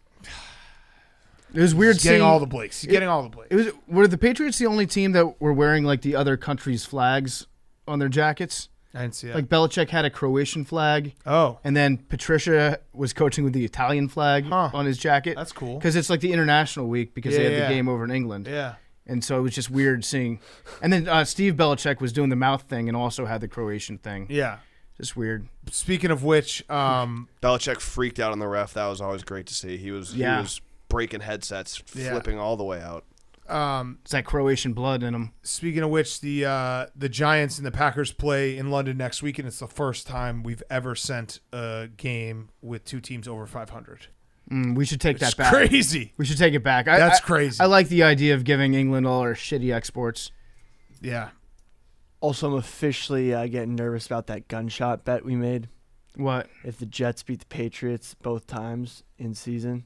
It was weird He's getting seeing all the Blakes. He's getting all the Blakes. Were the Patriots the only team that were wearing like the other country's flags on their jackets? I didn't see that. Like Belichick had a Croatian flag. Oh. And then Patricia was coaching with the Italian flag on his jacket. That's cool. Because it's like the international week because they had the game over in England. Yeah. And so it was just weird seeing. And then Steve Belichick was doing the mouth thing and also had the Croatian thing. Yeah. Just weird. Speaking of which, Belichick freaked out on the ref. That was always great to see. He was breaking headsets, flipping all the way out. It's that Croatian blood in him. Speaking of which, the Giants and the Packers play in London next week, and it's the first time we've ever sent a game with 2 teams over 500. We should take that It's back. crazy. We should take it back. That's crazy. I like the idea of giving England all our shitty exports. Yeah. Also, I'm officially getting nervous about that gunshot bet we made. What? If the Jets beat the Patriots both times in season,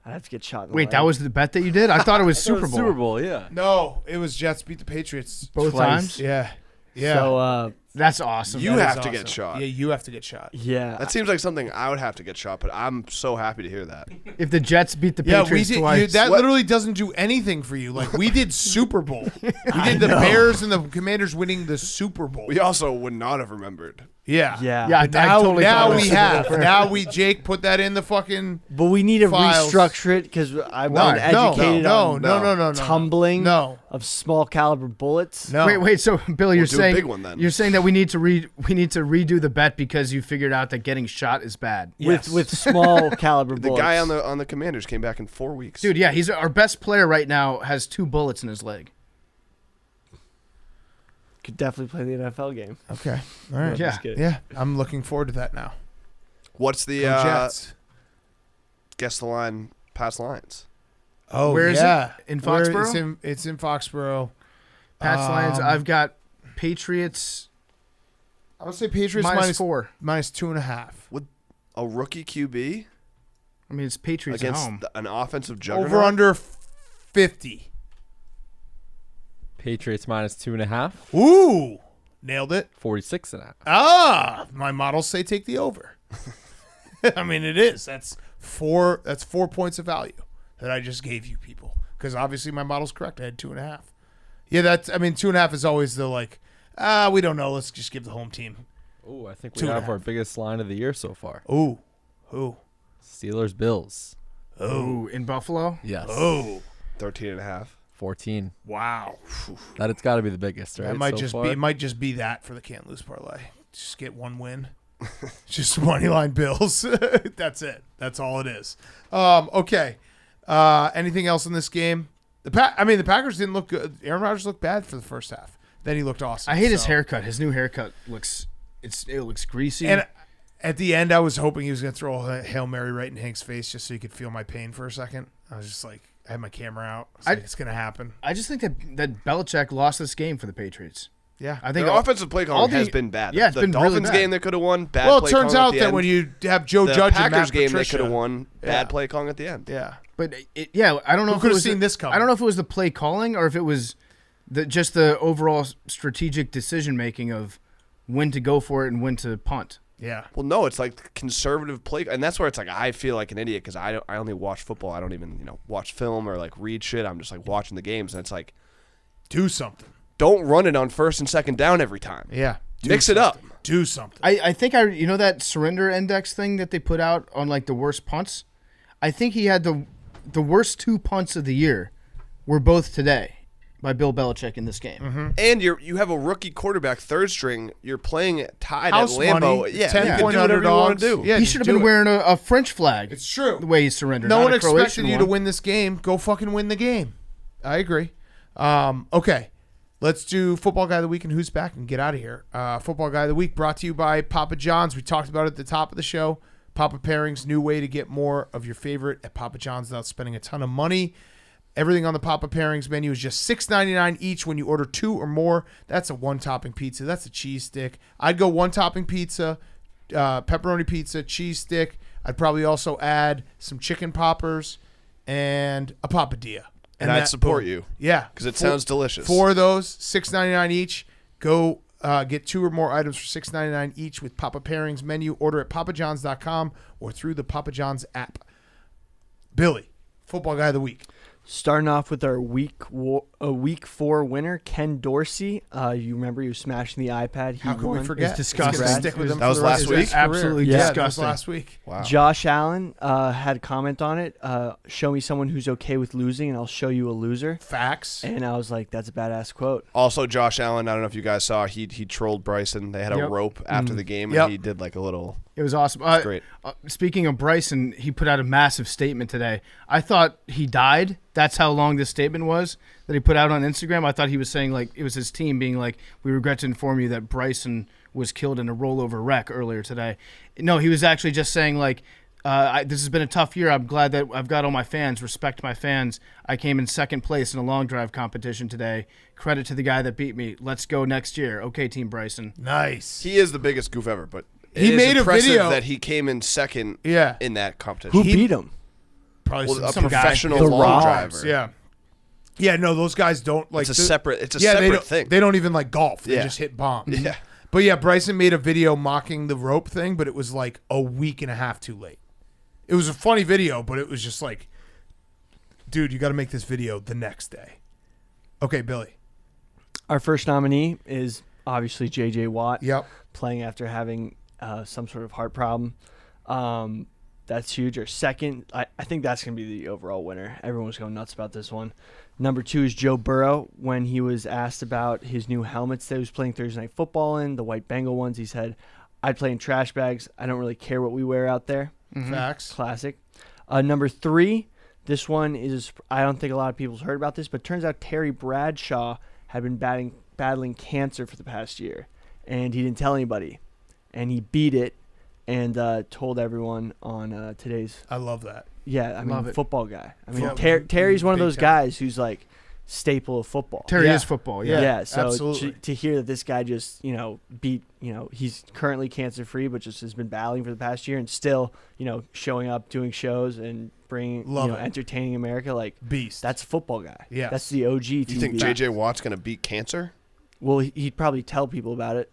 I'd have to get shot in the Wait, leg. that was the bet that you did? I thought it was Super Bowl. Super Bowl, yeah. No, it was Jets beat the Patriots. Both Twice. times? Yeah. Yeah. So, That's awesome. You That have is to awesome. get shot. Yeah, you have to get shot. yeah. That seems like something I would have to get shot, but I'm so happy to hear that. If the Jets beat the Yeah, Patriots we did. twice. That What? literally doesn't do anything for you. Like we did Super Bowl. We did the Bears and the Commanders winning the Super Bowl. We also would not have remembered. Yeah. Yeah. Yeah, I Now, totally thought now it was we Super Bowl have. first. Now we, Jake, put that in the fucking. But we need to Files. restructure it because I've No, been educated on no. tumbling No. of small caliber bullets. No. Wait. So Billy, you're do a saying big one then. you're saying that we need to redo the bet because you figured out that getting shot is bad. Yes. With small caliber The bullets. guy on the Commanders came back in 4 weeks. Dude, yeah, he's our best player right now. Has 2 bullets in his leg. could definitely play the NFL game. Okay. All right. Yeah. Just kidding. Yeah. I'm looking forward to that now. What's the Go Jets. guess the line past lines? Oh, Where is yeah. it? In Where- Foxborough? It's in Foxborough. Pats Lions. I've got Patriots I would say Patriots minus 4. minus 2.5. A rookie QB I mean, it's Patriots at against home. an offensive juggernaut. Over under 50. Patriots minus 2.5. Ooh. Nailed it. 46.5. Ah, my models say take the over. I mean, it is. That's 4 points of value that I just gave you people. Because obviously my model's correct. I had 2.5. Yeah, 2.5 is always the we don't know. Let's just give the home team. Oh, I think we have our biggest line of the year so far. Ooh. Who? Steelers Bills. Oh, in Buffalo? Yes. Oh. 13.5. 14. Wow. That it's got to be the biggest, right? That might so just far? be. It might just be that for the can't lose parlay. Just get one win. Just money line Bills. That's it. That's all it is. Okay. Anything else in this game? The Packers didn't look good. Aaron Rodgers looked bad for the first half. Then he looked awesome. I hate his haircut. His new haircut looks greasy. And at the end, I was hoping he was going to throw a Hail Mary right in Hank's face just so he could feel my pain for a second. I was just like, I had my camera out. I was like, it's going to happen. I just think that Belichick lost this game for the Patriots. Yeah. I think Their offensive play calling has been bad. Yeah, it's the been really Dolphins bad. game they could have won. Bad Well, it play turns calling out at the that end. when you have Joe the Judge and Packers Matt game Patricia, they could have won. Yeah. Bad play calling at the end. Yeah. But I don't know Who if could it have was seen this coming? I don't know if it was the play calling or if it was just the overall strategic decision making of when to go for it and when to punt. Yeah. Well, no, it's like conservative play, and that's where it's like I feel like an idiot because I only watch football. I don't even watch film or like read shit. I'm just like watching the games, and it's like Do something. don't run it on first and second down every time. Yeah. Mix it up. Do something. I think that surrender index thing that they put out on like the worst punts. I think he had the worst 2 punts of the year were both today by Bill Belichick in this game. Mm-hmm. And you have a rookie quarterback, third string. You're playing tied House at Lambeau. money, Yeah, 10 you can point do whatever you want underdogs. to do. Yeah, He just should have do been it. wearing a French flag. It's true. The way he surrendered. No not one a expected Croatian you one. to win this game. Go fucking win the game. I agree. Okay. Let's do Football Guy of the Week and Who's Back and get out of here. Football Guy of the Week brought to you by Papa John's. We talked about it at the top of the show. Papa Pairings, new way to get more of your favorite at Papa John's without spending a ton of money. Everything on the Papa Pairings menu is just $6.99 each when you order 2 or more. That's a 1-topping pizza. That's a cheese stick. I'd go 1-topping pizza, pepperoni pizza, cheese stick. I'd probably also add some chicken poppers and a papadilla. And I'd that- support boom. you. Yeah. Because it sounds delicious. 4 of those, $6.99 each. Go get 2 or more items for $6.99 each with Papa Pairings menu. Order at papajohns.com or through the Papa John's app. Billy, Football Guy of the Week. Starting off with our week 4 winner, Ken Dorsey. You remember he was smashing the iPad. He How could won. we forget? It's disgusting. He's gonna stick with him That was for the rest last of his week? career. Absolutely Yeah, that was disgusting. last week. Wow. Josh Allen had a comment on it. Show me someone who's okay with losing, and I'll show you a loser. Facts. And I was like, that's a badass quote. Also, Josh Allen, I don't know if you guys saw, he trolled Bryson. They had a Yep. rope after the game, Yep. and he did like a little. It was awesome. Great. Speaking of Bryson, he put out a massive statement today. I thought he died. That's how long this statement was that he put out on Instagram. I thought he was saying like it was his team being like, "We regret to inform you that Bryson was killed in a rollover wreck earlier today." No, he was actually just saying like This has been a tough year. I'm glad that I've got all my fans. Respect my fans. I came in second place in a long drive competition today. Credit to the guy that beat me. Let's go next year. Okay, Team Bryson. Nice. He is the biggest goof ever, but He made a impressive video that he came in second in that competition. Who beat him? Probably a some professional guy. long driver. Yeah. Yeah, no, those guys don't like. It's a separate thing. They don't even like golf. They Yeah. just hit bombs. Yeah. But yeah, Bryson made a video mocking the rope thing, but it was like a week and a half too late. It was a funny video, but it was just like, dude, you got to make this video the next day. Okay, Billy. Our first nominee is obviously J.J. Watt. Yep. Playing after having some sort of heart problem. That's huge. Our second, I think that's going to be the overall winner. Everyone was going nuts about this one. Number 2 is Joe Burrow. When he was asked about his new helmets that he was playing Thursday Night Football in, the white Bengal ones, he said, I'd play in trash bags. I don't really care what we wear out there. Facts. Classic. Number 3, this one is, I don't think a lot of people's heard about this, but it turns out Terry Bradshaw had been battling cancer for the past year, and he didn't tell anybody. And he beat it and told everyone on today's. I love that. Yeah, I mean, football guy. I mean, Yeah. Terry's one of Big those time. guys who's like staple of football. Terry is football. Yeah. Yeah, so absolutely. to hear that this guy just, beat, he's currently cancer-free, but just has been battling for the past year and still, showing up, doing shows and bringing, Love it. entertaining America. Like, Beast. that's a football guy. Yes. That's the OG Do you think TV. J.J. Watt's going to beat cancer? Well, he'd probably tell people about it.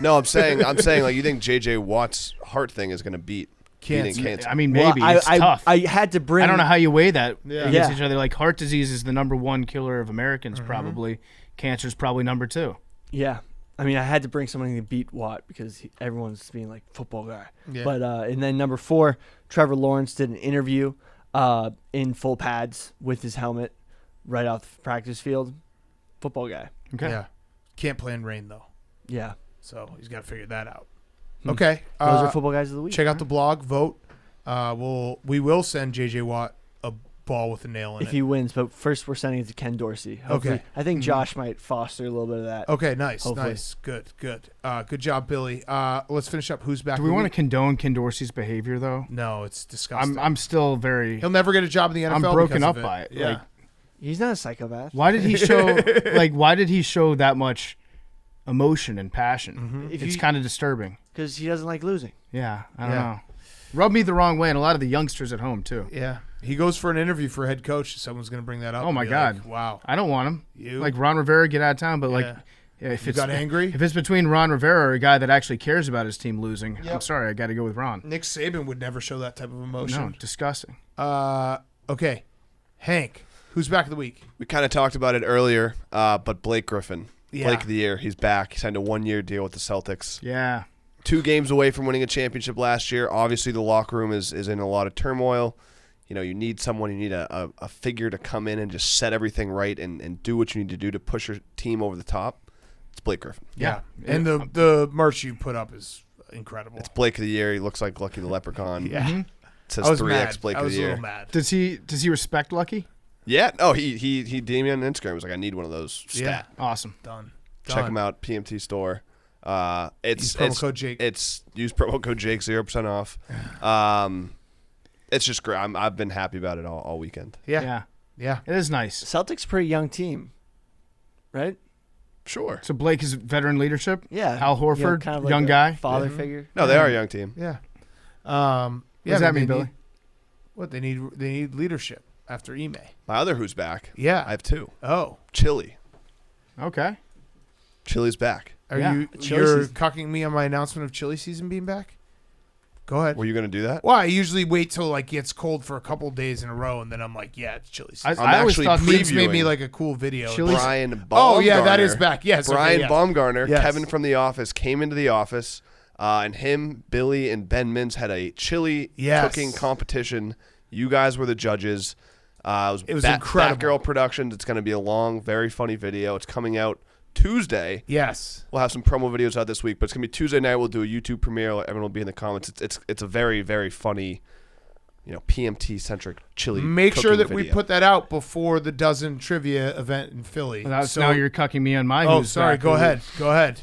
No, I'm saying like you think J.J. Watt's heart thing is going to beat beating cancer. I mean, maybe. Well, It's tough. I had to bring. I don't know how you weigh that against Yeah. each other. Like, heart disease is the number 1 killer of Americans, probably. Cancer's probably number 2. Yeah. I mean, I had to bring somebody to beat Watt because everyone's being like football guy. Yeah. But and then number 4, Trevor Lawrence did an interview in full pads with his helmet right off the practice field. Football guy. Okay. Yeah. Can't play in rain though, Yeah. so he's got to figure that out. Okay. Those are football guys of the week. Check out the blog. Vote. We will send J.J. Watt a ball with a nail in if it. he wins, but first we're sending it to Ken Dorsey. Hopefully. Okay. I think Josh might foster a little bit of that. Okay, nice, Hopefully. nice, good. Good job, Billy. Let's finish up. Who's back? Do we want to condone Ken Dorsey's behavior, though? No, it's disgusting. I'm still very. He'll never get a job in the NFL. I'm broken because up of by it. Yeah. Like, He's not a psychopath. why did he show? Why did he show that much emotion and passion? If It's you- kind of disturbing. Because he doesn't like losing. Yeah, I don't Yeah. know. Rubbed me the wrong way, and a lot of the youngsters at home too. Yeah. He goes for an interview for head coach. Someone's going to bring that up. Oh and my be God! like, wow. I don't want him. You? Like Ron Rivera, get out of town. But like, Yeah. if You it's got angry? if it's between Ron Rivera or a guy that actually cares about his team losing, Yep. I'm sorry, I got to go with Ron. Nick Saban would never show that type of emotion. No, disgusting. Okay. Hank, who's back of the week? We kind of talked about it earlier, but Blake Griffin, Yeah. Blake of the year, he's back. He signed a 1-year deal with the Celtics. Yeah. 2 games away from winning a championship last year. Obviously, the locker room is in a lot of turmoil. You need someone, you need a figure to come in and just set everything right and do what you need to do to push your team over the top. It's Blake Griffin. Yeah. And the merch you put up is incredible. It's Blake of the year. He looks like Lucky the Leprechaun. Yeah. It says I was 3X mad. Blake I of was the a year. little mad. Does he respect Lucky? Yeah. Oh, he DM'd me on Instagram. He was like, I need one of those stat. Yeah. Awesome. Done. Check him out, PMT store. Use promo code Jake. Use promo code Jake, 0% off. It's just great. I've been happy about it all weekend. Yeah. Yeah. It is nice. Celtics pretty young team, right? Sure. So Blake is veteran leadership. Yeah. Al Horford, kind of like young a guy. father figure. No, they are a young team. Yeah. What does that mean, Billy? They need leadership after Ime. My other who's back. Yeah. I have 2. Oh. Chili. Okay. Chili's back. Are Yeah. you're cucking me on my announcement of chili season being back? Go ahead. Were you going to do that? Well, I usually wait till like gets cold for a couple days in a row, and then I'm like, yeah, it's chili season. I always actually thought Memes made me previewing like a cool video. Chili's- Brian Baumgartner. Oh yeah, that is back. Yes, Brian okay, yes. Baumgartner, Yes. Kevin from The Office, came into the office, and him, Billy, and Ben Mintz had a chili Yes. cooking competition. You guys were the judges. It was incredible. Batgirl Productions. It's going to be a long, very funny video. It's coming out Tuesday. Yes. We'll have some promo videos out this week, but it's going to be Tuesday night. We'll do a YouTube premiere. Everyone will be in the comments. It's a very, very funny, PMT-centric chili Make sure cooking that we video. put that out before the dozen trivia event in Philly. Now you're cucking me on my. Oh, who's sorry. back. Go ahead. Go ahead.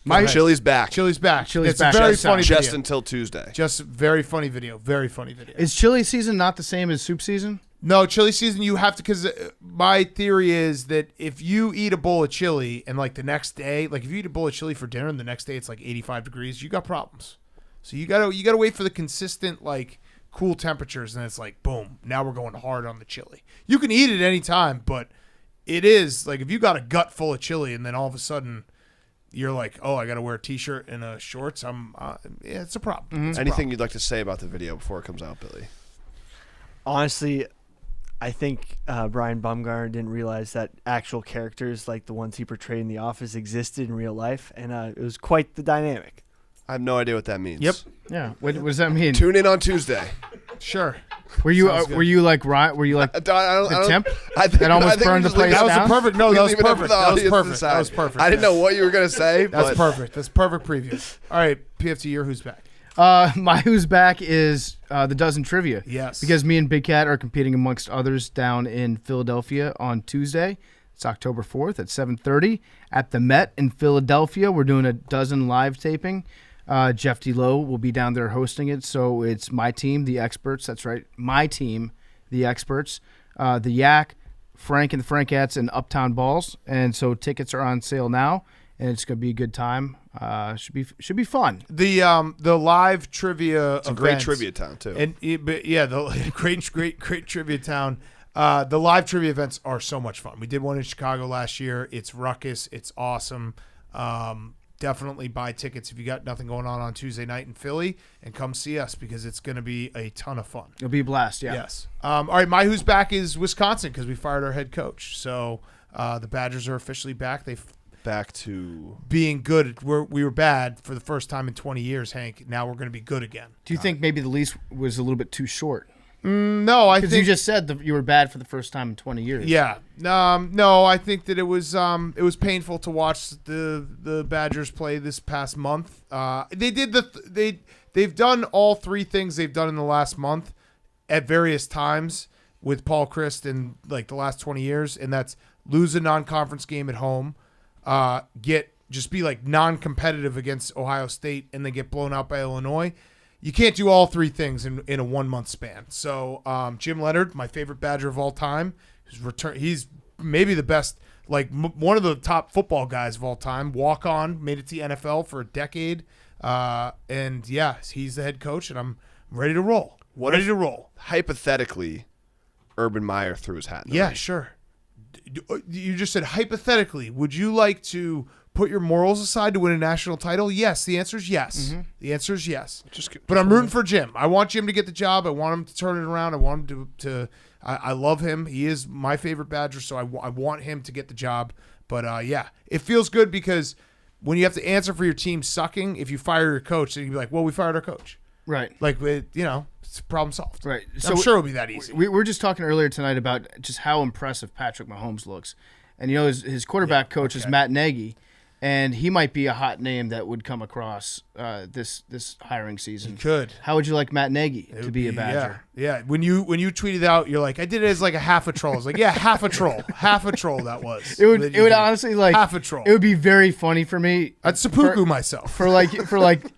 Chili's back. Chili's back. Chili's it's back. a very Just- funny Just video. until Tuesday. Just very funny video. Very funny video. Is chili season not the same as soup season? No, chili season, you have to, because my theory is that if you eat a bowl of chili and like the next day, like if you eat a bowl of chili for dinner and the next day it's like 85 degrees, you got problems. So you gotta wait for the consistent like cool temperatures, and it's like boom, now we're going hard on the chili. You can eat it anytime, but it is like if you got a gut full of chili and then all of a sudden you're like, oh, I got to wear a t-shirt and shorts. It's a problem. It's a Anything problem. you'd like to say about the video before it comes out, Billy? Honestly, I think Brian Baumgartner didn't realize that actual characters like the ones he portrayed in The Office existed in real life, and it was quite the dynamic. I have no idea what that means. Yep. Yeah. What does that mean? Tune in on Tuesday. Sure. Were you Sounds good. were you like Ryan? Were you like I don't- the temp? I think, that almost I think burned we the just leave place it- That was down? a perfect. No, we that was leave it up for perfect. the That was audience to perfect. decide. That was perfect. I didn't know what you were gonna say. That's but perfect. That's perfect preview. All right, PFT, your who's back? My who's back is the dozen trivia. Yes. Because me and Big Cat are competing amongst others down in Philadelphia on Tuesday. It's October 4th at 7:30 at the Met in Philadelphia. We're doing a dozen live taping. Jeff D-Lowe will be down there hosting it. So it's my team, the experts. That's right. My team, the experts. The Yak, Frank and the Frankettes, and Uptown Balls. And so tickets are on sale now, and it's going to be a good time. Should be fun. The live trivia. it's a great trivia town too. And the great trivia town. The live trivia events are so much fun. We did one in Chicago last year. It's ruckus. It's awesome. Definitely buy tickets if you got nothing going on Tuesday night in Philly, and come see us because it's going to be a ton of fun. It'll be a blast, yeah. Yes. All right, my who's back is Wisconsin because we fired our head coach. So the Badgers are officially back. They've Back to being good. We were bad for the first time in 20 years, Hank. Now we're going to be good again. Do you think maybe the lease was a little bit too short? No, I Because think you just said that you were bad for the first time in 20 years. Yeah. No, I think that it was painful to watch the Badgers play this past month. They've done all three things they've done in the last month at various times with Paul Chryst in like the last 20 years, and that's lose a non-conference game at home, just be like non-competitive against Ohio State, and then get blown out by Illinois. You can't do all three things in a 1 month span. So Jim Leonard, my favorite Badger of all time, he's maybe the best, like one of the top football guys of all time. Walk on, made it to the NFL for a decade, and yeah, he's the head coach, and I'm ready to roll. Ready to roll. hypothetically, Urban Meyer threw his hat in the Yeah, ring. sure. You just said hypothetically, would you like to put your morals aside to win a national title? Yes. The answer is yes. Mm-hmm. The answer is yes. But I'm rooting for Jim. I want Jim to get the job. I want him to turn it around. I want him to I love him. He is my favorite Badger, so I want him to get the job. But, yeah, it feels good because when you have to answer for your team sucking, if you fire your coach, then you'd be like, well, we fired our coach. Right. Like, it's problem solved. Right. I'm sure it'll be that easy. We were just talking earlier tonight about just how impressive Patrick Mahomes looks. And, his quarterback coach is Matt Nagy, and he might be a hot name that would come across this hiring season. Could. How would you like Matt Nagy to be a Badger? Yeah. When you tweeted out, you're like, I did it as like a half a troll. I was like, yeah, half a troll. Half a troll that was. It would That you did. honestly like half a troll. It would be very funny for me. I'd seppuku myself. for like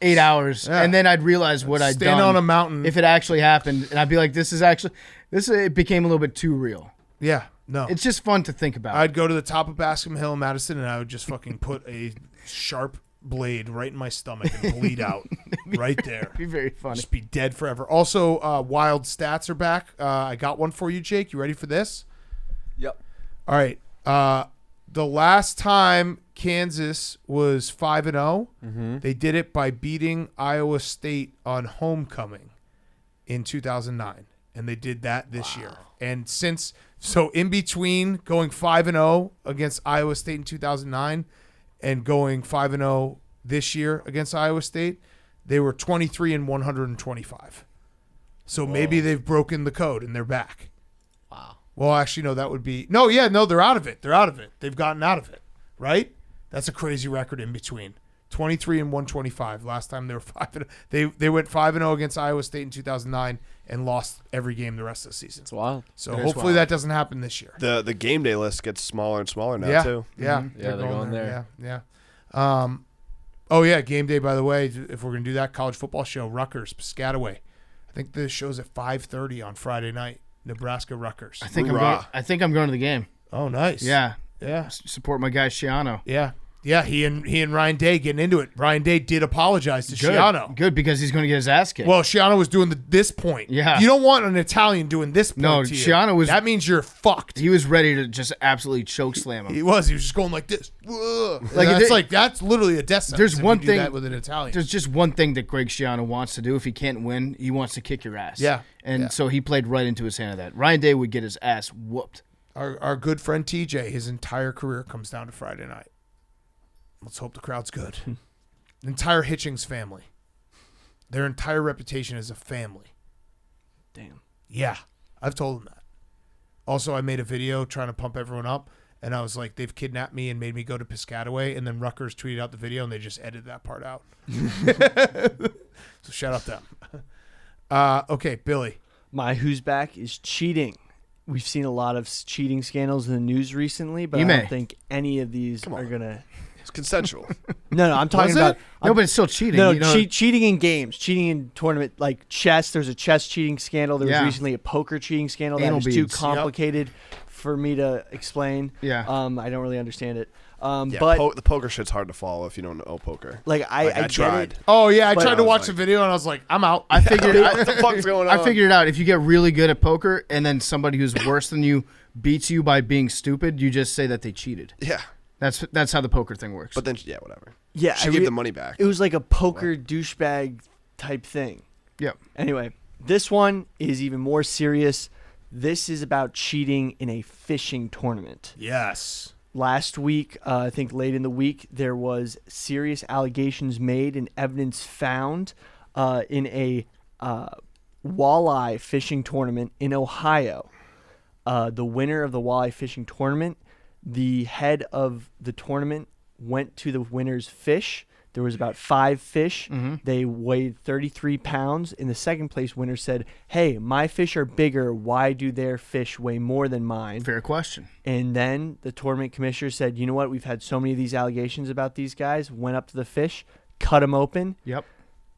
8 hours, Yeah. and then I'd realize what I'd Stand done on a mountain. if it actually happened, and I'd be like, it became a little bit too real. Yeah, no. It's just fun to think about. I'd go to the top of Bascom Hill in Madison, and I would just fucking put a sharp blade right in my stomach and bleed out right there. It'd be very funny. Just be dead forever. Also, Wild Stats are back. I got one for you, Jake. You ready for this? Yep. All right. The last time Kansas was 5-0, they did it by beating Iowa State on homecoming in 2009, and they did that this year. And in between going 5-0 against Iowa State in 2009 and going 5-0 this year against Iowa State, they were 23 and 125. So maybe they've broken the code and they're back. Wow. Well, actually, no, that would be they're out of it. They're out of it. They've gotten out of it, right? That's a crazy record in between. 23 and 125. Last time they were 5-0. They went 5-0 against Iowa State in 2009 and lost every game the rest of the season. It's wild. So hopefully that doesn't happen this year. The game day list gets smaller and smaller now too. Yeah, Yeah, they're going there. Yeah. Oh, yeah, game day, by the way. If we're going to do that college football show, Rutgers, Piscataway. I think the show's at 5:30 on Friday night. Nebraska, Rutgers. I think I'm going to the game. Oh, nice. Yeah. Yeah. Support my guy Shiano. Yeah. Yeah, he and Ryan Day getting into it. Ryan Day did apologize to Shiano. Good, because he's going to get his ass kicked. Well, Shiano was doing this point. Yeah. You don't want an Italian doing this point No, to you. Shiano was... That means you're fucked. He was ready to just absolutely choke slam him. He was just going like this. That's literally a death sentence. There's one thing that with an Italian. There's just one thing that Greg Schiano wants to do. If he can't win, he wants to kick your ass. Yeah. And so he played right into his hand of that. Ryan Day would get his ass whooped. Our good friend TJ, his entire career comes down to Friday night. Let's hope the crowd's good. The entire Hitchings family. Their entire reputation is a family. Damn. Yeah. I've told them that. Also, I made a video trying to pump everyone up, and I was like, they've kidnapped me and made me go to Piscataway, and then Rutgers tweeted out the video, and they just edited that part out. So shout out them. Okay, Billy. My who's back is cheating. We've seen a lot of cheating scandals in the news recently, but You I may. don't think any of these are going to... It's consensual. No, I'm talking Was about... it? No, but it's still cheating. No, you know? cheating in games, cheating in tournament, like chess. There's a chess cheating scandal. There was Yeah. recently a poker cheating scandal Anal that is too beads. complicated for me to explain. Yeah. I don't really understand it. Yeah, but the poker shit's hard to follow if you don't know poker. like I I get tried. it. Oh, yeah, I But- tried to I was watch like- the video, and I was like, I'm out. I figured What the fuck's going on? I figured it out. If you get really good at poker and then somebody who's worse than you beats you by being stupid, you just say that they cheated. Yeah, That's how the poker thing works. but then whatever. Yeah, She gave the money back. It was like a poker douchebag type thing. Yep. Anyway, this one is even more serious. This is about cheating in a fishing tournament. Yes. Last week, I think late in the week, there was serious allegations made and evidence found in a walleye fishing tournament in Ohio. The winner of the walleye fishing tournament, the head of the tournament went to the winner's fish. There was about 5 fish. Mm-hmm. They weighed 33 pounds. And the second place winner said, hey, my fish are bigger. Why do their fish weigh more than mine? Fair question. And then the tournament commissioner said, you know what? We've had so many of these allegations about these guys. Went up to the fish, cut them open. Yep.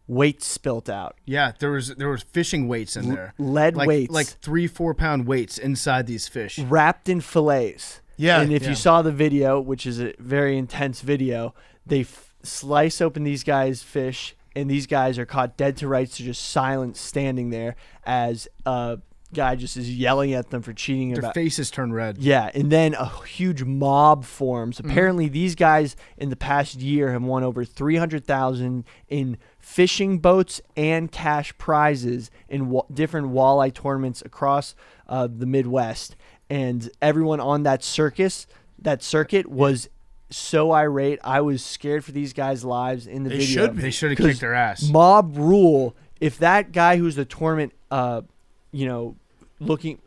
Weights spilt out. Yeah, there was fishing weights in there. Lead weights. Like 3-4 pound weights inside these fish. Wrapped in fillets. Yeah. And if yeah. you saw the video, which is a very intense video, they slice open these guys' fish, and these guys are caught dead to rights. They're just silent, standing there as a guy just is yelling at them for cheating. Their faces turn red. Yeah, and then a huge mob forms. Apparently, these guys in the past year have won over $300,000 in fishing boats and cash prizes in different walleye tournaments across the Midwest. And everyone on that circuit was so irate. I was scared for these guys' lives in the They video. should be. They should have kicked their ass. Mob rule. If that guy who's the tournament,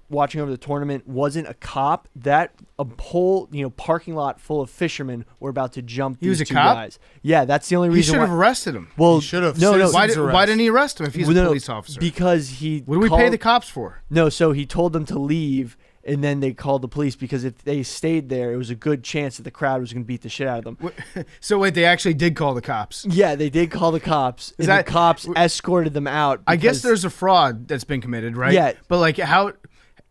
watching over the tournament wasn't a cop, that a whole parking lot full of fishermen were about to jump He was these a two cop? guys. Yeah, that's the only He reason. should have why. arrested him. Well, He should have. No, no. Citizens Why arrest. didn't he arrest him if he's a police officer? Because he. What do we pay the cops for? No, so he told them to leave, and then they called the police because if they stayed there, it was a good chance that the crowd was going to beat the shit out of them. So wait, they actually did call the cops. Yeah, they did call the cops, and that- the cops escorted them out. I guess because- there's a fraud that's been committed, right? Yeah. But like, how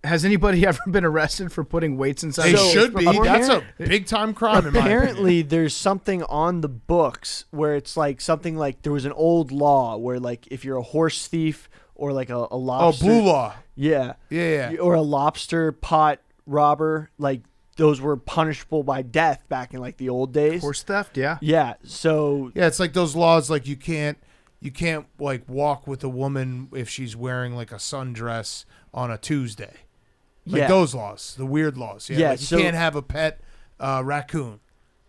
has anybody ever been arrested for putting weights inside? They So, should be. apparent- That's a big time crime in my opinion. Apparently, there's something on the books where it's like something like there was an old law where like if you're a horse thief or like a Oh, lobster, blue law. yeah, Yeah. or a lobster pot robber, like those were punishable by death back in like the old days. Horse theft, yeah. Yeah, so Yeah, it's like those laws like you can't like walk with a woman if she's wearing like a sundress on a Tuesday. Like yeah, those laws, the weird laws. Yeah, Yeah, like you so- can't have a pet raccoon.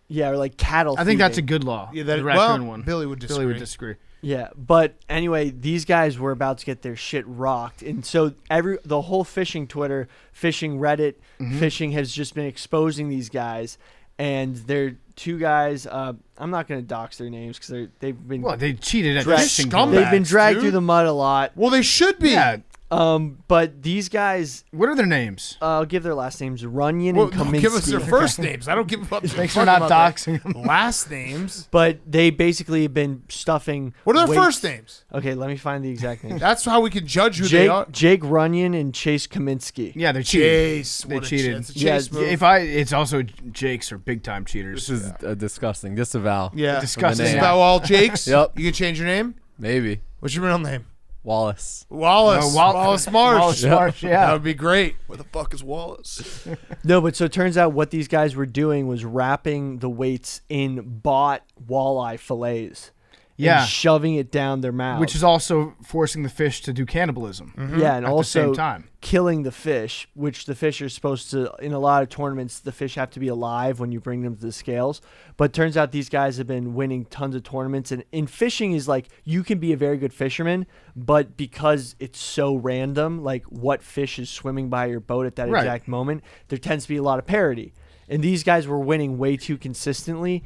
yeah, or like cattle. I think that's a thieving. good law. Yeah, that the raccoon well, one. Billy would disagree. Billy would disagree. Yeah, but anyway, these guys were about to get their shit rocked, and so the whole fishing Twitter, fishing Reddit, fishing has just been exposing these guys, and they're two guys. I'm not going to dox their names because they've been Well, they cheated at Drag- fishing. scumbags. they've been dragged dude. through the mud a lot. Well, they should be. Yeah. But these guys, What are their names? I'll give their last names: Runyon Well, and no, Kaminsky. give us their first names. I don't give up. Thanks for not doxing them. Last names. But they basically have been stuffing. What are their weights- first names? Okay, let me find the exact name. That's how we can judge who they are. Jake Runyon and Chase Kaminsky. Yeah, they're cheating. Chase. They What a cheated. It's a Yeah, Chase move. It's also Jake's are big time cheaters. This is disgusting. Disavow. yeah. disgusting. Is name. that all Jake's? Yep. You can change your name? Maybe. What's your real name? Wallace. Wallace. Wallace Marsh. Wallace Marsh, That yeah. would be great. Where the fuck is Wallace? No, but so it turns out what these guys were doing was wrapping the weights in bought walleye fillets. Yeah. And shoving it down their mouth. Which is also forcing the fish to do cannibalism. yeah, and at the also same time. killing the fish, which the fish are supposed to, in a lot of tournaments, the fish have to be alive when you bring them to the scales. But turns out these guys have been winning tons of tournaments. And in fishing is like, you can be a very good fisherman, but because it's so random, like what fish is swimming by your boat at that Right. exact moment, there tends to be a lot of parity. And these guys were winning way too consistently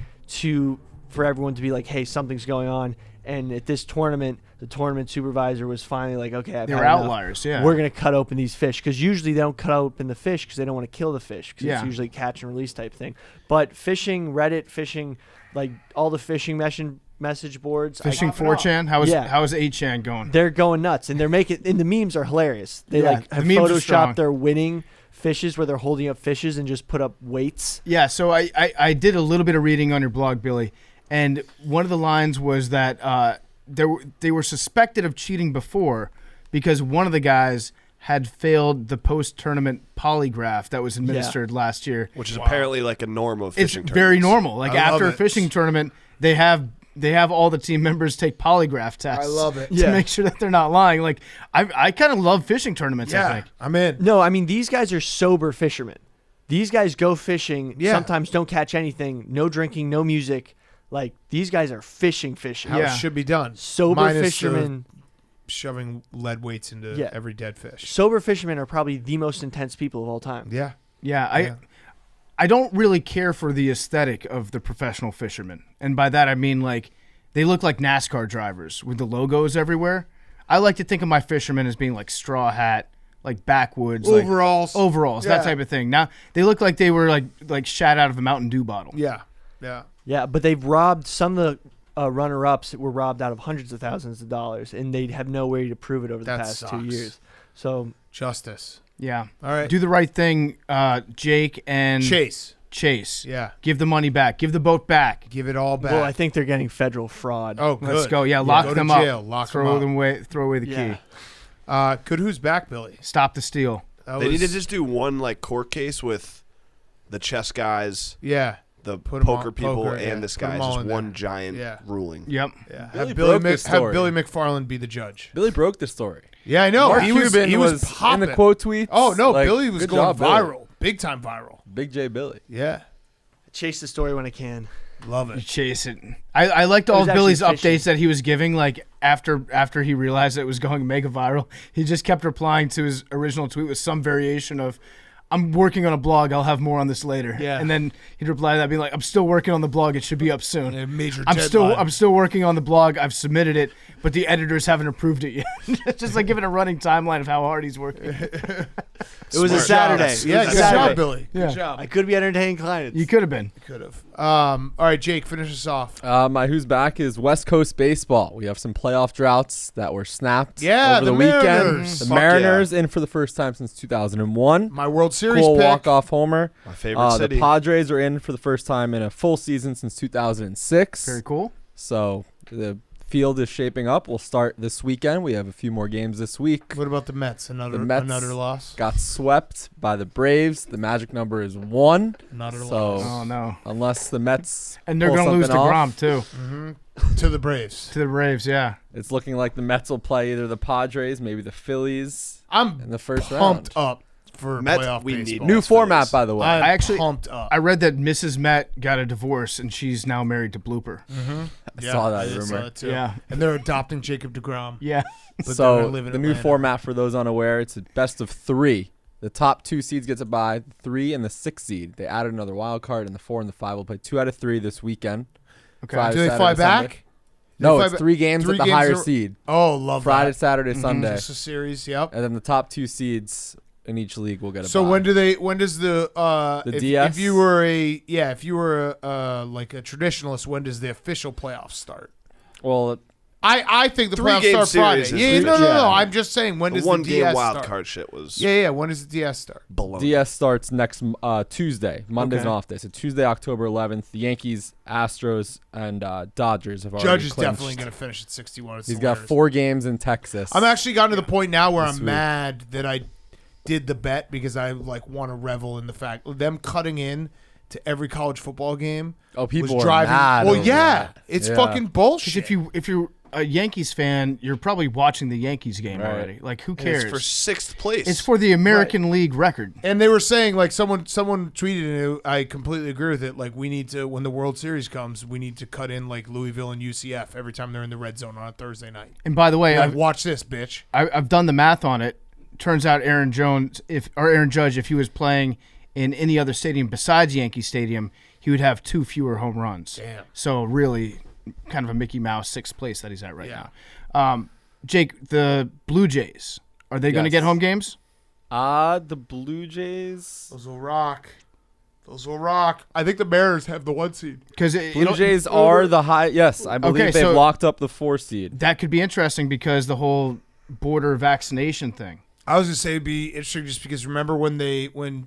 for everyone to be like, hey, something's going on. And at this tournament, the tournament supervisor was finally like, okay, They were outliers, yeah. We're going to cut open these fish. Because usually they don't cut open the fish because they don't want to kill the fish. Because Yeah. it's usually catch and release type thing. But fishing, Reddit, fishing, like all the fishing message boards. Fishing 4chan? How is Yeah. 8chan going? They're going nuts. And they're making, and the memes are hilarious. They Yeah, like the have memes are strong. photoshopped their winning fishes where they're holding up fishes and just put up weights. Yeah, so I did a little bit of reading on your blog, Billy, and one of the lines was that they were suspected of cheating before because one of the guys had failed the post-tournament polygraph that was administered last year. Which is apparently like a norm of It's fishing very tournaments. normal. Like I love after a it. fishing tournament, they have all the team members take polygraph tests. I love it. to Yeah. make sure that they're not lying. Like I kind of love fishing tournaments. I Yeah. think. I'm in. No, I mean, these guys are sober fishermen. These guys go fishing, Yeah. sometimes don't catch anything, no drinking, no music. Like, these guys are fishing. How Yeah. it should be done. Sober Minus the fishermen. shoving lead weights into Yeah. every dead fish. Sober fishermen are probably the most intense people of all time. Yeah. Yeah, I don't really care for the aesthetic of the professional fishermen. And by that I mean like they look like NASCAR drivers with the logos everywhere. I like to think of my fishermen as being like straw hat, like backwoods, Overalls. like overalls, Yeah. that type of thing. Now they look like they were like shot out of a Mountain Dew bottle. Yeah. Yeah. Yeah, but they've robbed some of the runner-ups were robbed out of hundreds of thousands of dollars, and they have no way to prove it over the That past 2 sucks. years. So, Justice. Yeah. All right. Do the right thing, Jake and Chase. Chase. Yeah. Give the money back. Give the boat back. Give it all back. well, I think they're getting federal fraud. oh, good. Let's go. Yeah, lock go to them jail. up. Lock throw them up. Throw away the Yeah. key. Good. Who's back, Billy? Stop the steal. That They need to was- just do one like court case with the chess guys, Yeah. the Put 'em poker on- people, poker, and yeah. this Put 'em guy. It's all just in there. one giant Yeah. ruling. Yep. Yeah. Billy Have broke this have story. Billy McFarland be the judge. Billy broke the story. Yeah, I know. Mark he was Cuban was in popping. the quote tweets. Oh no, Like, Billy was good going job, Billy. viral, big time viral. Big J Billy. Yeah, Chase the story when I can. love You it. chase it. I liked all was of Billy's actually fishing. updates that he was giving. Like after he realized it was going mega viral, he just kept replying to his original tweet with some variation of, "I'm working on a blog. I'll have more on this later." Yeah. And then he'd reply to that being like, "I'm still working on the blog. It should be up soon. A major I'm deadline. still working on the blog. I've submitted it, but the editors haven't approved it yet." Just like giving a running timeline of how hard he's working. It was a Smart. Saturday. Yeah, It was a good Saturday. job, Billy. Yeah. Good job. I could be entertaining clients. You could have been. Could have. All right, Jake, finish us off. My who's back is West Coast baseball. We have some playoff droughts that were snapped Yeah, over the the weekend. Mariners. The Fuck Mariners in for the first time since 2001. My World Series Cool pick. walk-off homer. My favorite city. The Padres are in for the first time in a full season since 2006. Very cool. So the field is shaping up. We'll start this weekend. We have a few more games this week. What about the Mets? The Mets Another loss. got swept by the Braves. The magic number is 1. Another So loss. Oh no. unless the Mets And they're pull gonna lose to something Grom off, too. To the Braves. To the Braves, yeah. it's looking like the Mets will play either the Padres, maybe the Phillies I'm in the first pumped round. up for Mets, playoff we need baseball. New Mets, format, Phillies. by the way. I'm I actually- pumped up. I read that Mrs. Met got a divorce and she's now married to Blooper. I saw that I did rumor. saw that too. Yeah. And they're adopting Jacob DeGrom. Yeah. But they're So gonna live in the new Atlanta. format for those unaware, it's a best of 3. The top 2 seeds get to bye, the 3 and the 6 seed. They added another wild card, and the 4 and the 5 will play 2 out of 3 this weekend. Okay. Friday, Do they Saturday, fly Sunday. back? No, it's 3 games at the higher seed. Oh, love Friday, that. Saturday, Sunday. Just a series. Yep. And then the top 2 seeds in each league will get a So bye. when does the DS? If you were like a traditionalist, when does the official playoffs start? Well, I think the 3 playoffs game start Friday. series Yeah, is no. I'm just saying when The does one the game DS wild start? card shit was Yeah. When does the DS start? baloney. DS starts next Tuesday. Monday's Okay. an off day. So Tuesday, October 11th. The Yankees, Astros, and Dodgers have already Judge is clinched. definitely going to finish at 61. It's He's got hilarious. 4 games in Texas. I'm actually gotten to the point now where This I'm week. mad that I did the bet because I like want to revel in the fact them cutting in to every college football game. Oh, people was are driving. mad Well, over yeah, that. it's Yeah. fucking bullshit. Because if you're a Yankees fan, you're probably watching the Yankees game Right. already. Like, who And cares? it's for 6th place. It's for the American League record. And they were saying, like, someone tweeted, and I completely agree with it. Like, we need to, when the World Series comes, we need to cut in like Louisville and UCF every time they're in the red zone on a Thursday night. And by the way, Like, watch this, bitch. I've done the math on it. Turns out Aaron Judge, if he was playing in any other stadium besides Yankee Stadium, he would have 2 fewer home runs. Damn. So really, kind of a Mickey Mouse 6th place that he's at right now. Jake, the Blue Jays, are they going to Yes. get home games? The Blue Jays. Those will rock. I think the Mariners have the 1 seed. Because Blue Jays are the high. Yes, I believe Okay, they've so- locked up the 4 seed. that could be interesting because the whole border vaccination thing. I was gonna say it'd be interesting just because remember when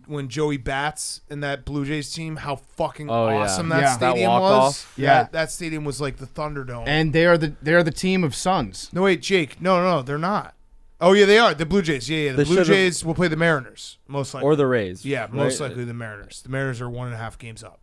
when Joey Bats and that Blue Jays team, how fucking Oh, yeah. awesome that Yeah. That stadium was. walk-off. Yeah. That stadium was like the Thunderdome. And they're the team of Suns. No, wait, Jake. No, they're not. Oh yeah, they are. The Blue Jays. Yeah. The They Blue should've- Jays will play the Mariners most likely. Or the Rays. yeah, most right? likely the Mariners. The Mariners are 1.5 games up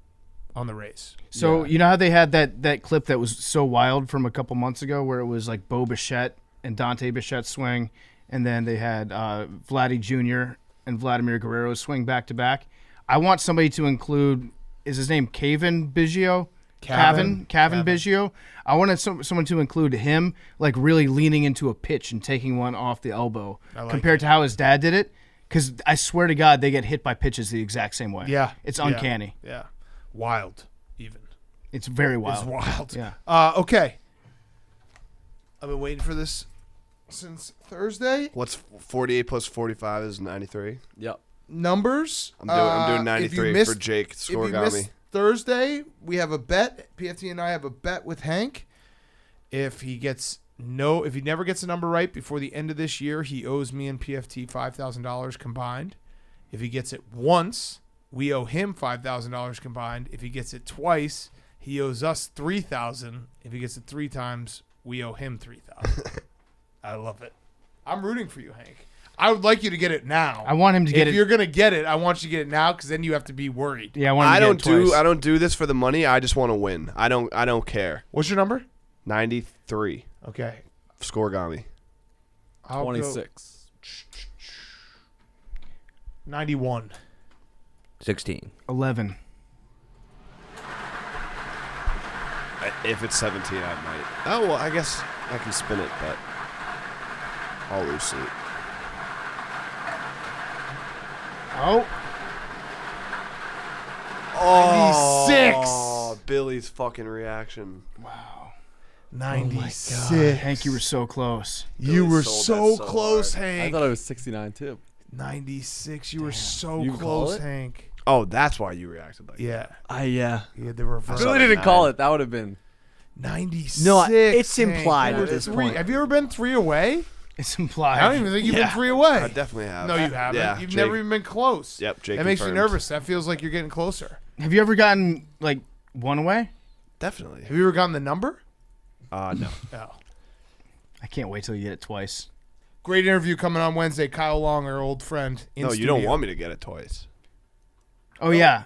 on the Rays. So you know how they had that clip that was so wild from a couple months ago where it was like Bo Bichette and Dante Bichette swing, and then they had Vladdy Jr. and Vladimir Guerrero swing back to back. I want somebody to include, is his name Cavan Biggio? Cavan Biggio. I wanted someone to include him, like really leaning into a pitch and taking one off the elbow, compared to how his dad did it. Because I swear to God, they get hit by pitches the exact same way. Yeah, it's uncanny. Yeah, wild. Even It's very wild. it's wild. Yeah. Okay. I've been waiting for this since Thursday. What's 48 plus 45 is 93. Yep. Numbers. I'm doing if 93 you missed, for Jake. Score if you got missed me. Thursday, we have a bet. PFT and I have a bet with Hank. If he never gets a number right before the end of this year, he owes me and PFT $5,000 combined. If he gets it once, we owe him $5,000 combined. If he gets it twice, he owes us $3,000. If he gets it 3 times, we owe him $3,000. I love it. I'm rooting for you, Hank. I would like you to get it now. I want him to get it. If you're gonna get it, I want you to get it now because then you have to be worried. Yeah, I want him to get it twice. I don't do this for the money. I just want to win. I don't care. What's your number? 93. Okay. Score got me. I'll 26. Go 91. 16. 11. If it's 17, I might. Oh, well, I guess I can spin it, but I'll lose sleep. Oh. Oh, 96. Billy's fucking reaction. 96. Hank, you were so close. You were sold so that so close, hard. I Hank. thought it was 69 too. 96. You were so You call close, it? Hank. Oh, that's why you reacted like that. Yeah. Yeah. You had the reverse. saw Billy that didn't call it. That would have been. 96. No, it's Hank. implied You at were this 3. point. Have you ever been 3 away? It's implied. I don't even think you've been 3 away. I definitely have. No, you haven't. Yeah, You've Jake- never even been close. Yep, Jake That makes me confirmed. nervous. That feels like you're getting closer. Have you ever gotten like one away? Definitely. Have you ever gotten the number? No. Oh. I can't wait till you get it twice. Great interview coming on Wednesday. Kyle Long, our old friend. In No, you don't studio. want me to get it twice. Oh yeah,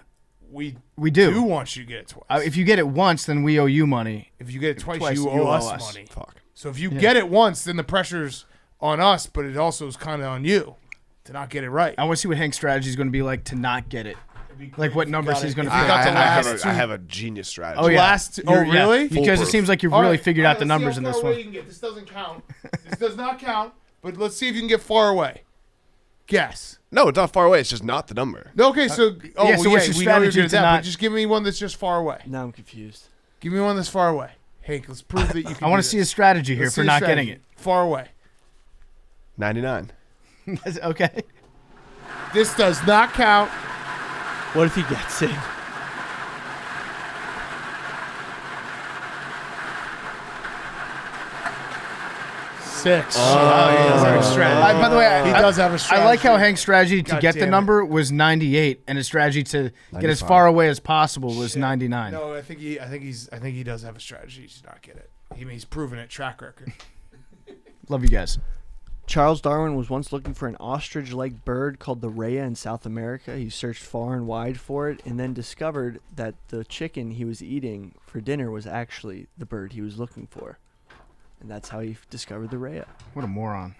We we do. do want you to get it twice. If you get it once, then we owe you money. If you get it twice, Twice, you you owe owe us us. money. Fuck. So if you get it once, then the pressure's on us, but it also is kind of on you to not get it right. I want to see what Hank's strategy is going to be like to not get it. Like what numbers he's going to if you pick. got the I last two- have a genius strategy. Oh yeah. Last- oh, You're- yeah, really? Because it Foolproof. seems like you've All really right, figured all out right, the let's see numbers how in far this away one. you can get. This doesn't count. This does not count. But let's see if you can get far away. Guess. No, it's not far away. It's just not the number. Okay, so so what's your we know you're strategy good at to that, not- but just give me one that's just far away. Now I'm confused. Give me one that's far away. Hank, let's prove that you can I want to see a strategy here for not getting it. Far away. 99. Okay. This does not count. What if he gets it? Six. He does have a strategy. By the way, He does have a strategy. I like how Hank's strategy to God get the damn it. number was 98, and his strategy to get as 95. far away as possible was 99. No, I think he does have a strategy to not get it. He's proven it. Track record. Love you guys. Charles Darwin was once looking for an ostrich-like bird called the rhea in South America. He searched far and wide for it and then discovered that the chicken he was eating for dinner was actually the bird he was looking for. And that's how he discovered the rhea. What a moron.